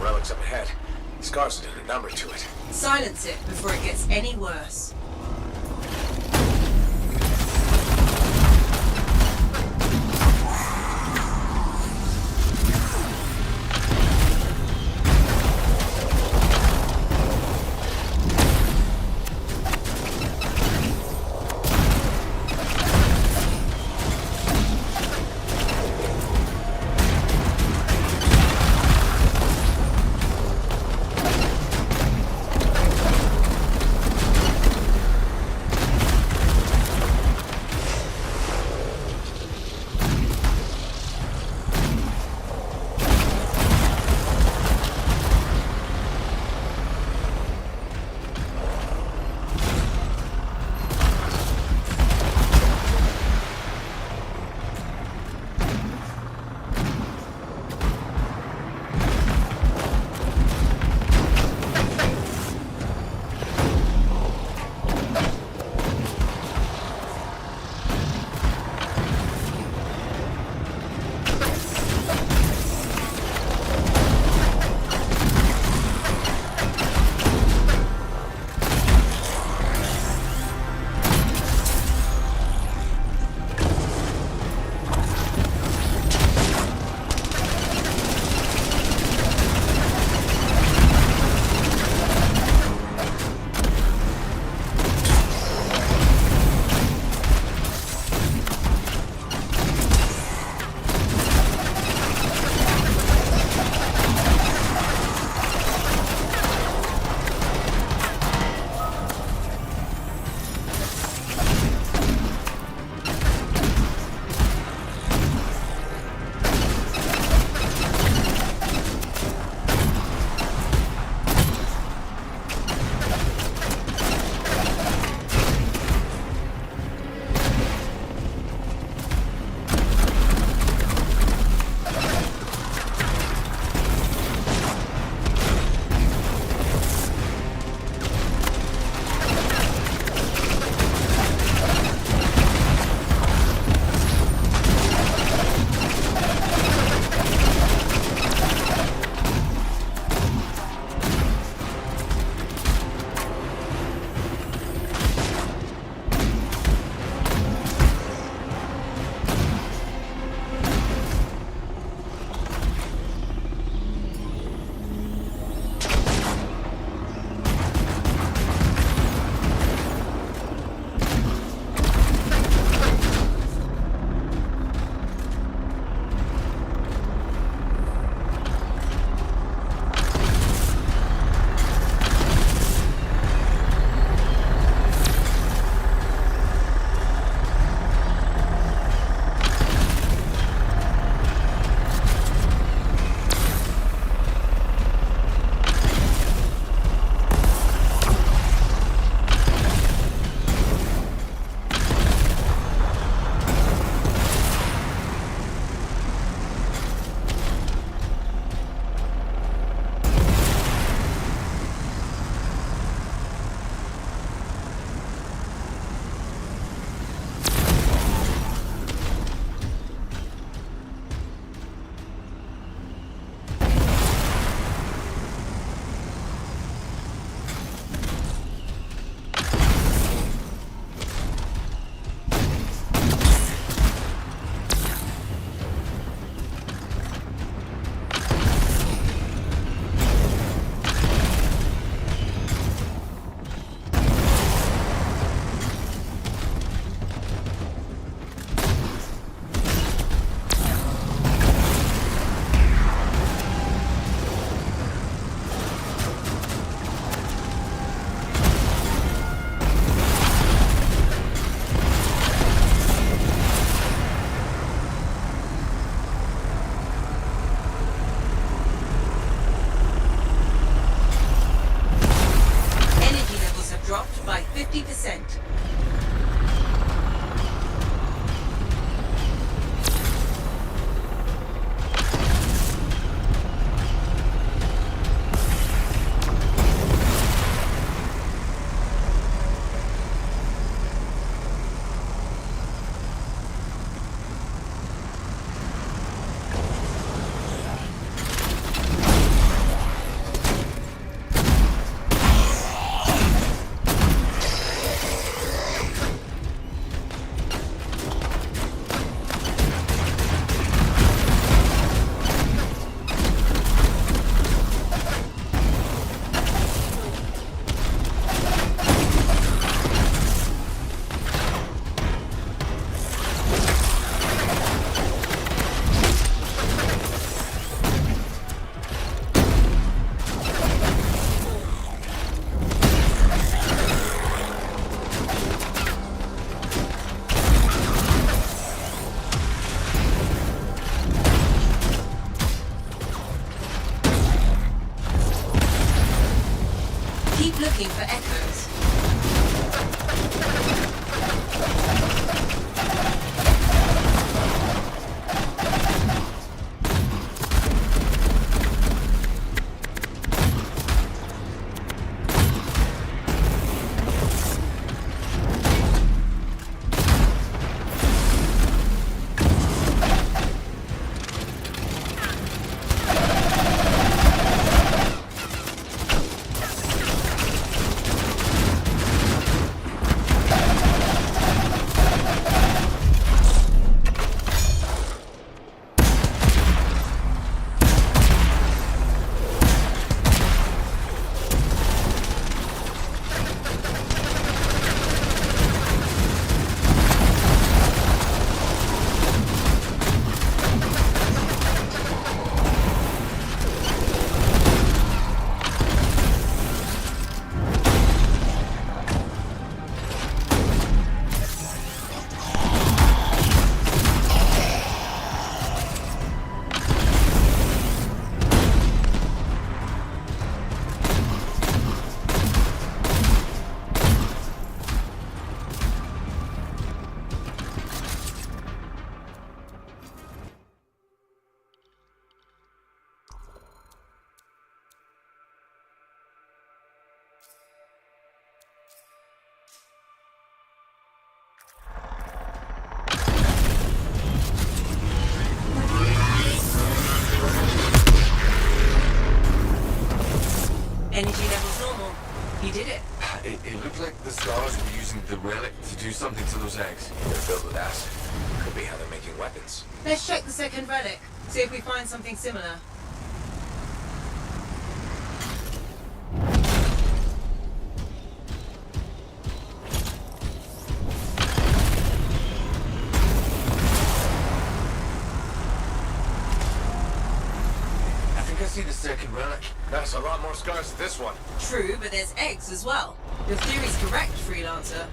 Relic's up ahead. Scar's did a number to it. Silence it before it gets any worse. by 50%. looking for echoes. Energy levels normal. You did it. It looked like the stars were using the relic to do something to those eggs. They're filled with acid. Could be how they're making weapons. Let's check the second relic. See if we find something similar. I see the second relic. That's a lot more scars than this one. True, but there's eggs as well. Your theory's correct, Freelancer.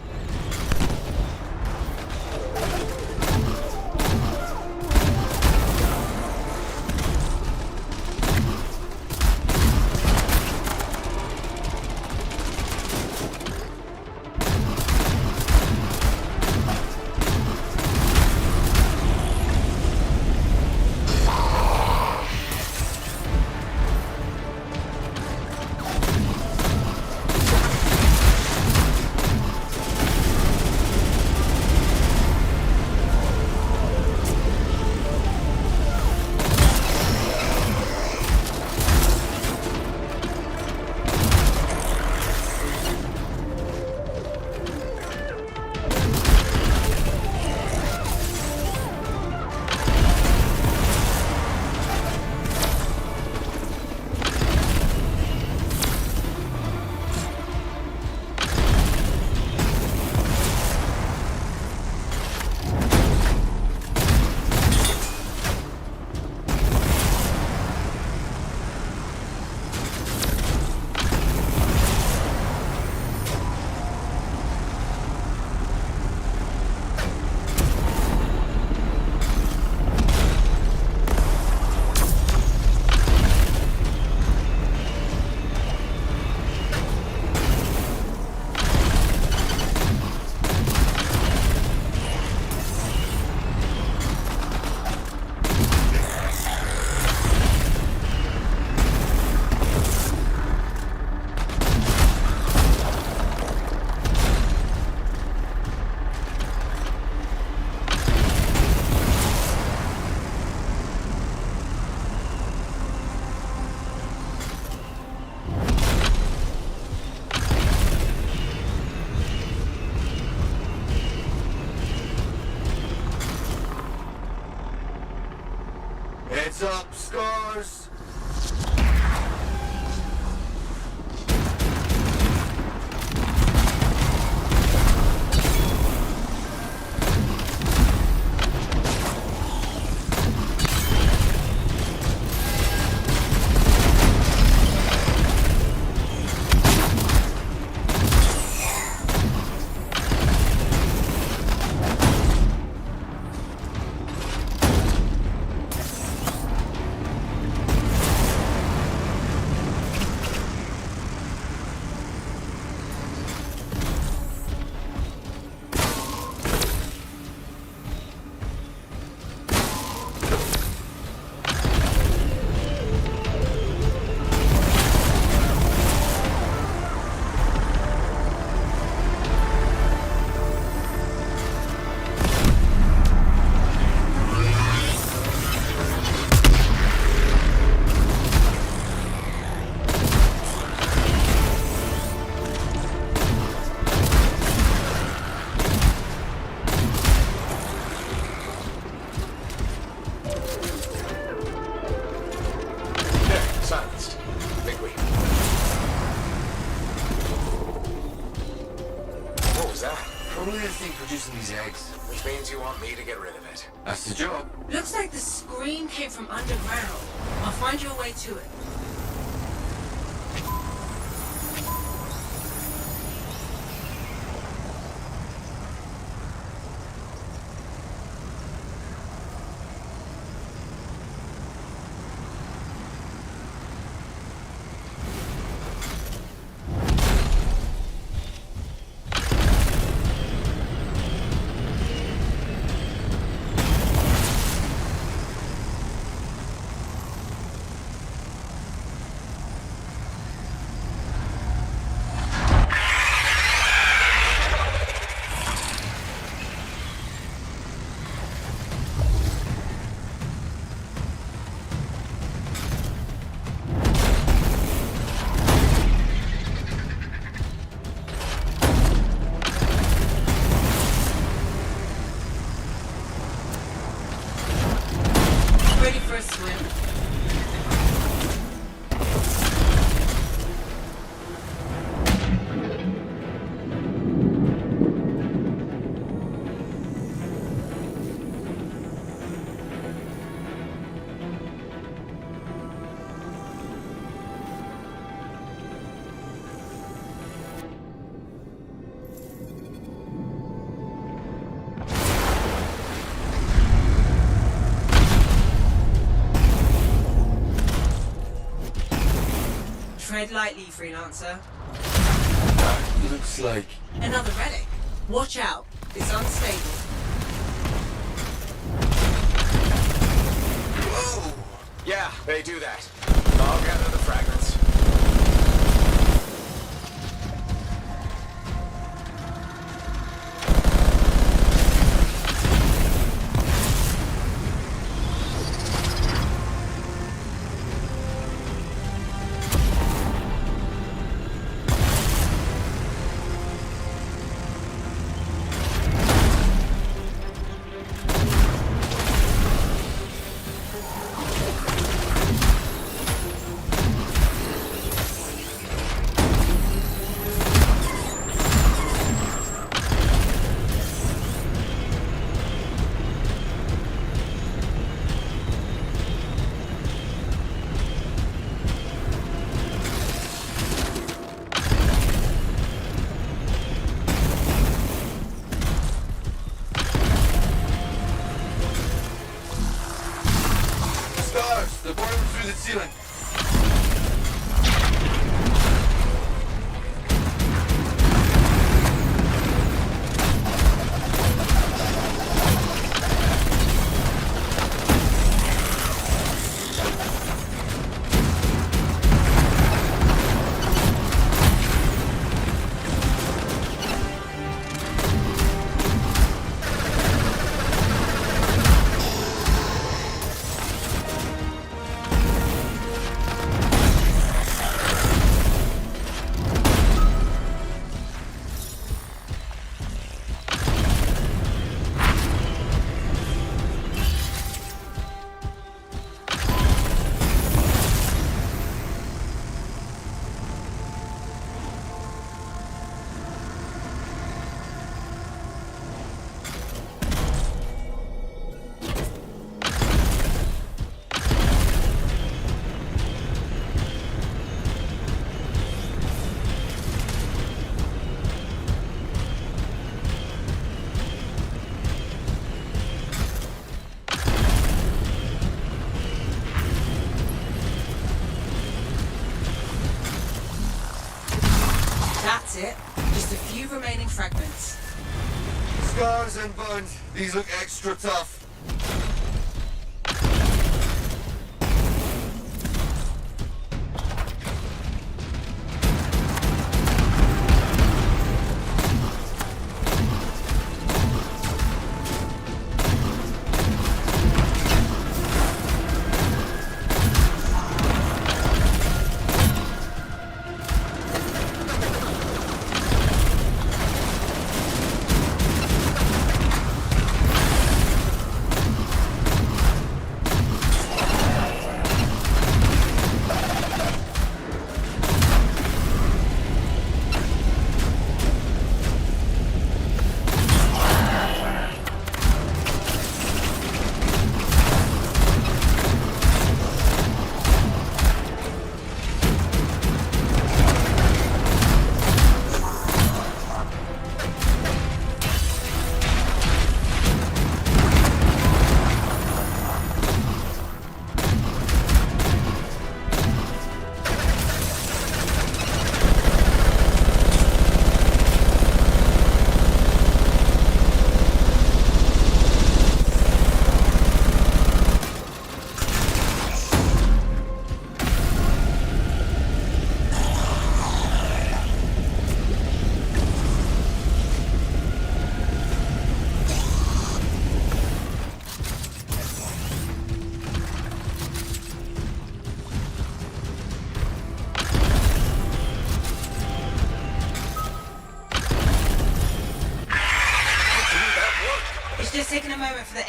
Heads up, scars! thing producing these eggs. Which means you want me to get rid of it. That's the job. Looks like the scream came from underground. I'll find you a way to it. Ready for a swim? Tread lightly, freelancer. That looks like... Another relic. Watch out. It's unstable. Whoa! Yeah, they do that. I'll gather the fragments. They're boring through the ceiling. That's it. Just a few remaining fragments. Scars and burns. These look extra tough.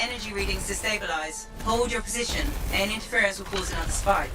energy readings to stabilize. Hold your position. Any interference will cause another spike.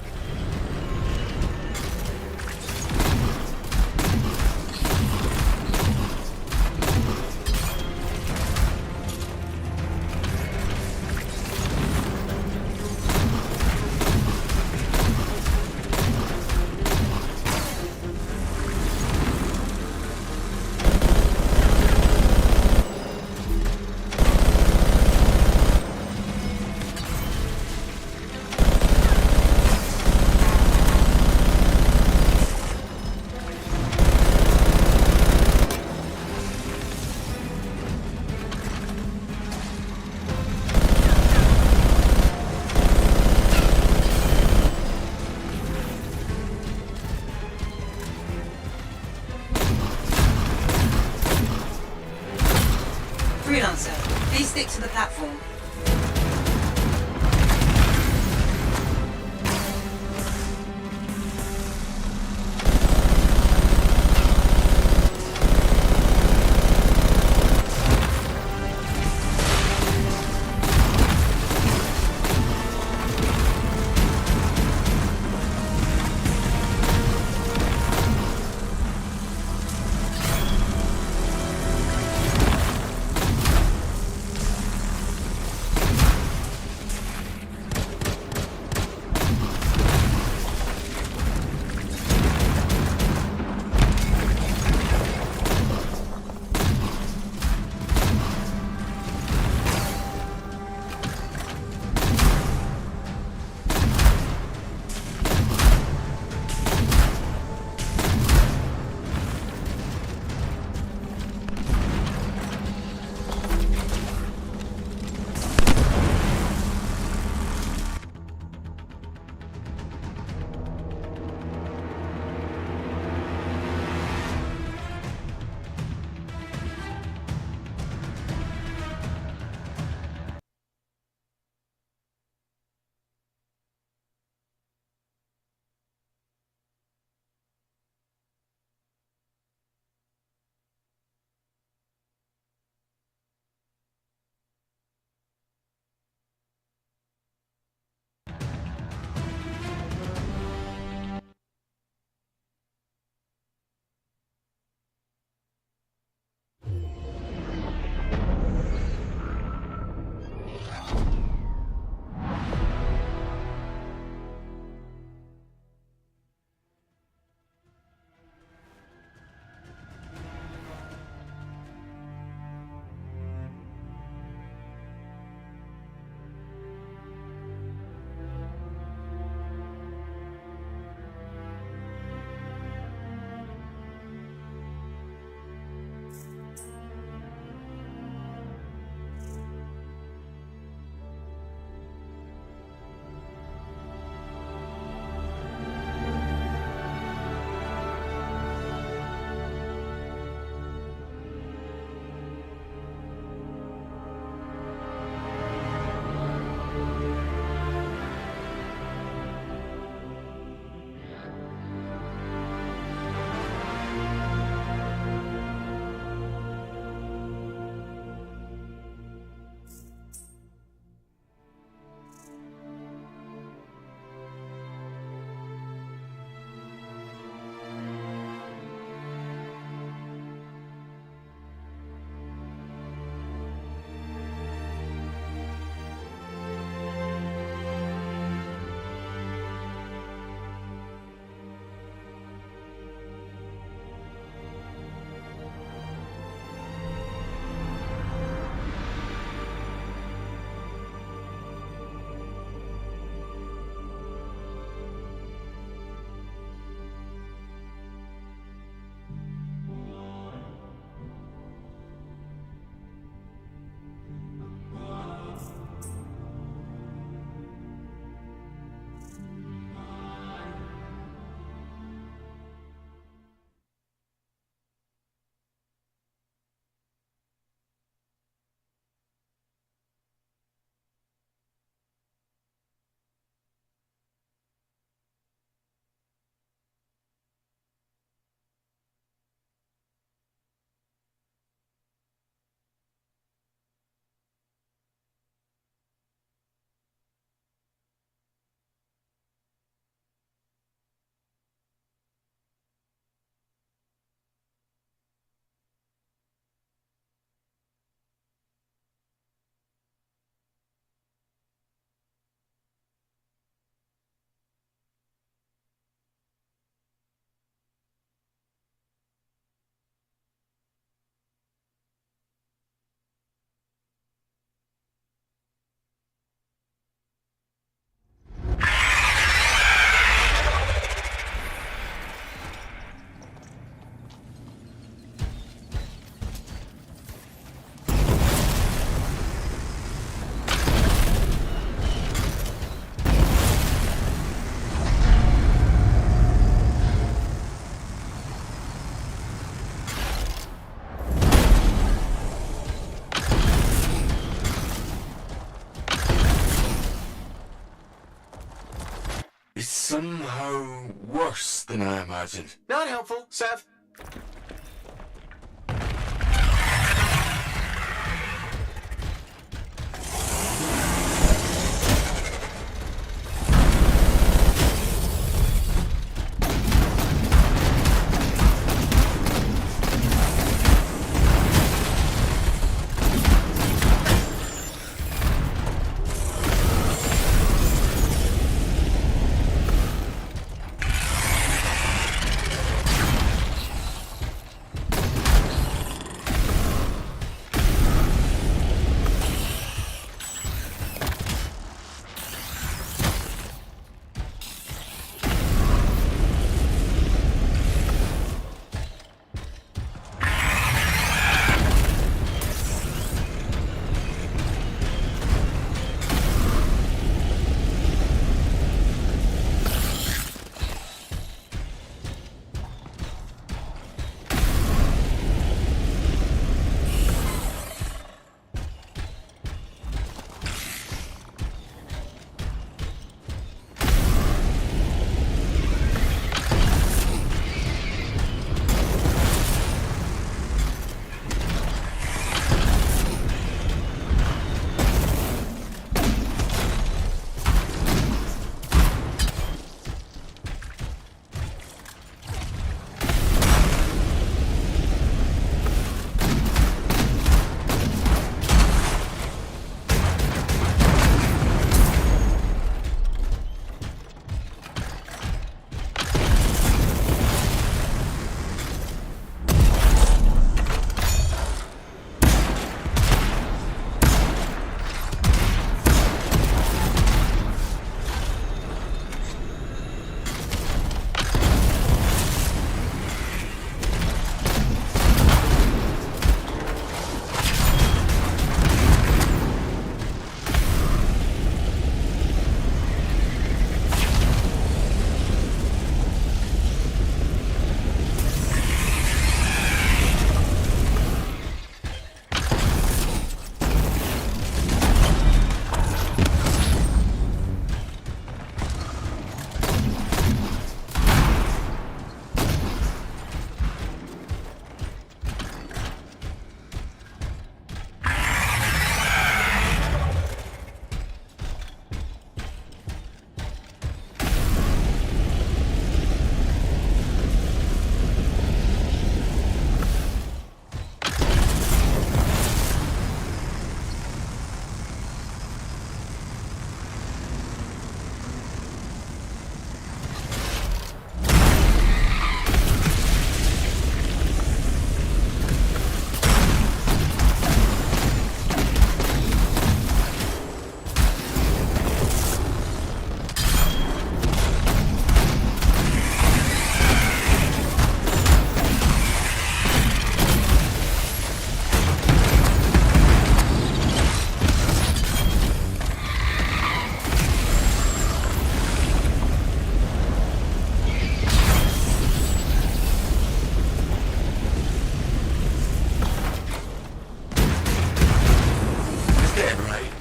It's somehow worse than I imagined. Not helpful, Seth.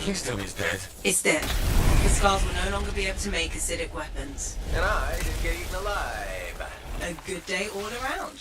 Please tell me he's dead. It's dead. The scars will no longer be able to make acidic weapons. And I didn't get eaten alive. A good day all around.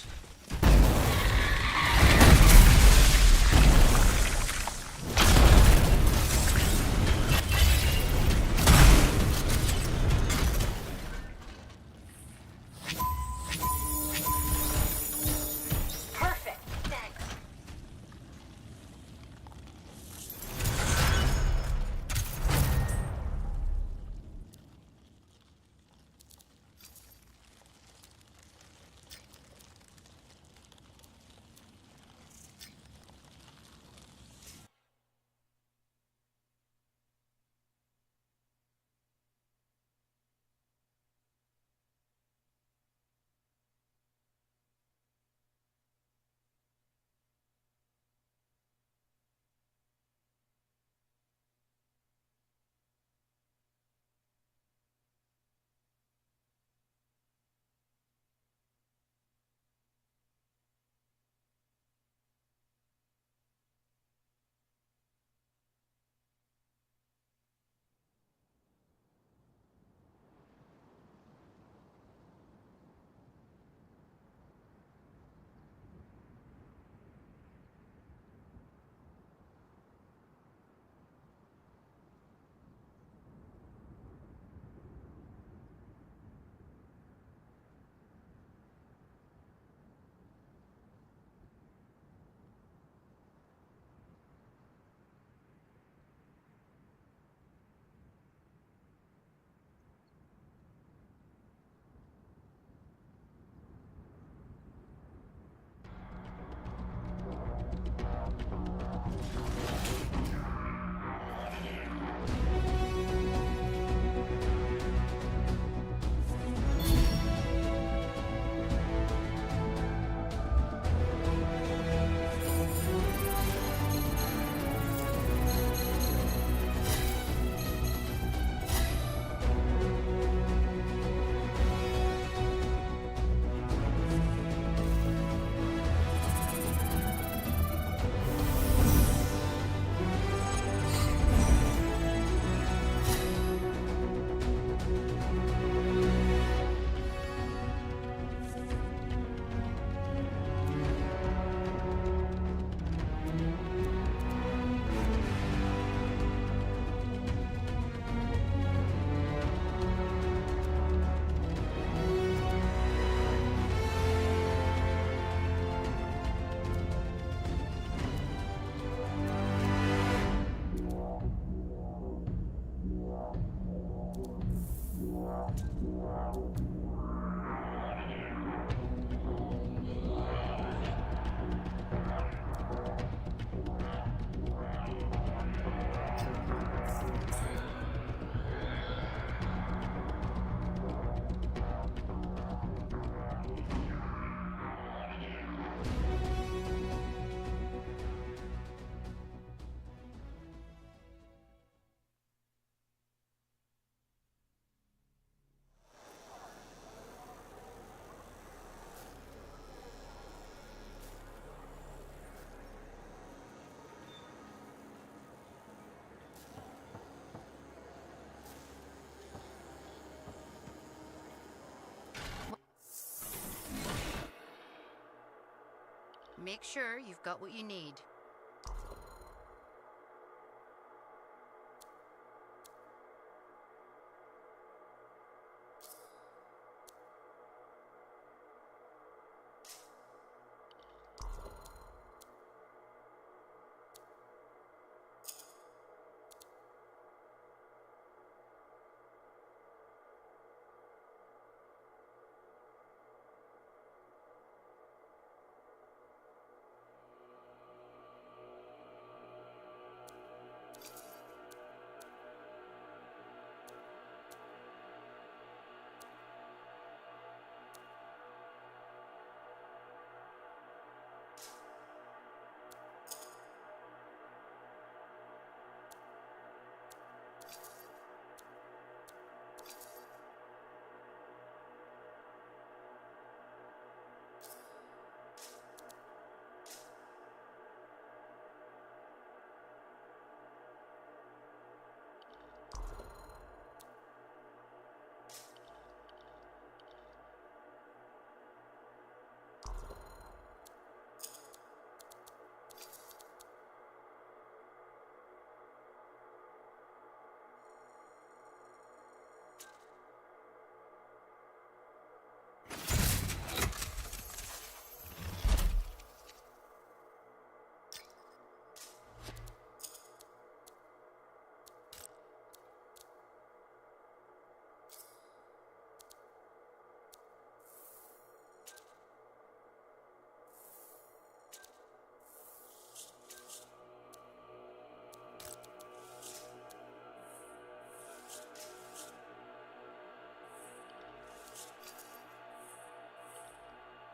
make sure you've got what you need.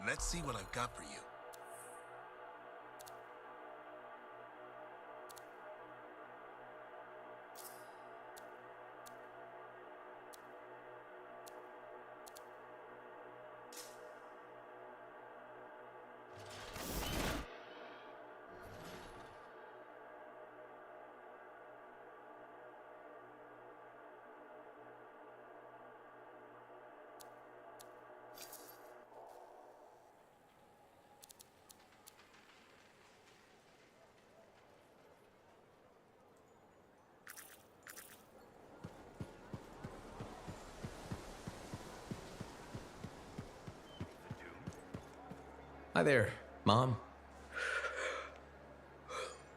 Let's see what I've got for you. Hi there, Mom.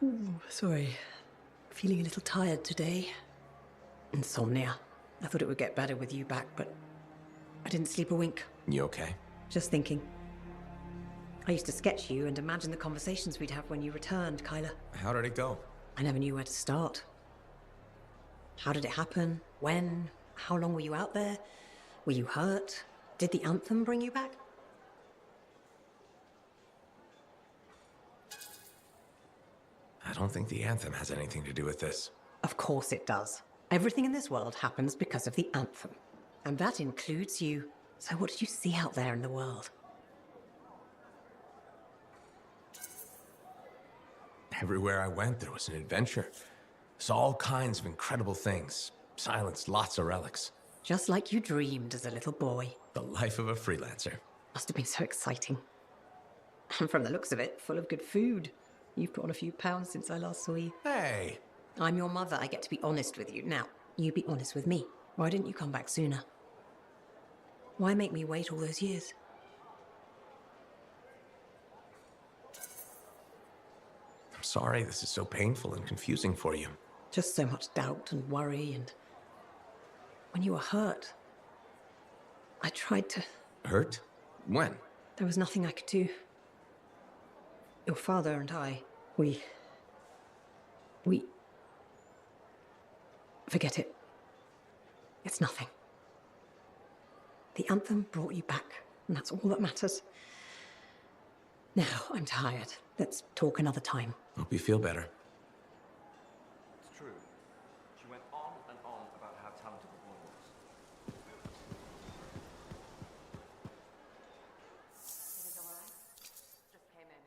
Ooh, sorry. Feeling a little tired today. Insomnia. I thought it would get better with you back, but I didn't sleep a wink. You okay? Just thinking. I used to sketch you and imagine the conversations we'd have when you returned, Kyla. How did it go? I never knew where to start. How did it happen? When? How long were you out there? Were you hurt? Did the Anthem bring you back? I don't think the Anthem has anything to do with this. Of course it does. Everything in this world happens because of the Anthem. And that includes you. So what did you see out there in the world? Everywhere I went, there was an adventure. Saw all kinds of incredible things. Silenced lots of relics. Just like you dreamed as a little boy. The life of a freelancer. Must have been so exciting. And from the looks of it, full of good food. You've put on a few pounds since I last saw you. Hey! I'm your mother. I get to be honest with you. Now, you be honest with me. Why didn't you come back sooner? Why make me wait all those years? I'm sorry this is so painful and confusing for you. Just so much doubt and worry, and when you were hurt, I tried to... Hurt? When? There was nothing I could do. Your father and I, we... Forget it. It's nothing. The Anthem brought you back, and that's all that matters. Now, I'm tired. Let's talk another time. Hope you feel better. It's true. She went on and on about how talented the boy was. Is it all right? Just came in.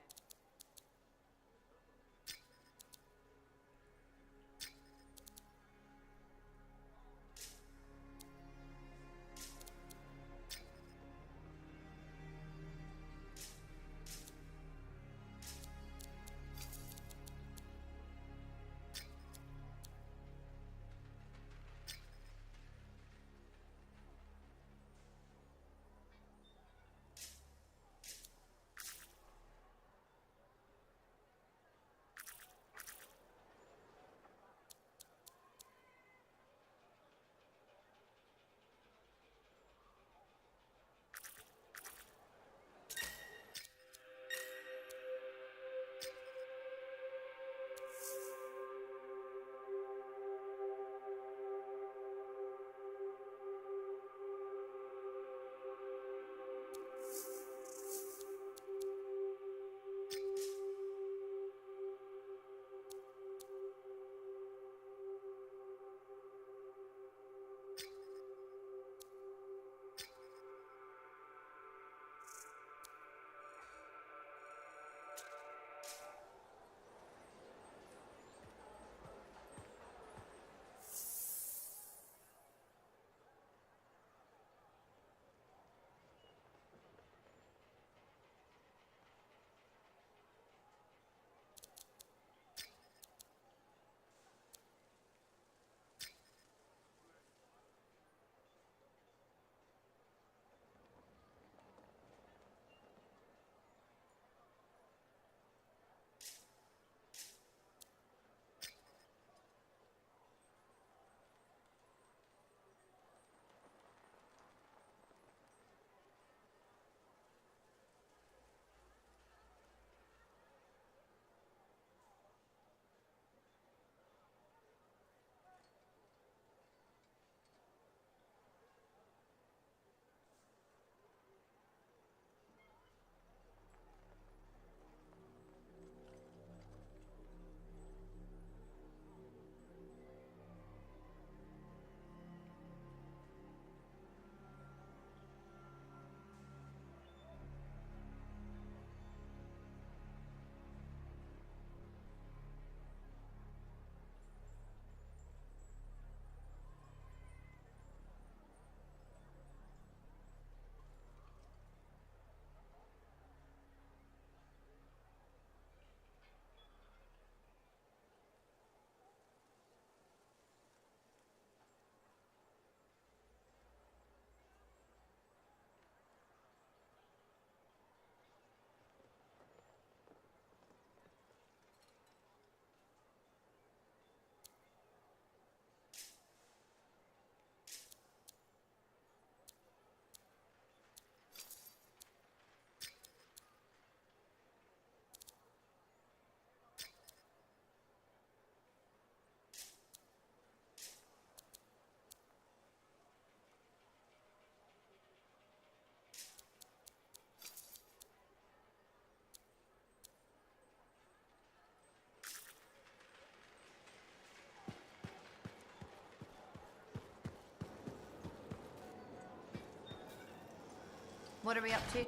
What are we up to?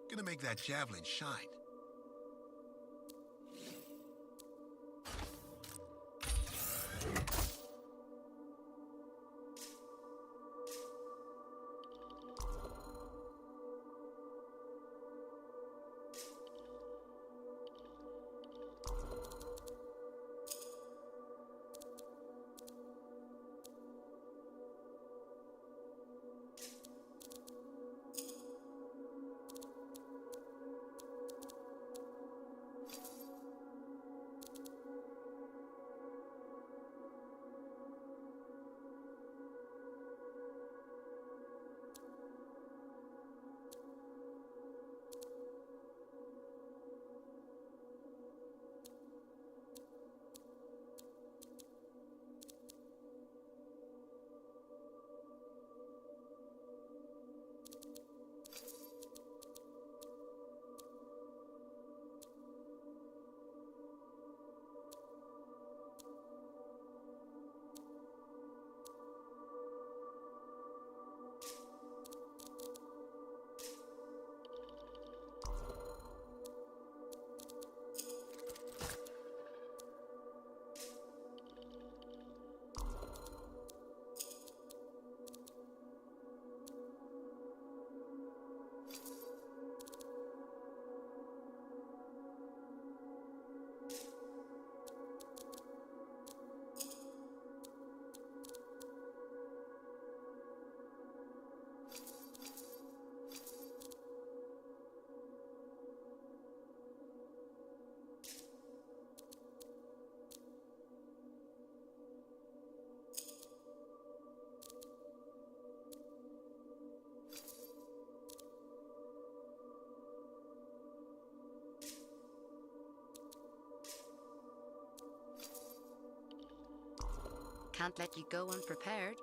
Gonna make that javelin shine. Can't let you go unprepared.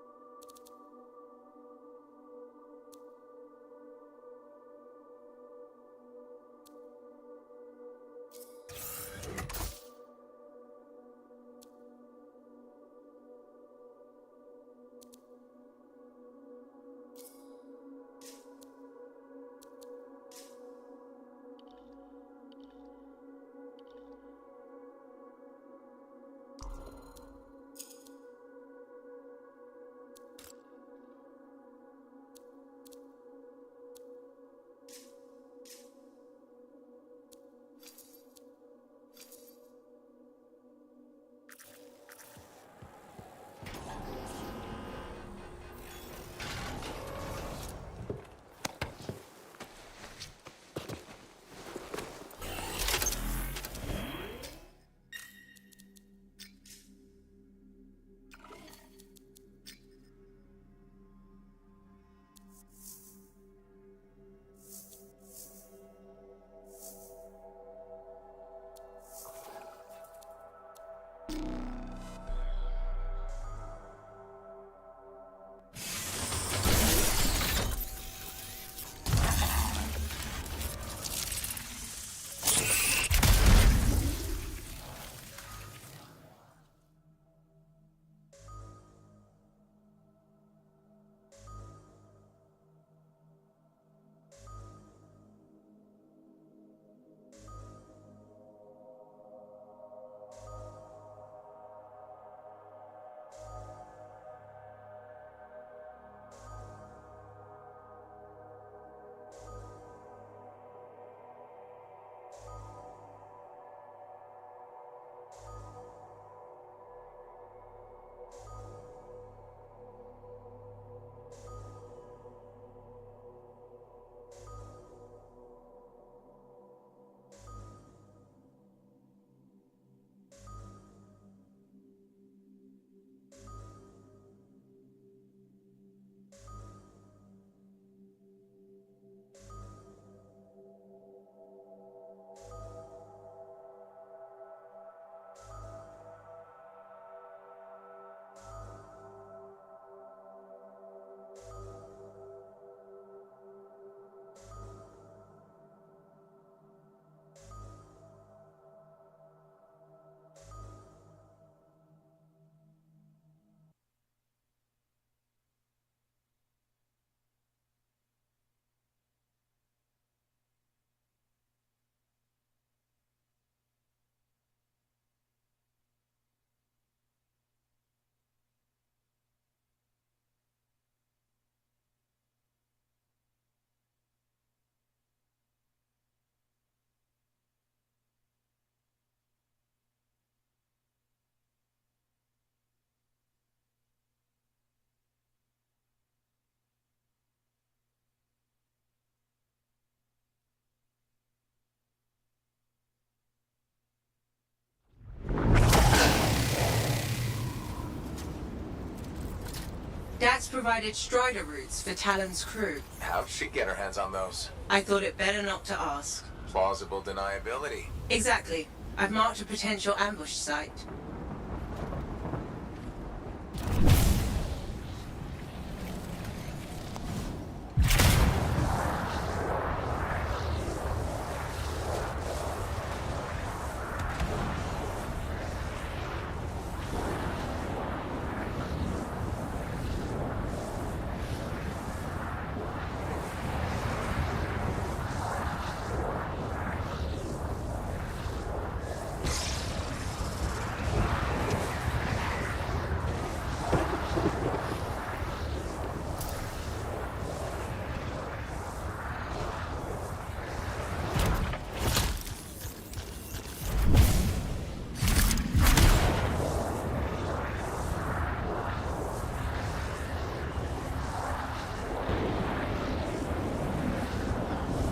Dax provided Strider routes for Talon's crew. How'd she get her hands on those? I thought it better not to ask. Plausible deniability. Exactly. I've marked a potential ambush site.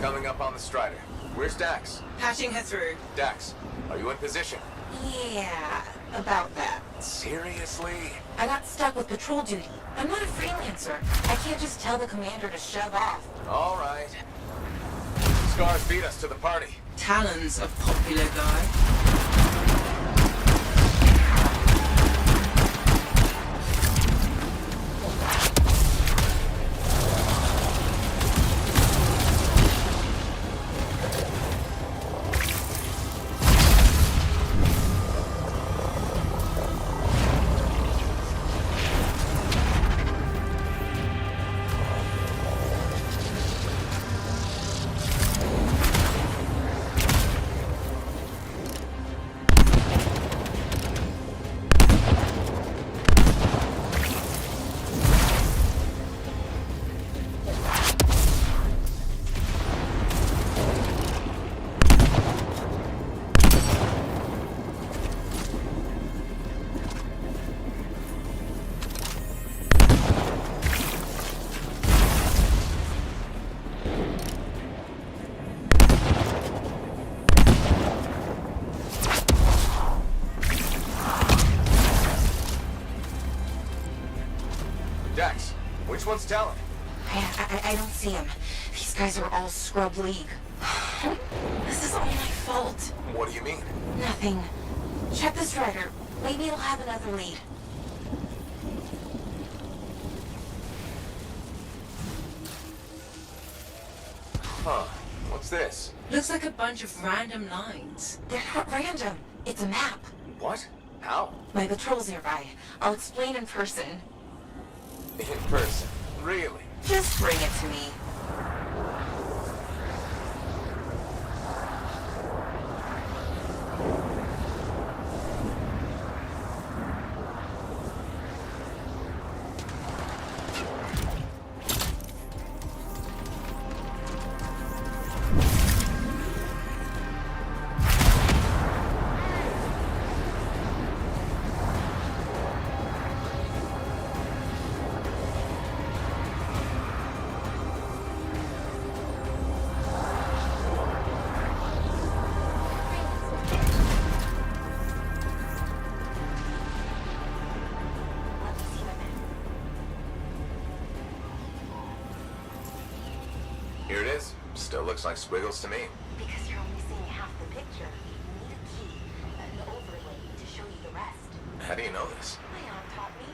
Coming up on the Strider. Where's Dax? Patching her through. Dax, are you in position? Yeah, about that. Seriously? I got stuck with patrol duty. I'm not a freelancer. I can't just tell the commander to shove off. All right. Scars beat us to the party. Talon's a popular guy. Dax, which one's Talon? I don't see him. These guys are all scrub league. This is all my fault. What do you mean? Nothing. Check the Strider. Maybe it'll have another lead. Huh. What's this? Looks like a bunch of random lines. They're not random. It's a map. What? How? My patrol's nearby. I'll explain in person. In person? Really? Just bring it to me. Here it is. Still looks like squiggles to me. Because you're only seeing half the picture. You need a key, an overlay to show you the rest. How do you know this? My aunt taught me.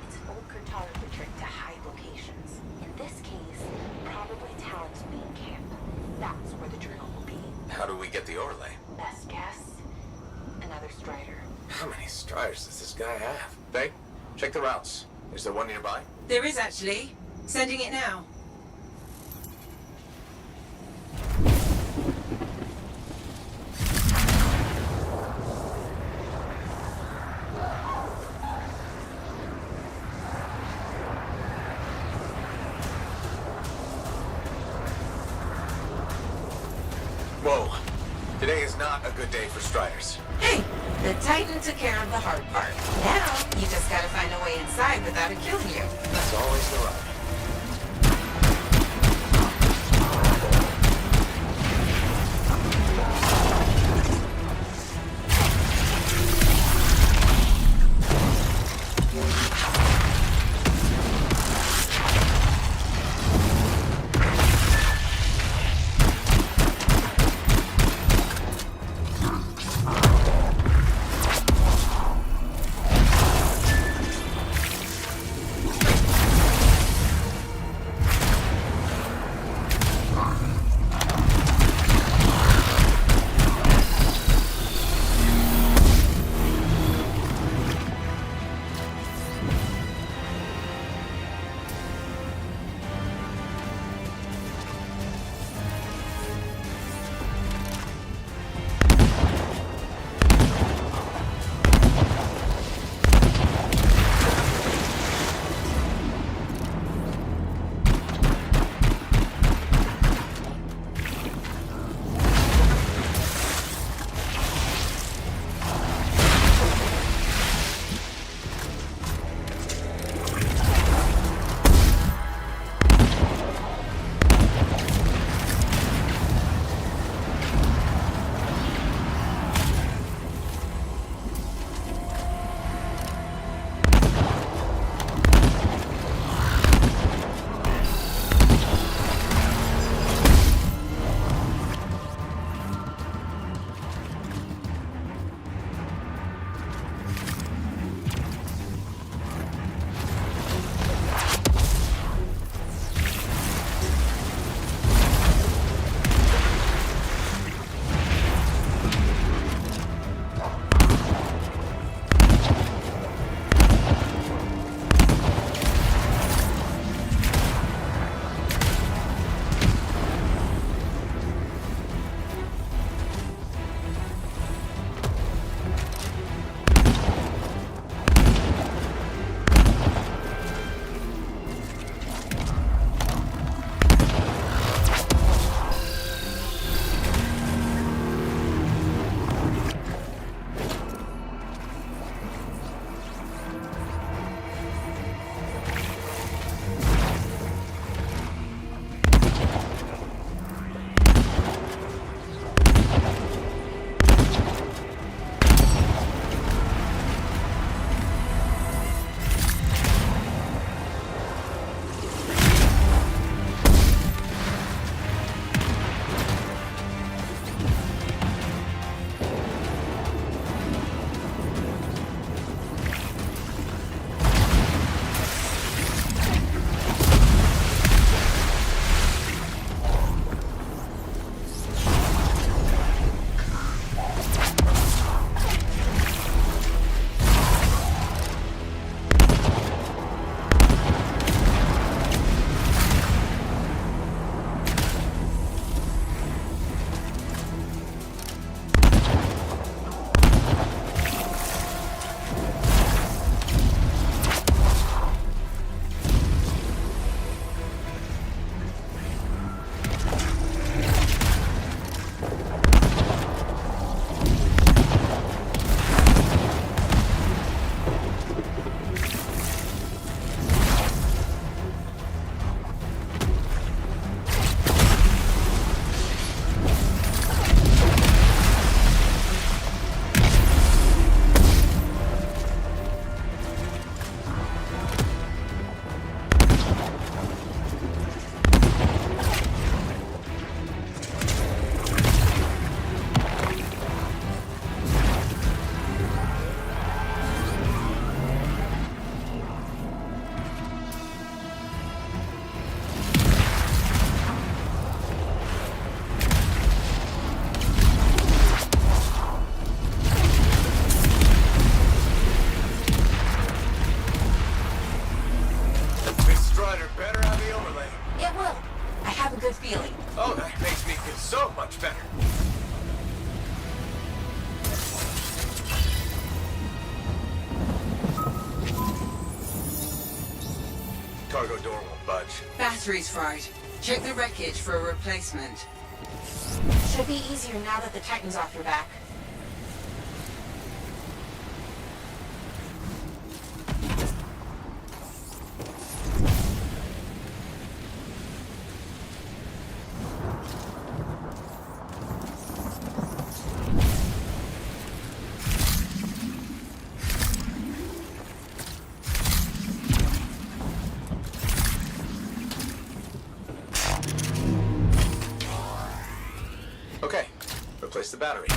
It's an old cartography trick to hide locations. In this case, probably Talon's main camp. That's where the journal will be. How do we get the overlay? Best guess, another Strider. How many Striders does this guy have? They, check the routes. Is there one nearby? There is actually. Sending it now. Whoa. Today is not a good day for Striders. Hey, the Titan took care of the hard part. Now, you just gotta find a way inside without it killing you. That's always the rub. good feeling. Oh, that makes me feel so much better. Cargo door won't budge. Battery's fried. Check the wreckage for a replacement. Should be easier now that the Titan's off your back. Okay, replace the battery.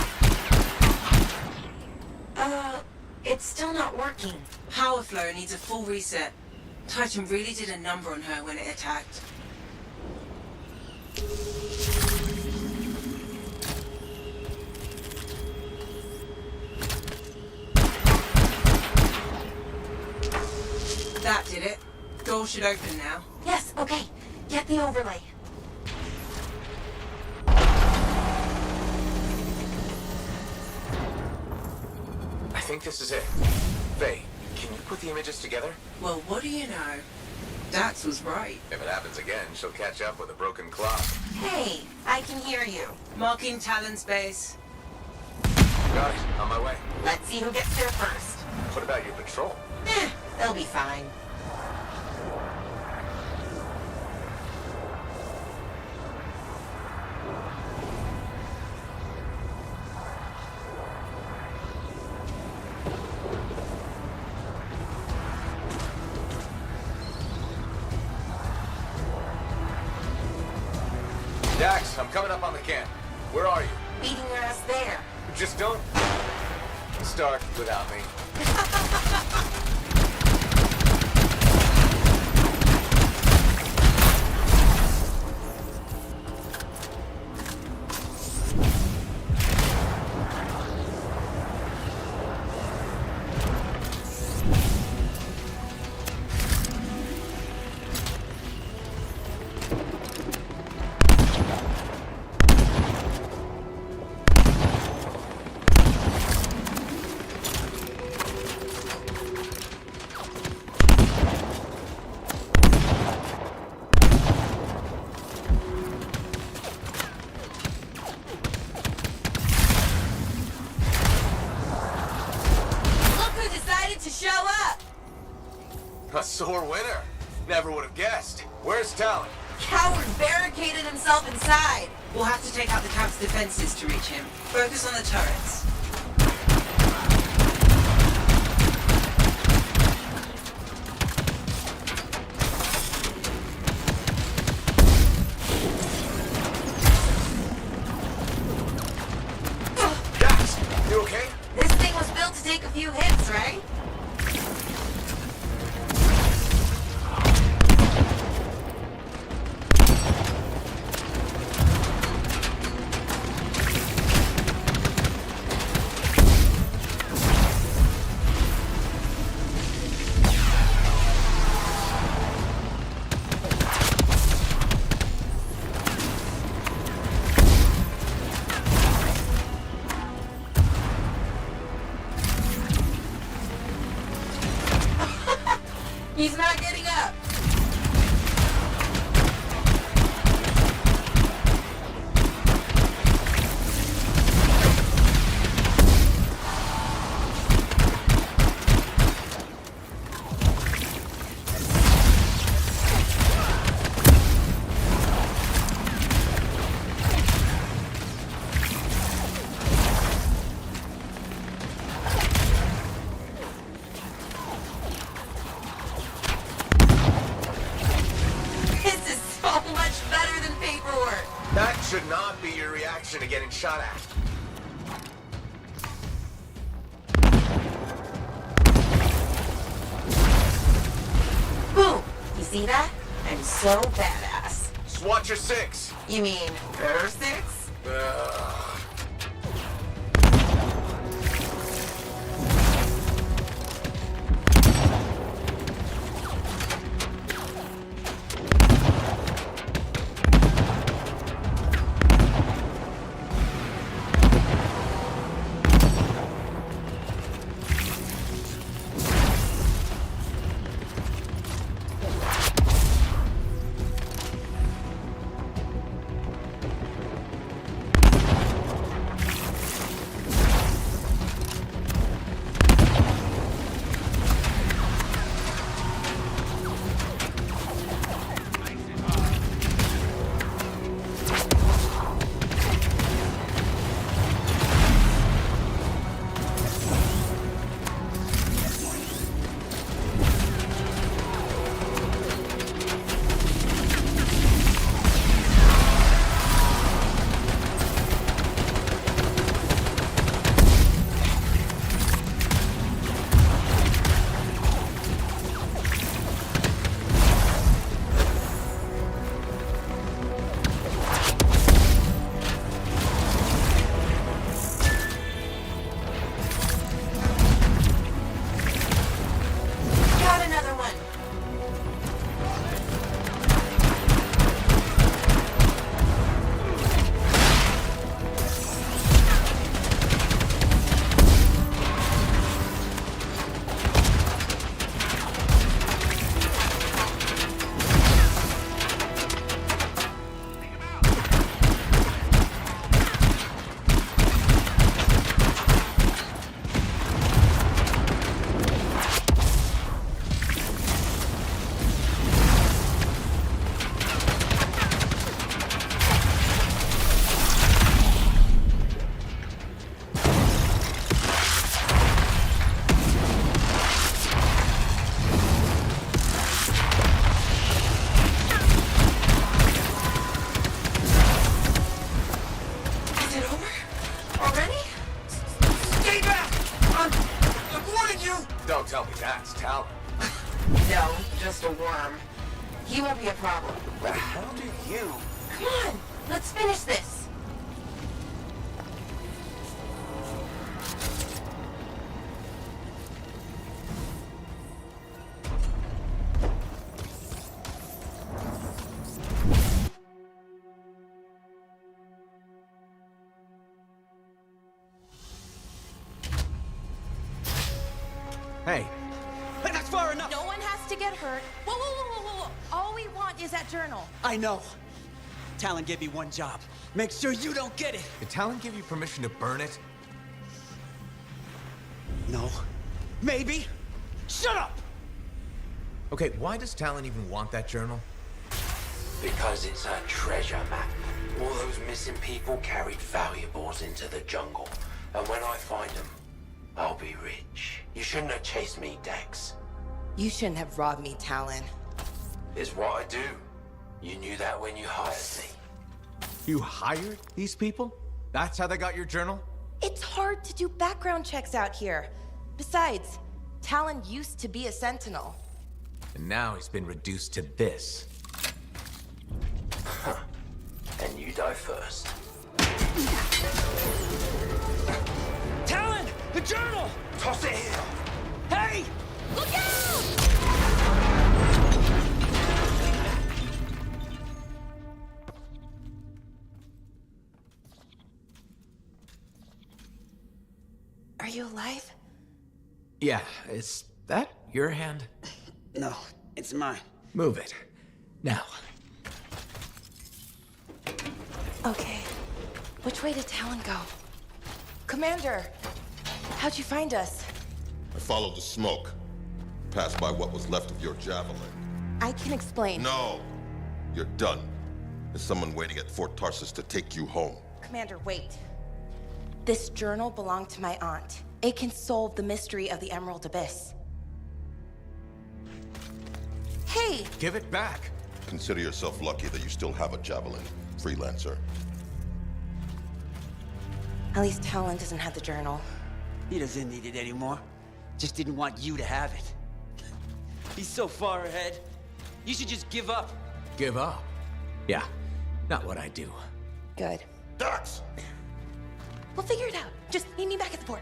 It's still not working. Power flow needs a full reset. Titan really did a number on her when it attacked. That did it. Door should open now. Yes, okay. Get the overlay. I think this is it. Faye, can you put the images together? Well, what do you know? Dax was right. If it happens again, she'll catch up with a broken clock. Hey, I can hear you. Marking Talon's base. Got it. On my way. Let's see who gets there first. What about your patrol? They'll be fine. Dax, I'm coming up on the camp. Where are you? Beating your ass there. Just don't start without me. A sore winner. Never would have guessed. Where's Talon? Coward barricaded himself inside. We'll have to take out the camp's defenses to reach him. Focus on the turrets. Dax, you okay? This thing was built to take a few hits, right? He's not getting up. That should not be your reaction to getting shot at. Boom! You see that? I'm so badass. SWAT your six. You mean her six? You won't be a problem. But how do you... Come on, let's finish this. Hey, that's far enough! No one has to get hurt. Whoa, whoa, whoa, whoa, whoa, whoa. All we want is that journal. I know. Talon gave me one job. Make sure you don't get it. Did Talon give you permission to burn it? No. Maybe. Shut up! Okay, why does Talon even want that journal? Because it's a treasure map. All those missing people carried valuables into the jungle. And when I find them, I'll be rich. You shouldn't have chased me, Dex. You shouldn't have robbed me, Talon. It's what I do. You knew that when you hired me. You hired these people? That's how they got your journal? It's hard to do background checks out here. Besides, Talon used to be a Sentinel. And now he's been reduced to this. And you die first. Talon! The journal! Toss it here! Hey! Look out! Are you alive? Yeah, is that your hand? No, it's mine. Move it. Now. Okay. Which way did Talon go? Commander, how'd you find us? I followed the smoke. Passed by what was left of your javelin. I can explain. No! You're done. There's someone waiting at Fort Tarsus to take you home. Commander, wait. This journal belonged to my aunt. It can solve the mystery of the Emerald Abyss. Hey! Give it back. Consider yourself lucky that you still have a javelin, freelancer. At least Talon doesn't have the journal. He doesn't need it anymore. Just didn't want you to have it. He's so far ahead. You should just give up. Give up? Yeah, not what I do. Good. Dax! We'll figure it out. Just meet me back at the port.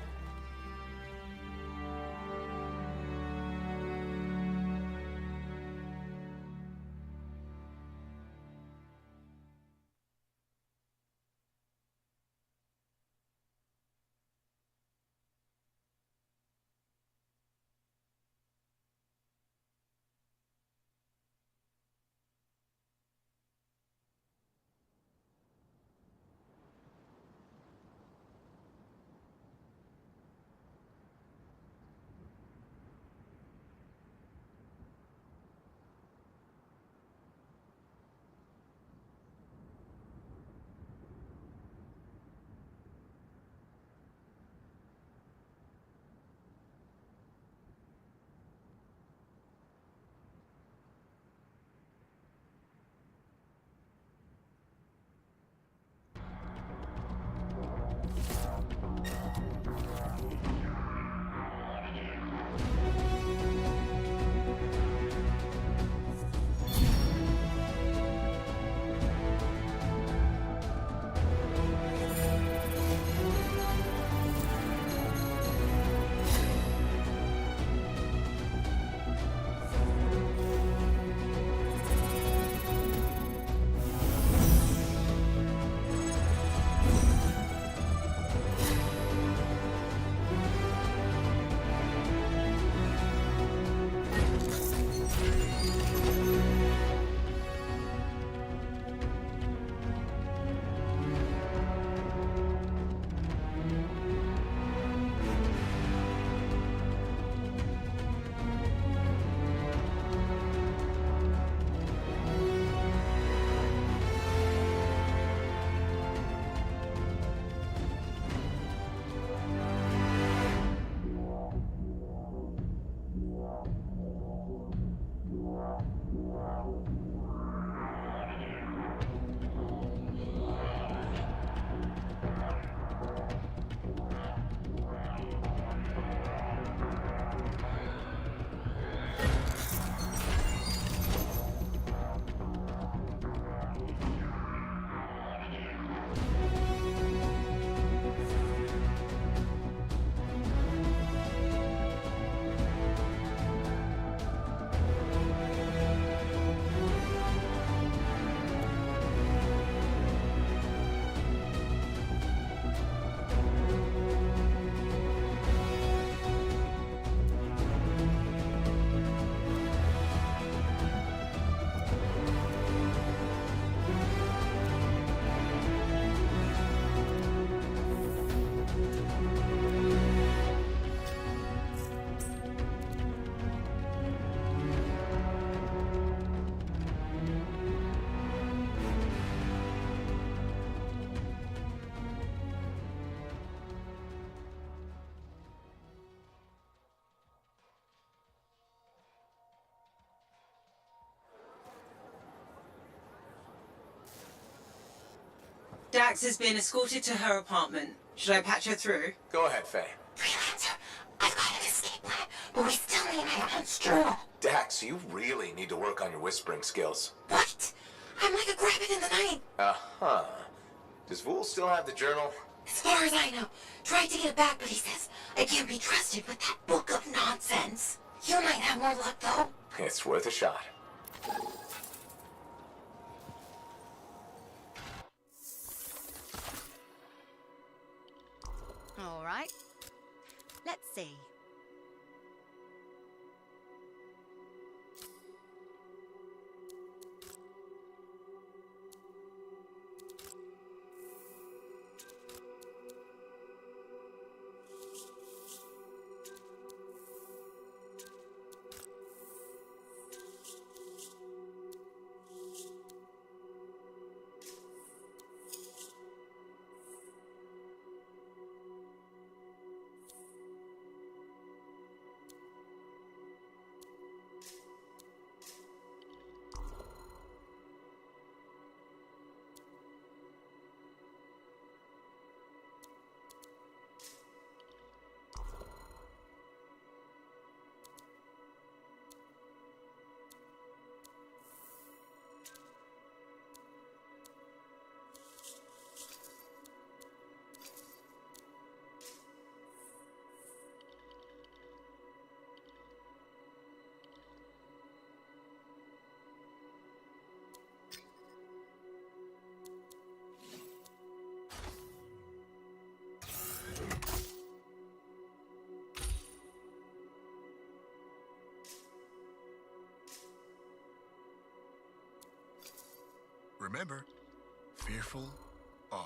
Dax has been escorted to her apartment. Should I patch her through? Go ahead, Faye. Freelancer, I've got an escape plan, but we still need my aunt's journal. Dax, you really need to work on your whispering skills. What? I'm like a rabbit in the night. Uh-huh. Does Vool still have the journal? As far as I know, tried to get it back, but he says I can't be trusted with that book of nonsense. You might have more luck, though. It's worth a shot. All right. Let's see. Remember, fearful, awe.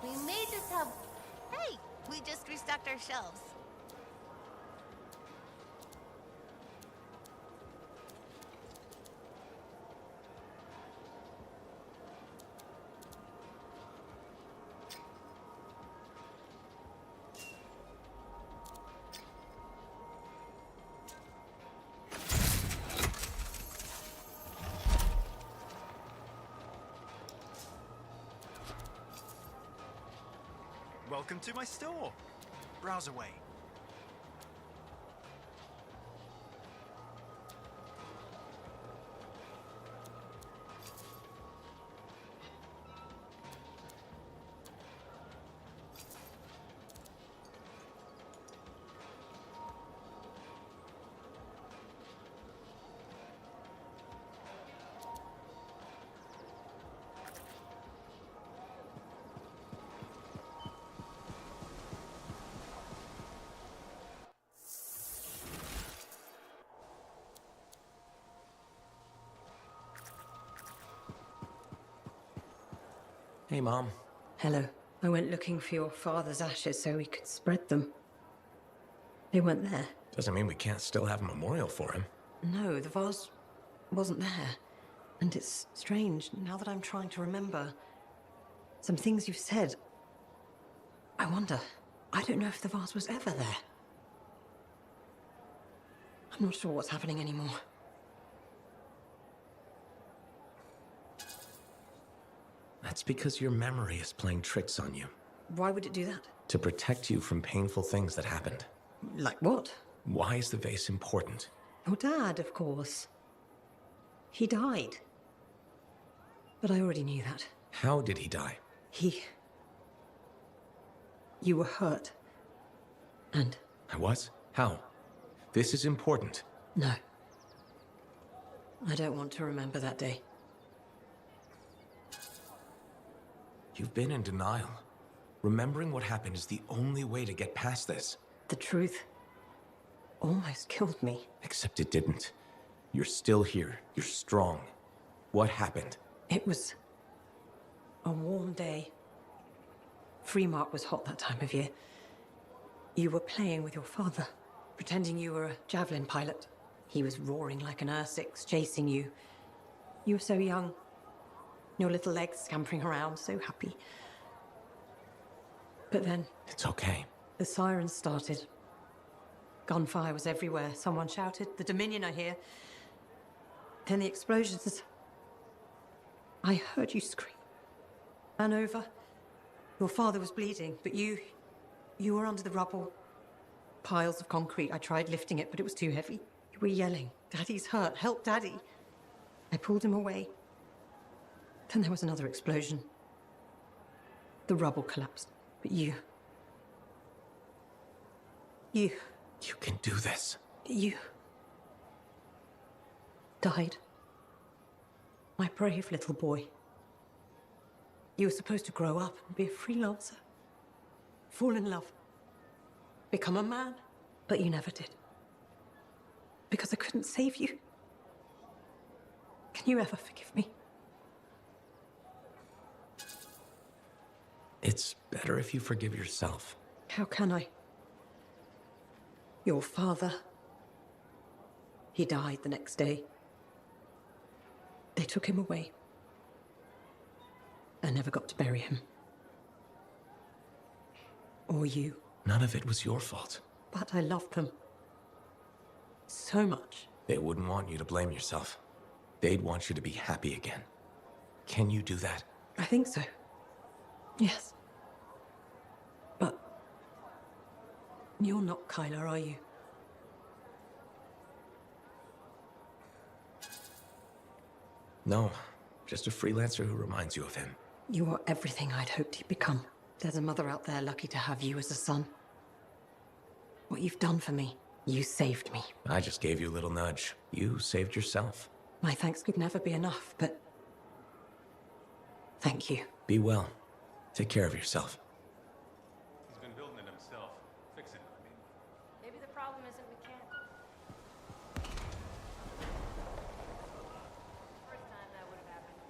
We made this hub. Hey, we just restocked our shelves. Welcome to my store. Browse away. Hey, Mom. Hello. I went looking for your father's ashes so we could spread them. They weren't there. Doesn't mean we can't still have a memorial for him. No, the vase wasn't there. And it's strange, now that I'm trying to remember some things you've said. I wonder, I don't know if the vase was ever there. I'm not sure what's happening anymore. That's because your memory is playing tricks on you. Why would it do that? To protect you from painful things that happened. Like what? Why is the vase important? Your dad, of course. He died. But I already knew that. How did he die? You were hurt. And? I was? How? This is important. No. I don't want to remember that day. You've been in denial. Remembering what happened is the only way to get past this. The truth almost killed me. Except it didn't. You're still here. You're strong. What happened? It was a warm day. Fremont was hot that time of year. You were playing with your father, pretending you were a javelin pilot. He was roaring like an Ursix, chasing you. You were so young. Your little legs scampering around, so happy. But then... It's okay. The sirens started. Gunfire was everywhere. Someone shouted, "The Dominion are here." Then the explosions. I heard you scream. Ran over. Your father was bleeding, but you were under the rubble. Piles of concrete. I tried lifting it, but it was too heavy. You were yelling, "Daddy's hurt, help Daddy." I pulled him away. Then there was another explosion. The rubble collapsed, but you... You can do this. You... died. My brave little boy. You were supposed to grow up and be a freelancer. Fall in love. Become a man. But you never did. Because I couldn't save you. Can you ever forgive me? It's better if you forgive yourself. How can I? Your father... He died the next day. They took him away. I never got to bury him. Or you. None of it was your fault. But I loved them. So much. They wouldn't want you to blame yourself. They'd want you to be happy again. Can you do that? I think so. Yes. But... you're not Kyla, are you? No, just a freelancer who reminds you of him. You are everything I'd hoped you'd become. There's a mother out there lucky to have you as a son. What you've done for me, you saved me. I just gave you a little nudge. You saved yourself. My thanks could never be enough, but... thank you. Be well. Take care of yourself. He's been building it himself. Fix it, I mean. Maybe the problem isn't we can't. First time that would have happened.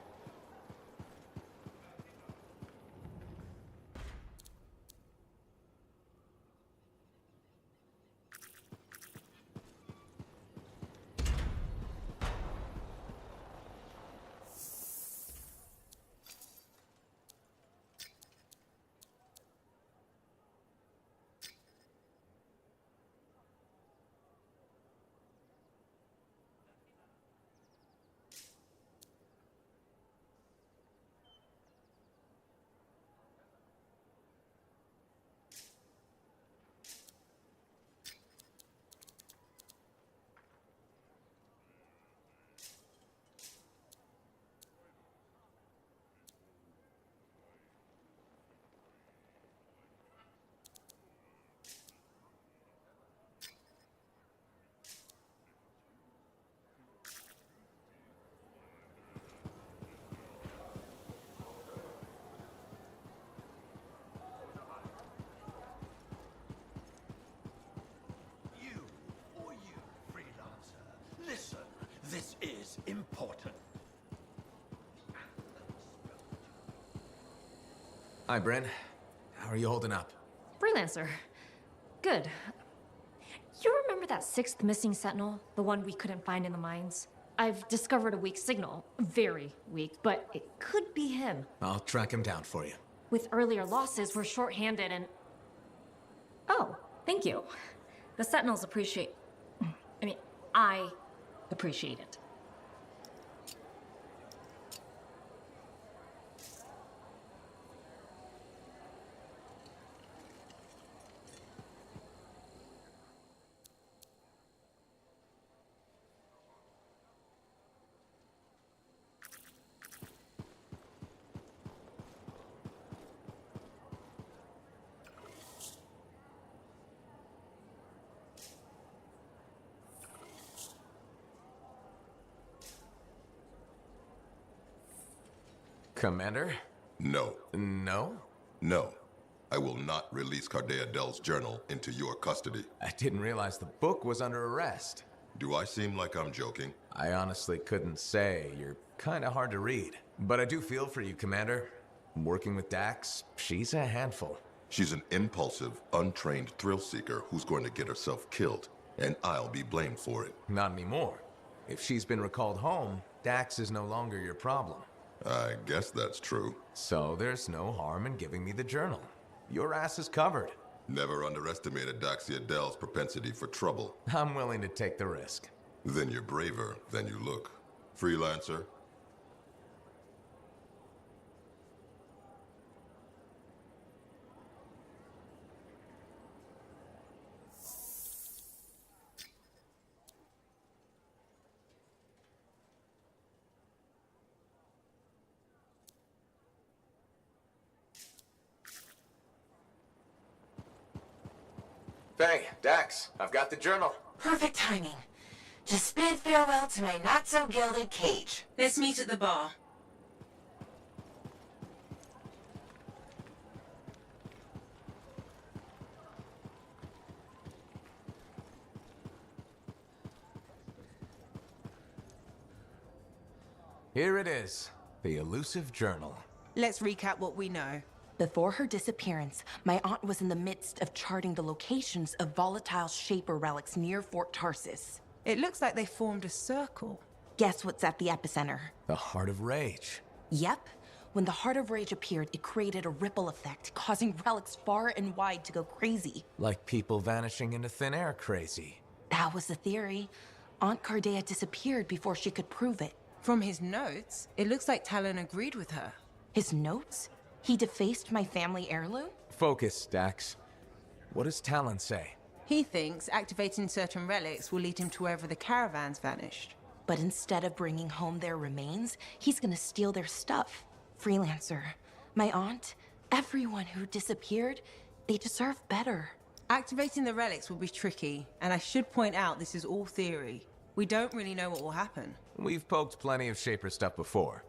important. Hi, Bryn. How are you holding up? Freelancer. Good. You remember that sixth missing sentinel? The one we couldn't find in the mines? I've discovered a weak signal. Very weak, but it could be him. I'll track him down for you. With earlier losses, we're short-handed and... Oh, thank you. The sentinels appreciate... I appreciate it. Commander? No. No? No. I will not release Cardea Dell's journal into your custody. I didn't realize the book was under arrest. Do I seem like I'm joking? I honestly couldn't say. You're kinda hard to read. But I do feel for you, Commander. Working with Dax, she's a handful. She's an impulsive, untrained thrill seeker who's going to get herself killed, and I'll be blamed for it. Not anymore. If she's been recalled home, Dax is no longer your problem. I guess that's true. So there's no harm in giving me the journal. Your ass is covered. Never underestimated Daxia Dell's propensity for trouble. I'm willing to take the risk. Then you're braver than you look. Freelancer? Hey, Dax, I've got the journal. Perfect timing. Just bid farewell to my not-so-gilded cage. Let's meet at the bar. Here it is, the elusive journal. Let's recap what we know. Before her disappearance, my aunt was in the midst of charting the locations of volatile Shaper relics near Fort Tarsis. It looks like they formed a circle. Guess what's at the epicenter? The Heart of Rage. Yep. When the Heart of Rage appeared, it created a ripple effect, causing relics far and wide to go crazy. Like people vanishing into thin air crazy. That was the theory. Aunt Cardea disappeared before she could prove it. From his notes, it looks like Talon agreed with her. His notes? He defaced my family heirloom? Focus, Dax. What does Talon say? He thinks activating certain relics will lead him to wherever the caravans vanished. But instead of bringing home their remains, he's gonna steal their stuff. Freelancer, my aunt, everyone who disappeared, they deserve better. Activating the relics will be tricky, and I should point out this is all theory. We don't really know what will happen. We've poked plenty of Shaper stuff before.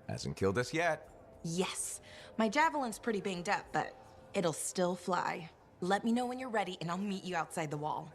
Hasn't killed us yet. Yes, my javelin's pretty banged up, but it'll still fly. Let me know when you're ready, and I'll meet you outside the wall.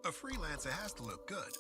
A freelancer has to look good.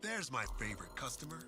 There's my favorite customer.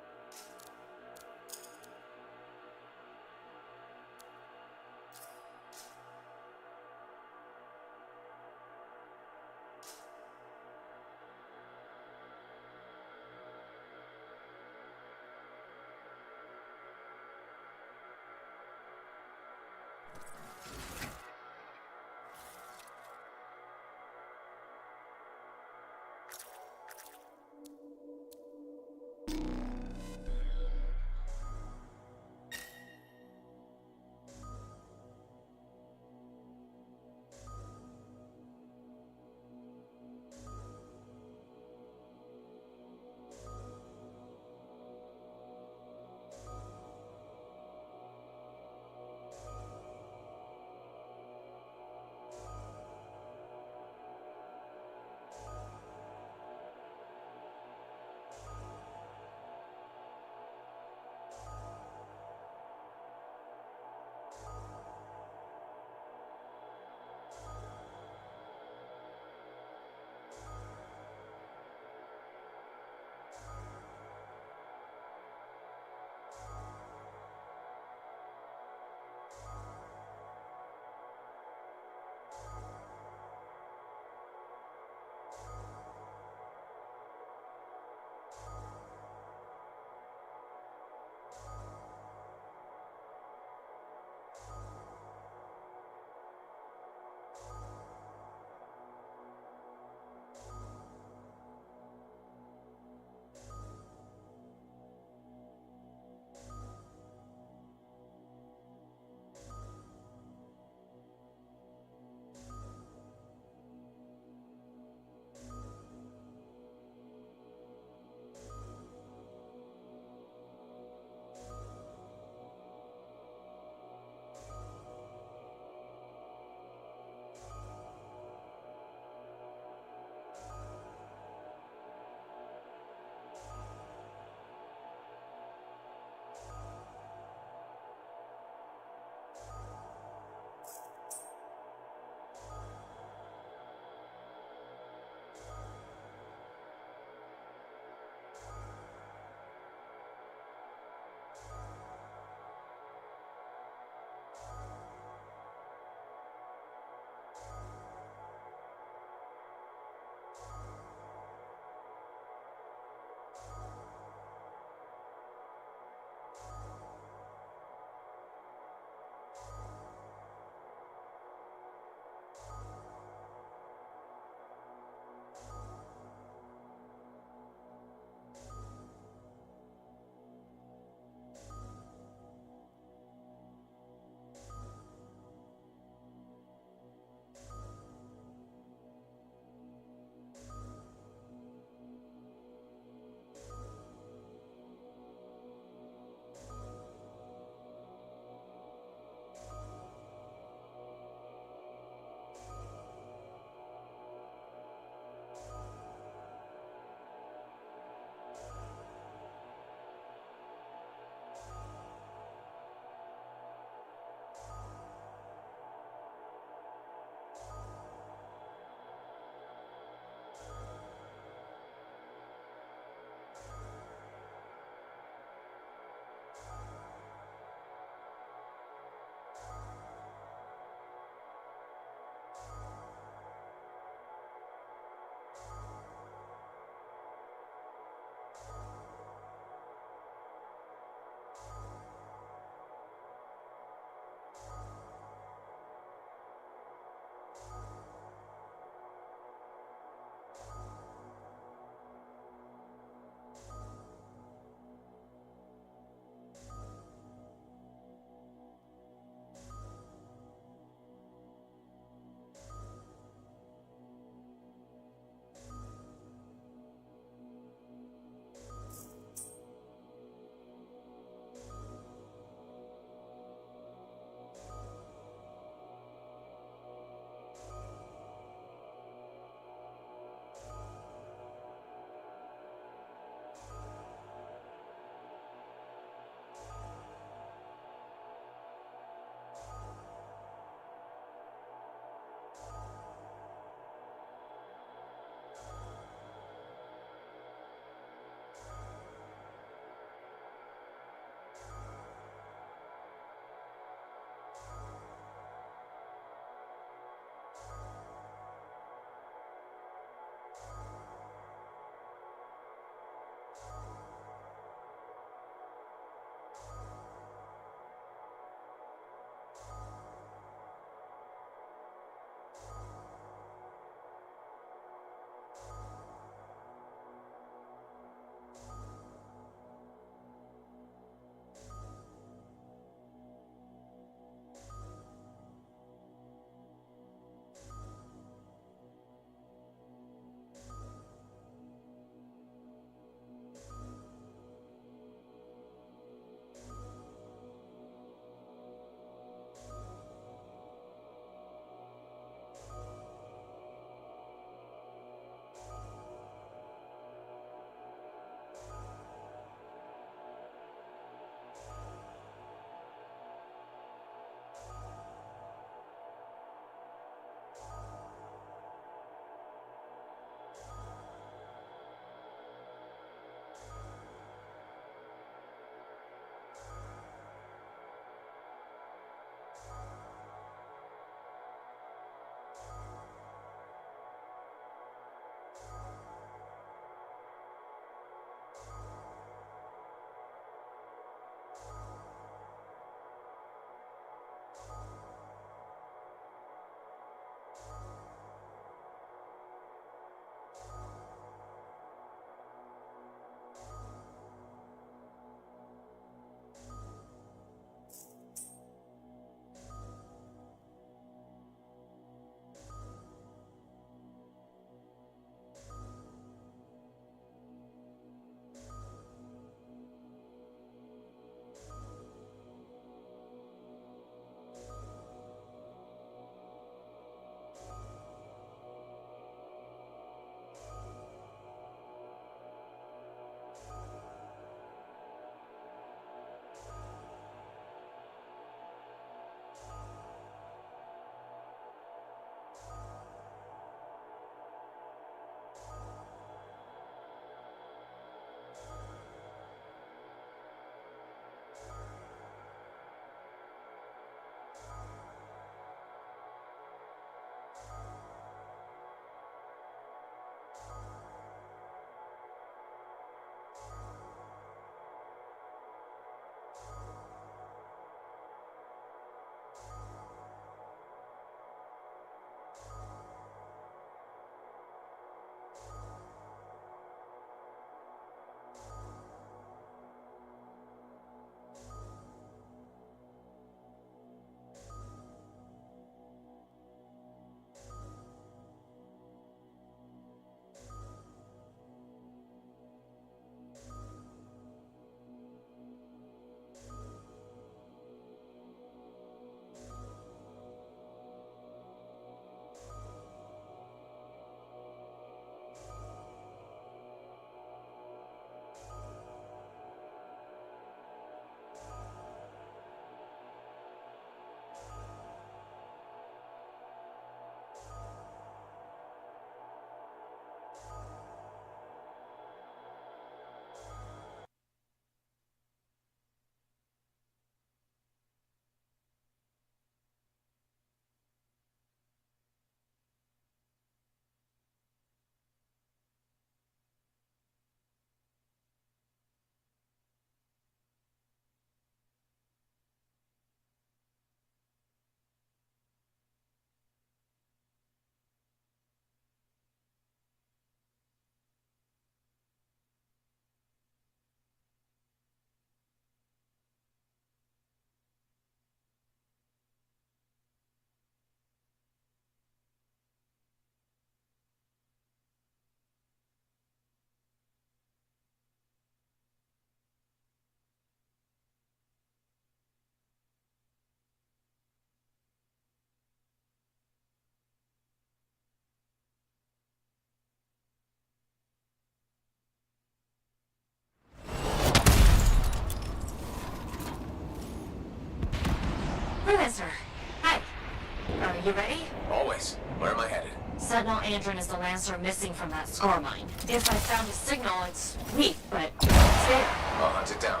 Andron is the Lancer missing from that score mine. If I found a signal, it's weak, but it's there. I'll hunt it down.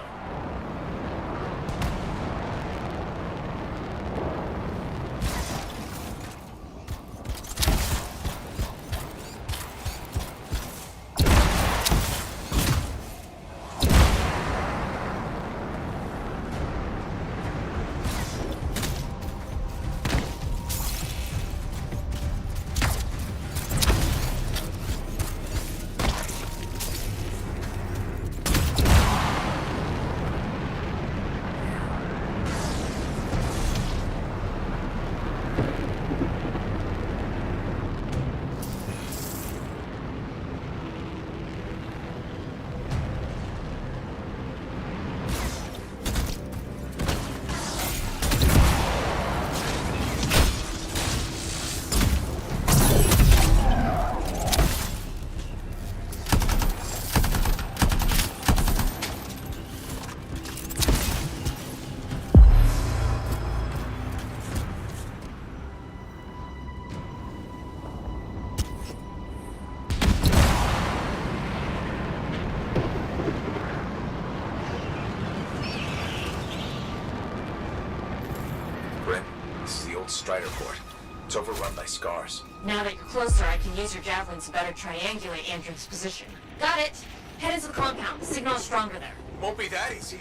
This is the old Strider port. It's overrun by scars. Now that you're closer, I can use your javelins to better triangulate Andron's position. Got it! Head into the compound. The signal is stronger there. Won't be that easy.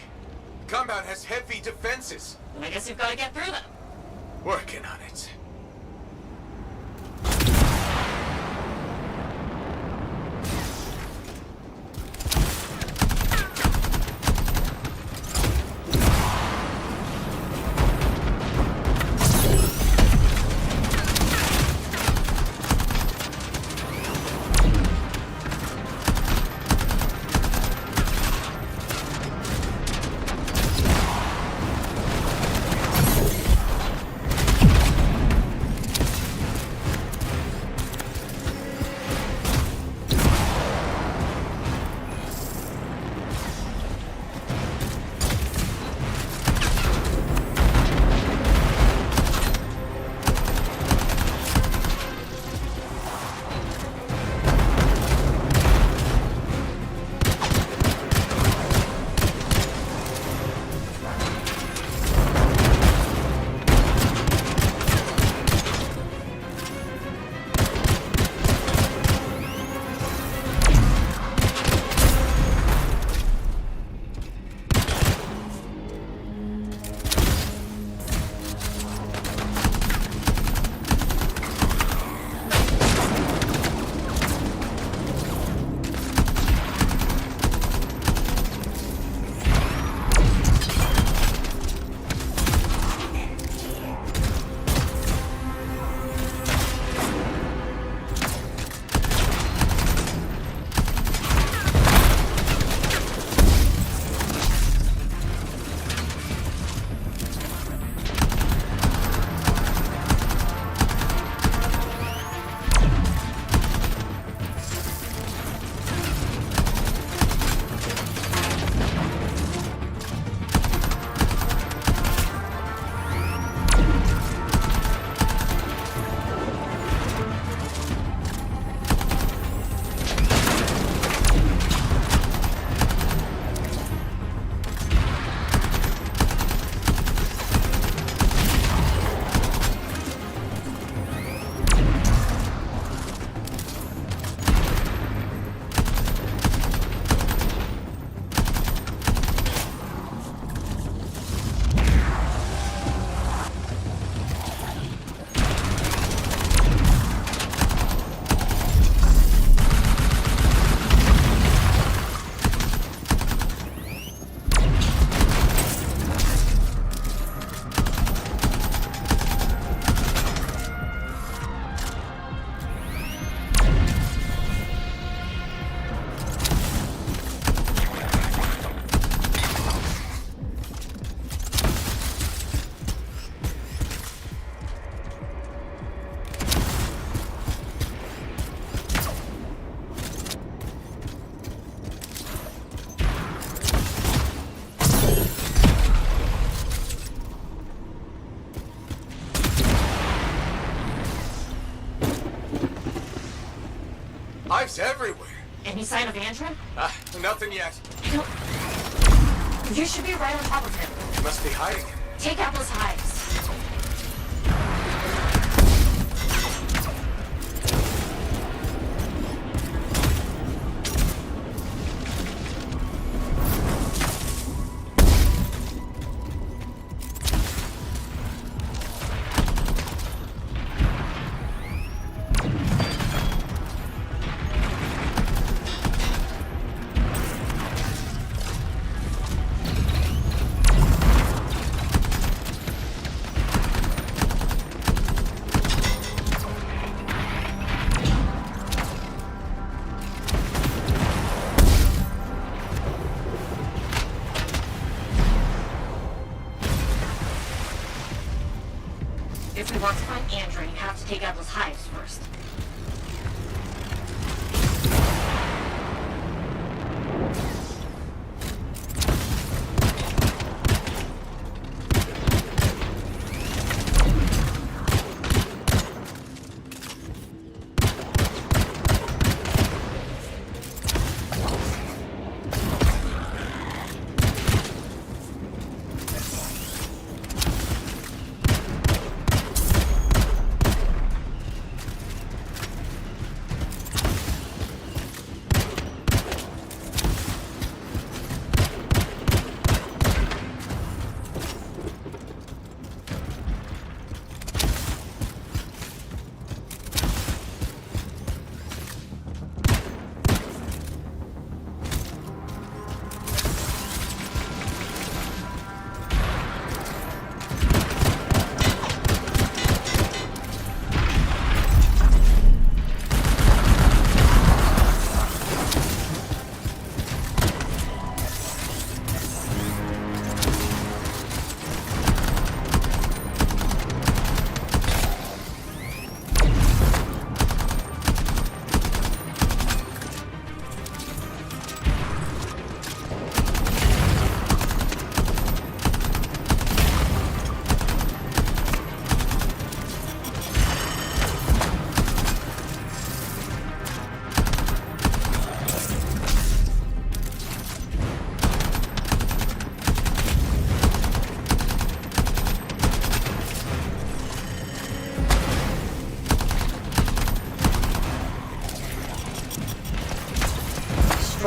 The compound has heavy defenses. Then I guess you've got to get through them. Working on it. Any sign of Andrew? Nothing yet. You should be right on top of him. He must be hiding. Take out those hives. If we want to find Andrew, you have to take out those hives first.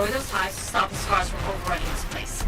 Destroy those hives to stop the scars from overrunning this place.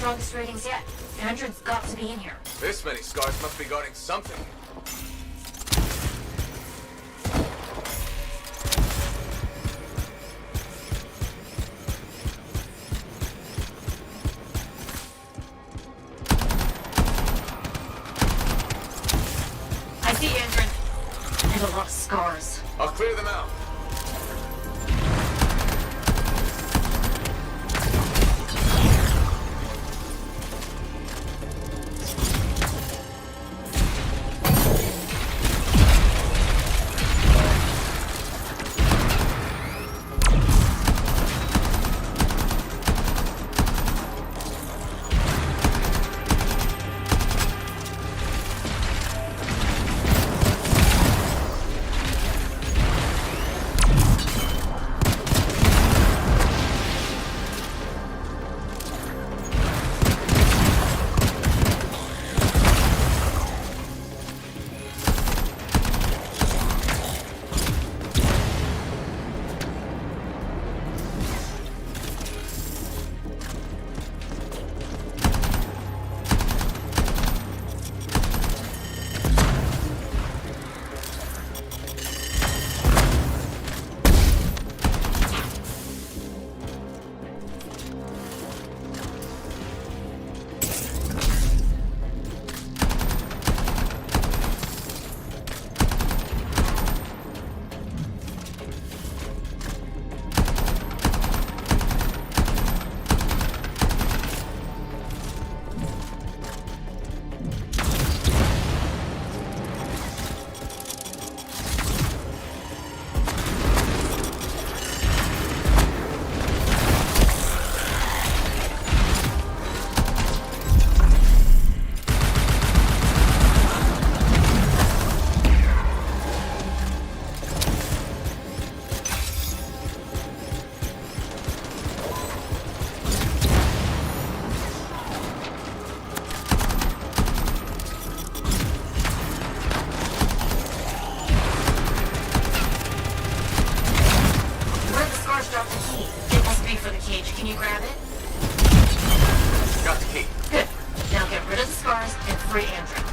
strongest ratings yet. Andron's got to be in here. This many scars must be guarding something. I see Andron. And a lot of scars. I'll clear them out. Can you grab it? Got the key. Good. Now get rid of the scars and free Andron.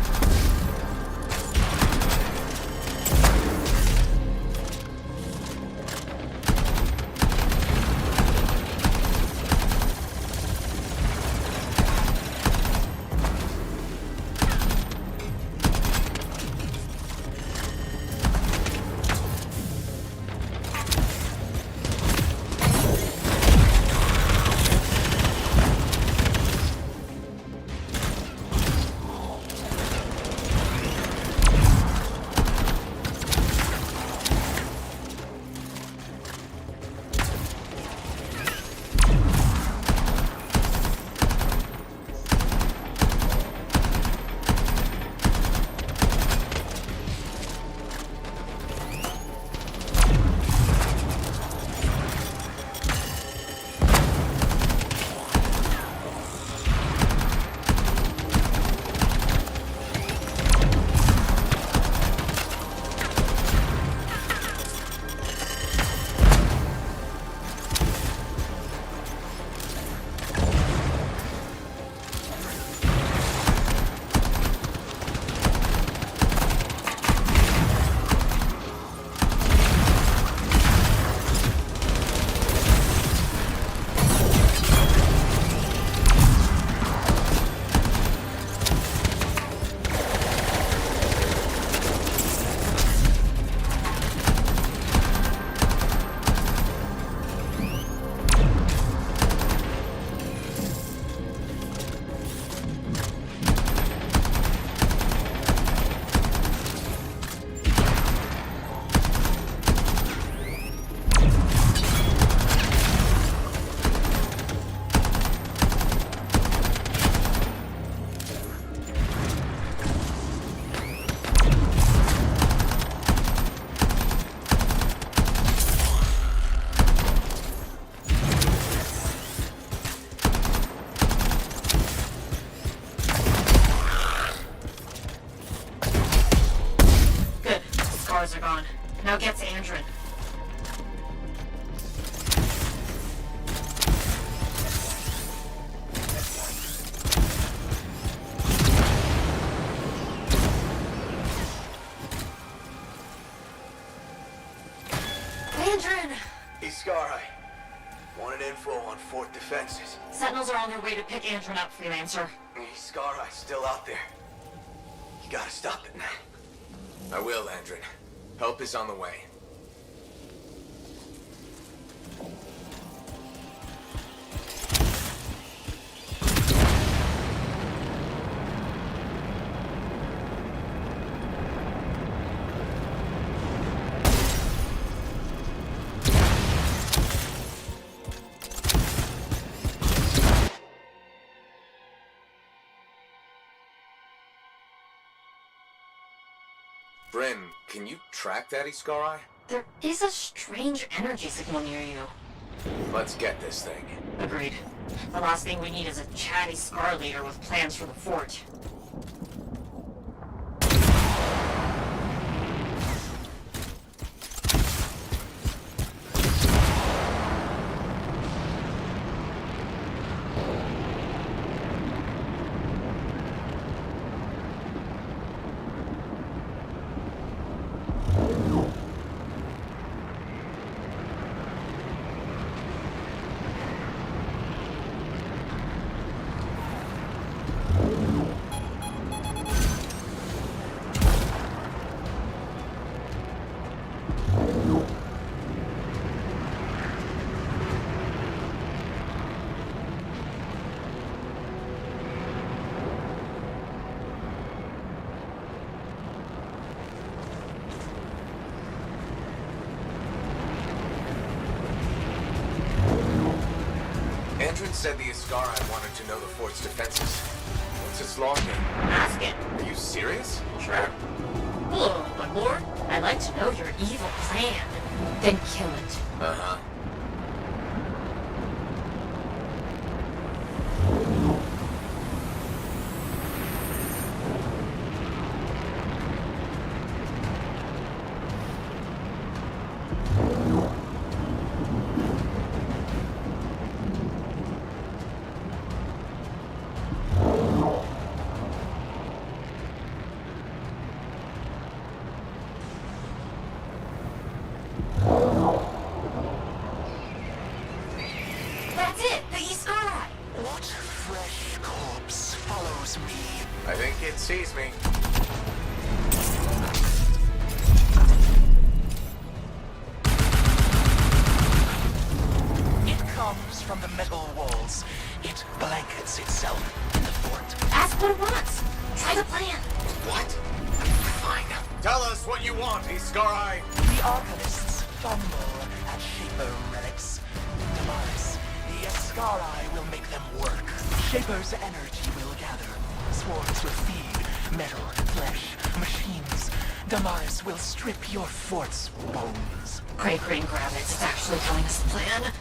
Are gone. Now get to Andron. Andrin! He's Scar-Eye. Wanted info on Fort defenses. Sentinels are on their way to pick Andrin up, Freelancer. Scar-Eye's still out there. You gotta stop it. I will, Andrin. Help is on the way. Bryn, can you track that Scar-Eye? There is a strange energy signal near you. Let's get this thing. Agreed. The last thing we need is a chatty Scar leader with plans for the fort. Andrin said the Scar-Eye wanted to know the fort's defenses. What's its login? Ask it. Are you serious? Sure. Hello, my lord. I'd like to know your evil plan. Then kill it. Uh-huh. That's it! The Scar-Eye! What fresh corpse follows me? I think it sees me. It comes from the metal walls. It blankets itself in the fort. Ask what it wants. Try the plan. What? Fine. Tell us what you want, Scar-Eye. The Arcanists fumble at Shaper relics. Damaris, the Scar-Eye will make them work. Shaper's energy will gather. Swarms will feed metal, flesh, machines. Damaris will strip your fort's bones. Great green gravity is actually telling us the plan.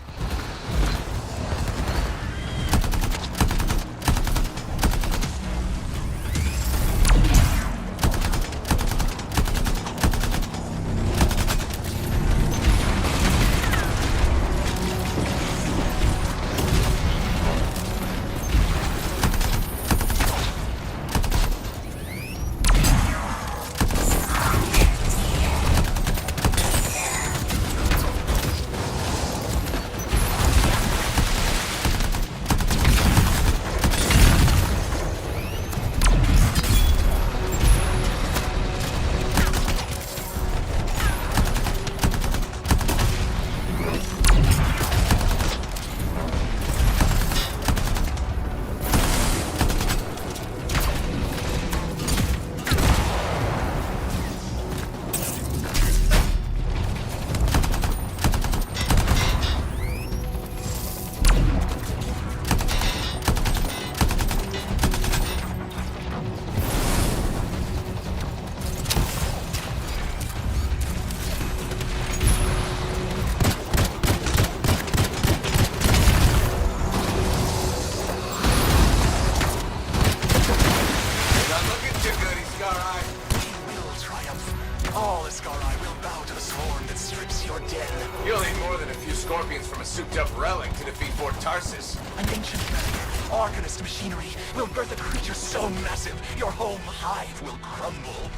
You'll need more than a few scorpions from a souped-up relic to defeat Fort Tarsus. An ancient barrier, Arcanist machinery, will birth a creature so massive, your home hive will crumble.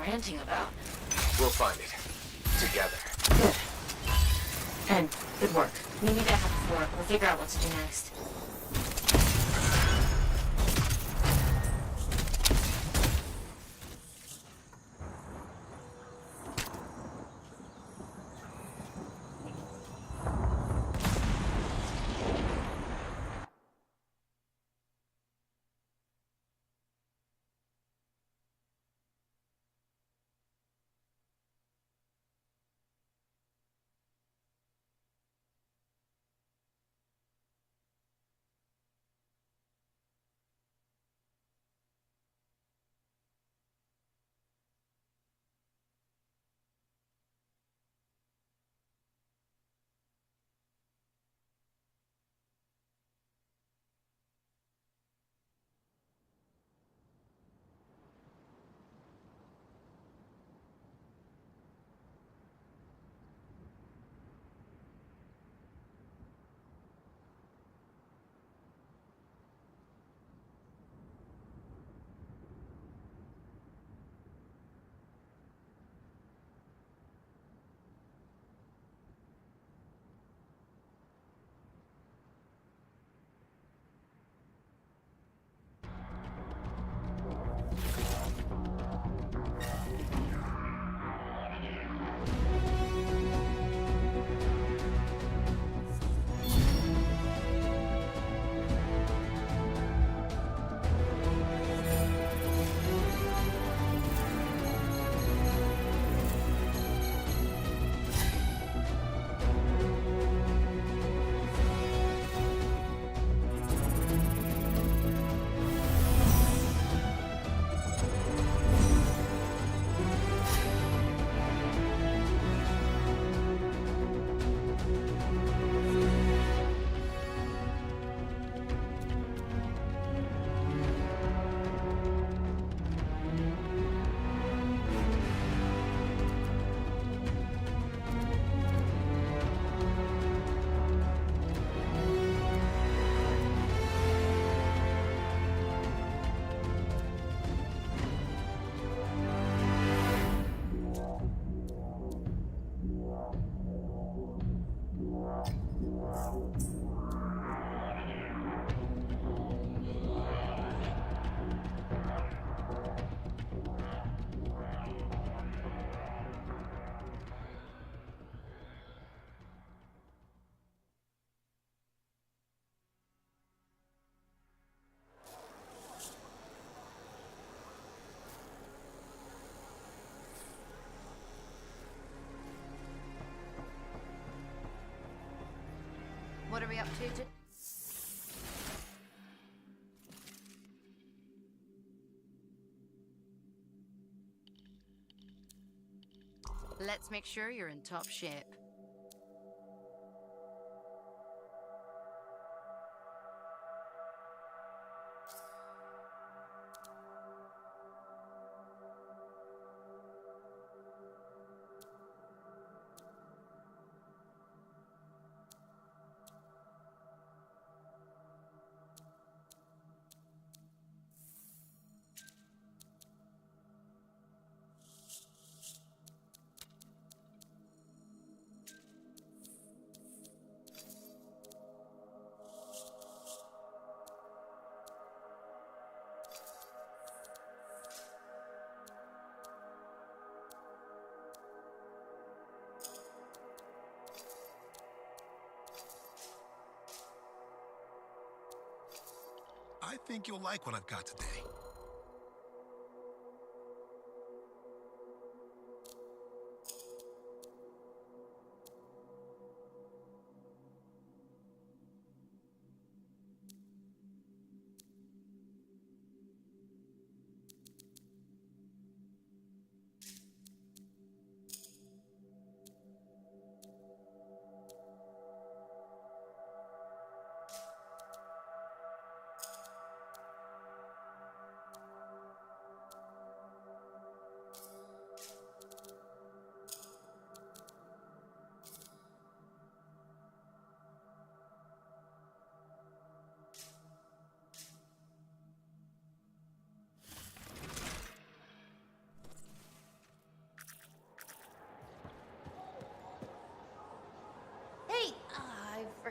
ranting about? We'll find it. Together. Good. And good work. We need to have a fork. We'll figure out what to do next. What are we up to? Let's make sure you're in top shape. I think you'll like what I've got today.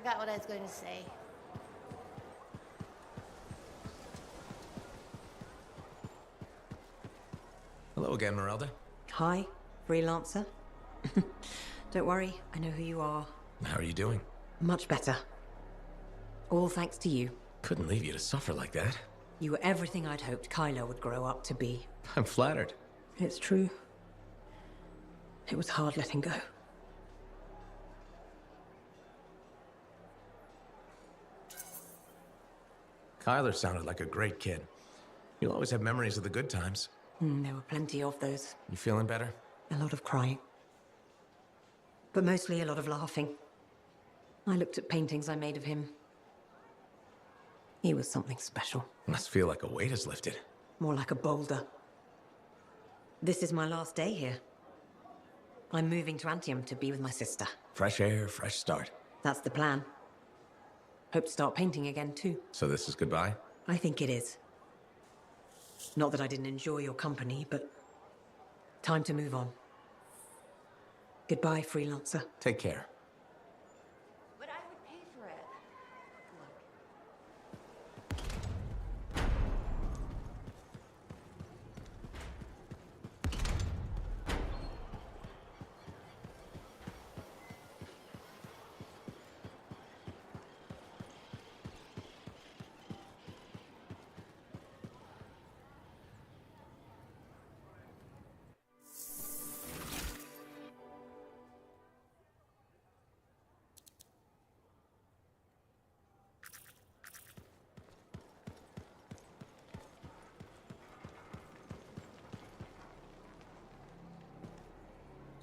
forgot what I was going to say. Hello again, Merelda. Hi, freelancer. Don't worry, I know who you are. How are you doing? Much better. All thanks to you. Couldn't leave you to suffer like that. You were everything I'd hoped Kylo would grow up to be. I'm flattered. It's true. It was hard letting go. Kyler sounded like a great kid. You'll always have memories of the good times. There were plenty of those. You feeling better? A lot of crying. But mostly a lot of laughing. I looked at paintings I made of him. He was something special. Must feel like a weight is lifted. More like a boulder. This is my last day here. I'm moving to Anthem to be with my sister. Fresh air, fresh start. That's the plan. Hope to start painting again, too. So this is goodbye? I think it is. Not that I didn't enjoy your company, but time to move on. Goodbye, freelancer. Take care. But I would pay for it.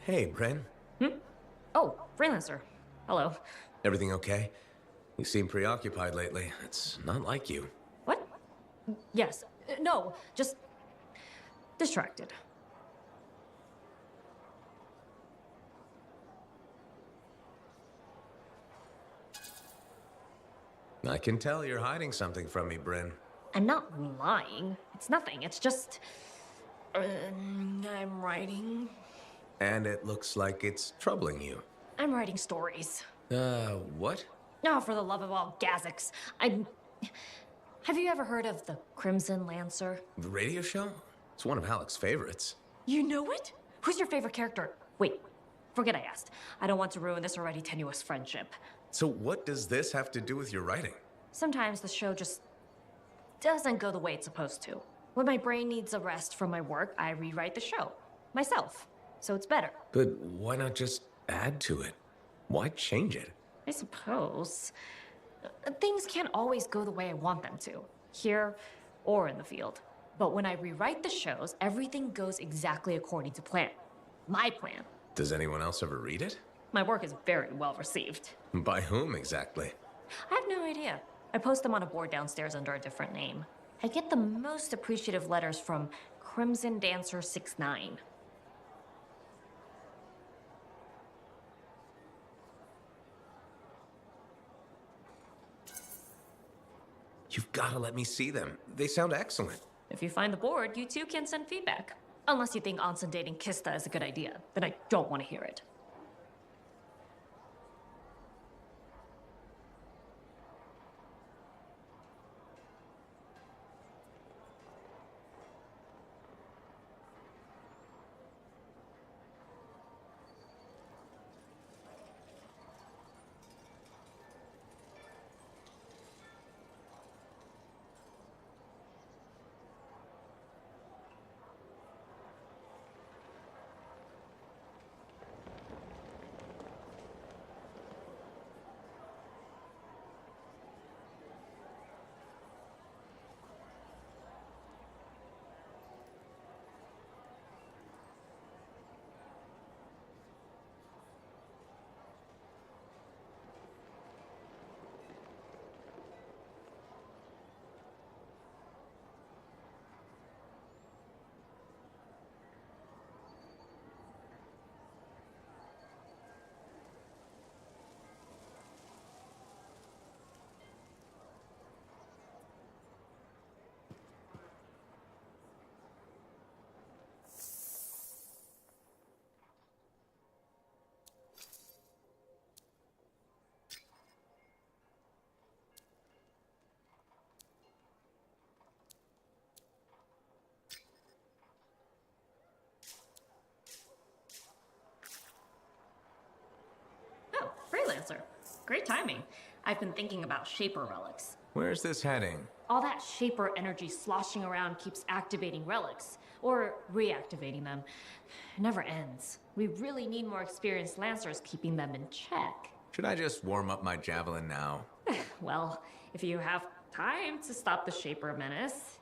Hey, Bren. Oh, freelancer. Hello. Everything okay? You seem preoccupied lately. It's not like you. What? Yes. No, just distracted. I can tell you're hiding something from me, Bryn. I'm not lying. It's nothing. It's just... I'm writing... And it looks like it's troubling you. I'm writing stories. What? Oh, for the love of all Gazics. Have you ever heard of the Crimson Lancer? The radio show? It's one of Halleck's favorites. You know it? Who's your favorite character? Wait, forget I asked. I don't want to ruin this already tenuous friendship. So what does this have to do with your writing? Sometimes the show just doesn't go the way it's supposed to. When my brain needs a rest from my work, I rewrite the show. Myself. So it's better. But why not just add to it? Why change it? I suppose. Things can't always go the way I want them to. Here or in the field. But when I rewrite the shows, everything goes exactly according to plan. My plan. Does anyone else ever read it? My work is very well received. By whom exactly? I have no idea. I post them on a board downstairs under a different name. I get the most appreciative letters from Crimson Dancer 69. You've got to let me see them. They sound excellent. If you find the board, you too can send feedback. Unless you think Anson dating Kista is a good idea, then I don't want to hear it. Lancer. Great timing. I've been thinking about Shaper relics. Where's this heading? All that Shaper energy sloshing around keeps activating relics, or reactivating them. It never ends. We really need more experienced Lancers keeping them in check. Should I just warm up my javelin now? Well, if you have time to stop the Shaper menace.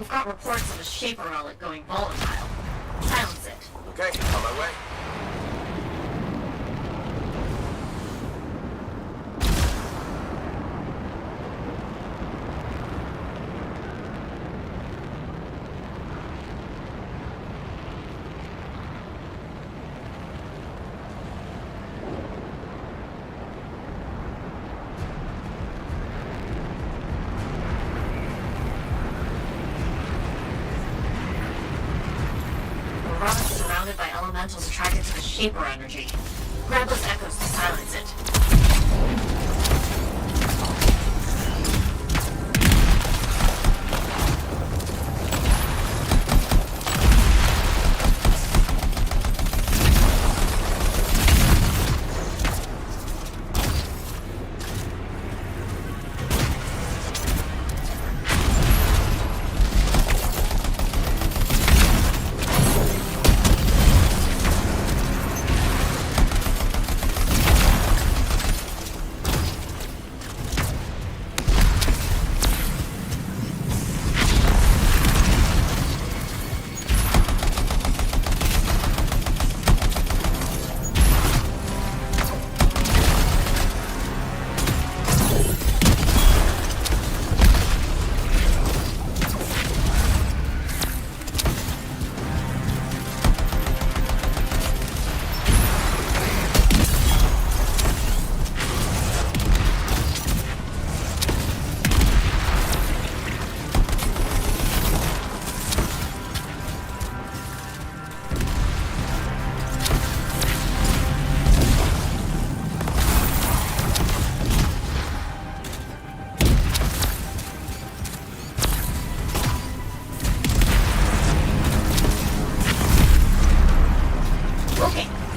We've got reports of a Shaper relic going volatile. Silence it. Okay, on my way. By elementals attracted to the Shaper energy. Grab those echoes to silence it.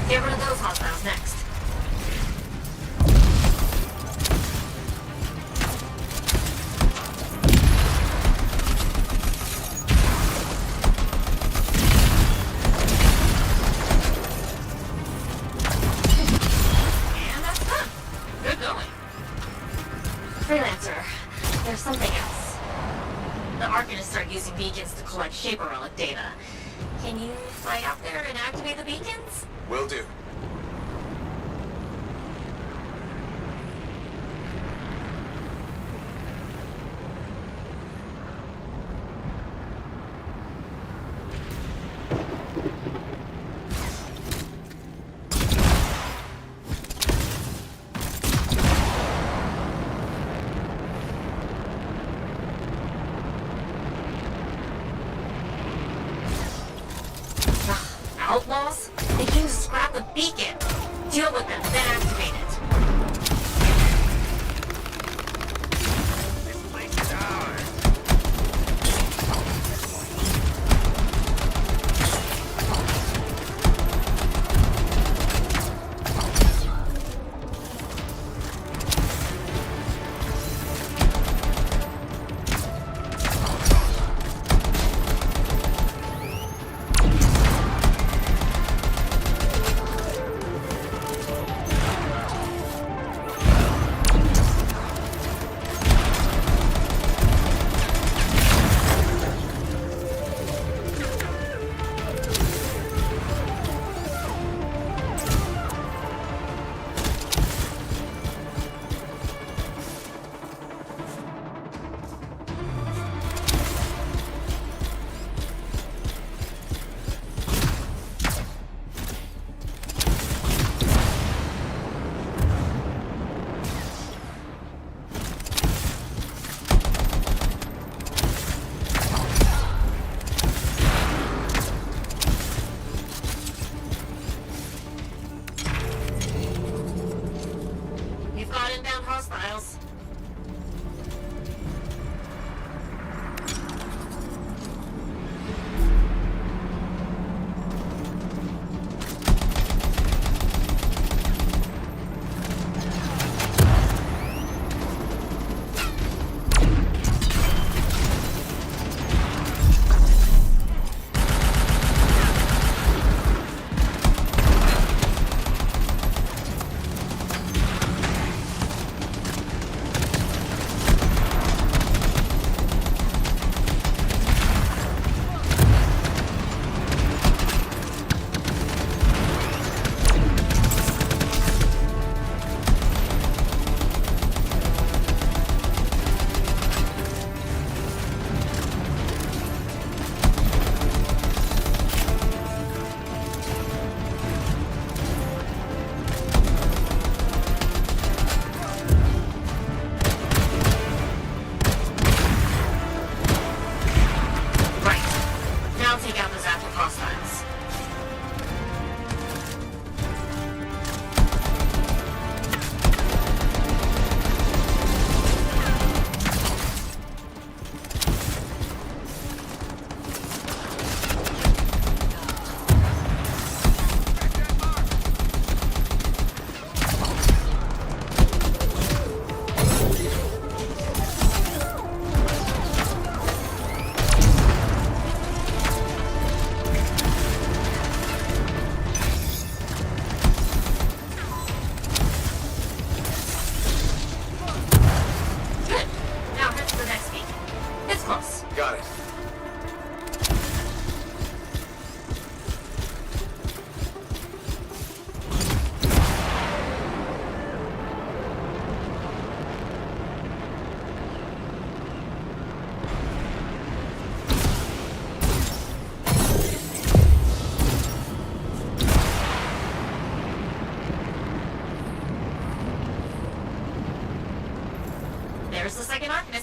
Get rid of those hostiles next. And that's done. Good going. Freelancer, there's something else. The Arcanists are using beacons to collect Shaper relic data. Can you fly out there and activate the beacons? Will do. Outlaws? They can just scrap the beacon. Deal with them, then activate it.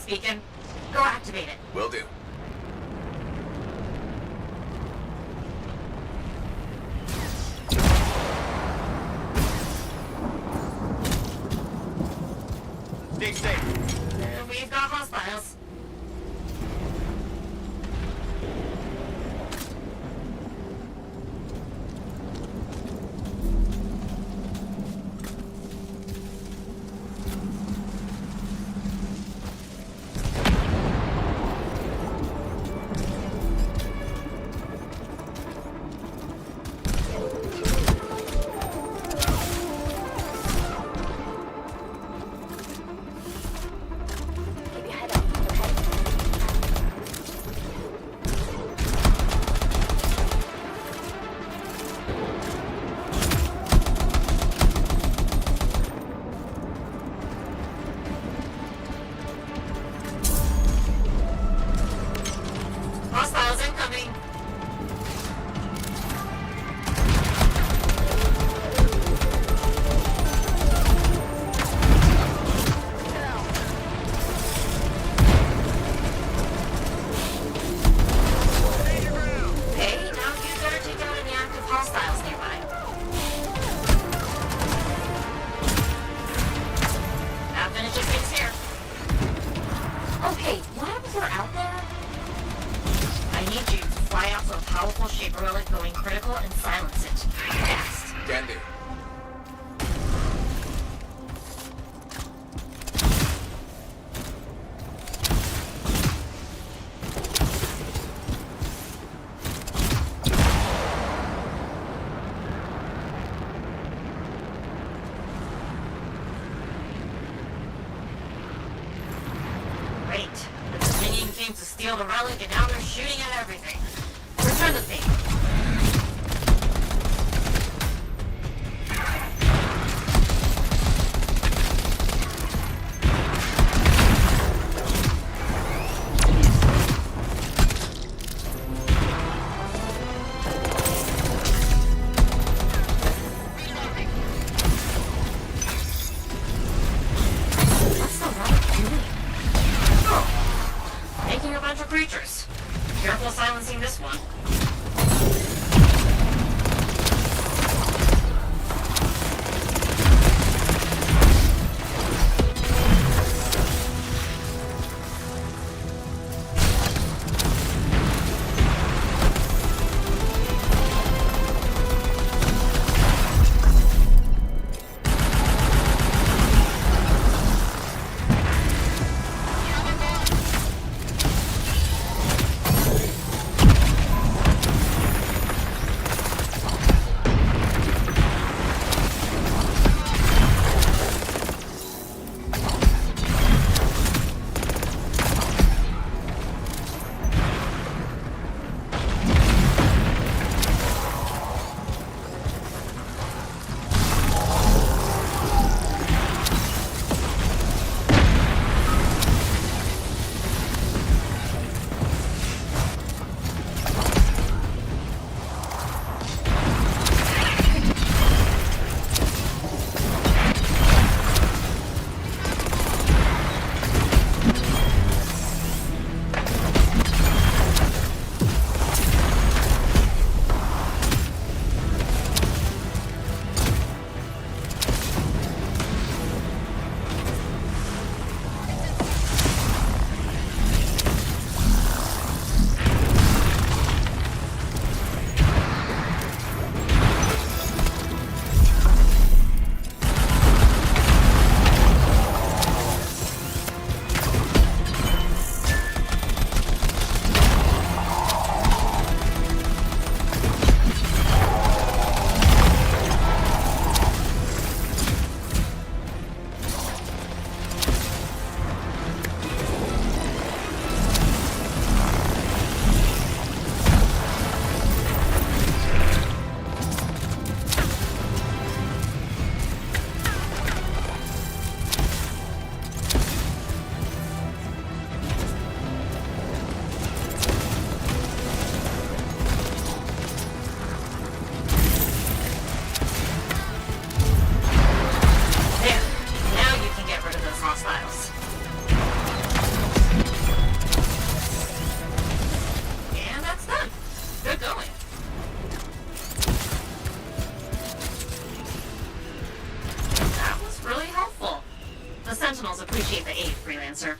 beacon. Go activate it. Will do. Stay safe. We've got hostiles. Hostiles incoming. Okay, now you better take out any active hostiles nearby. That finishes things here. Okay, while we're out there, I need you to fly out to a powerful Shaper relic going critical and silence it. Fast. Can do. Great. The Dominion came to steal the relic and now they're shooting at everything. Return the thing. What's the relic doing? Oh, making a bunch of creatures. Careful silencing this one. freelancer.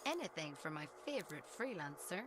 Anything for my favorite freelancer.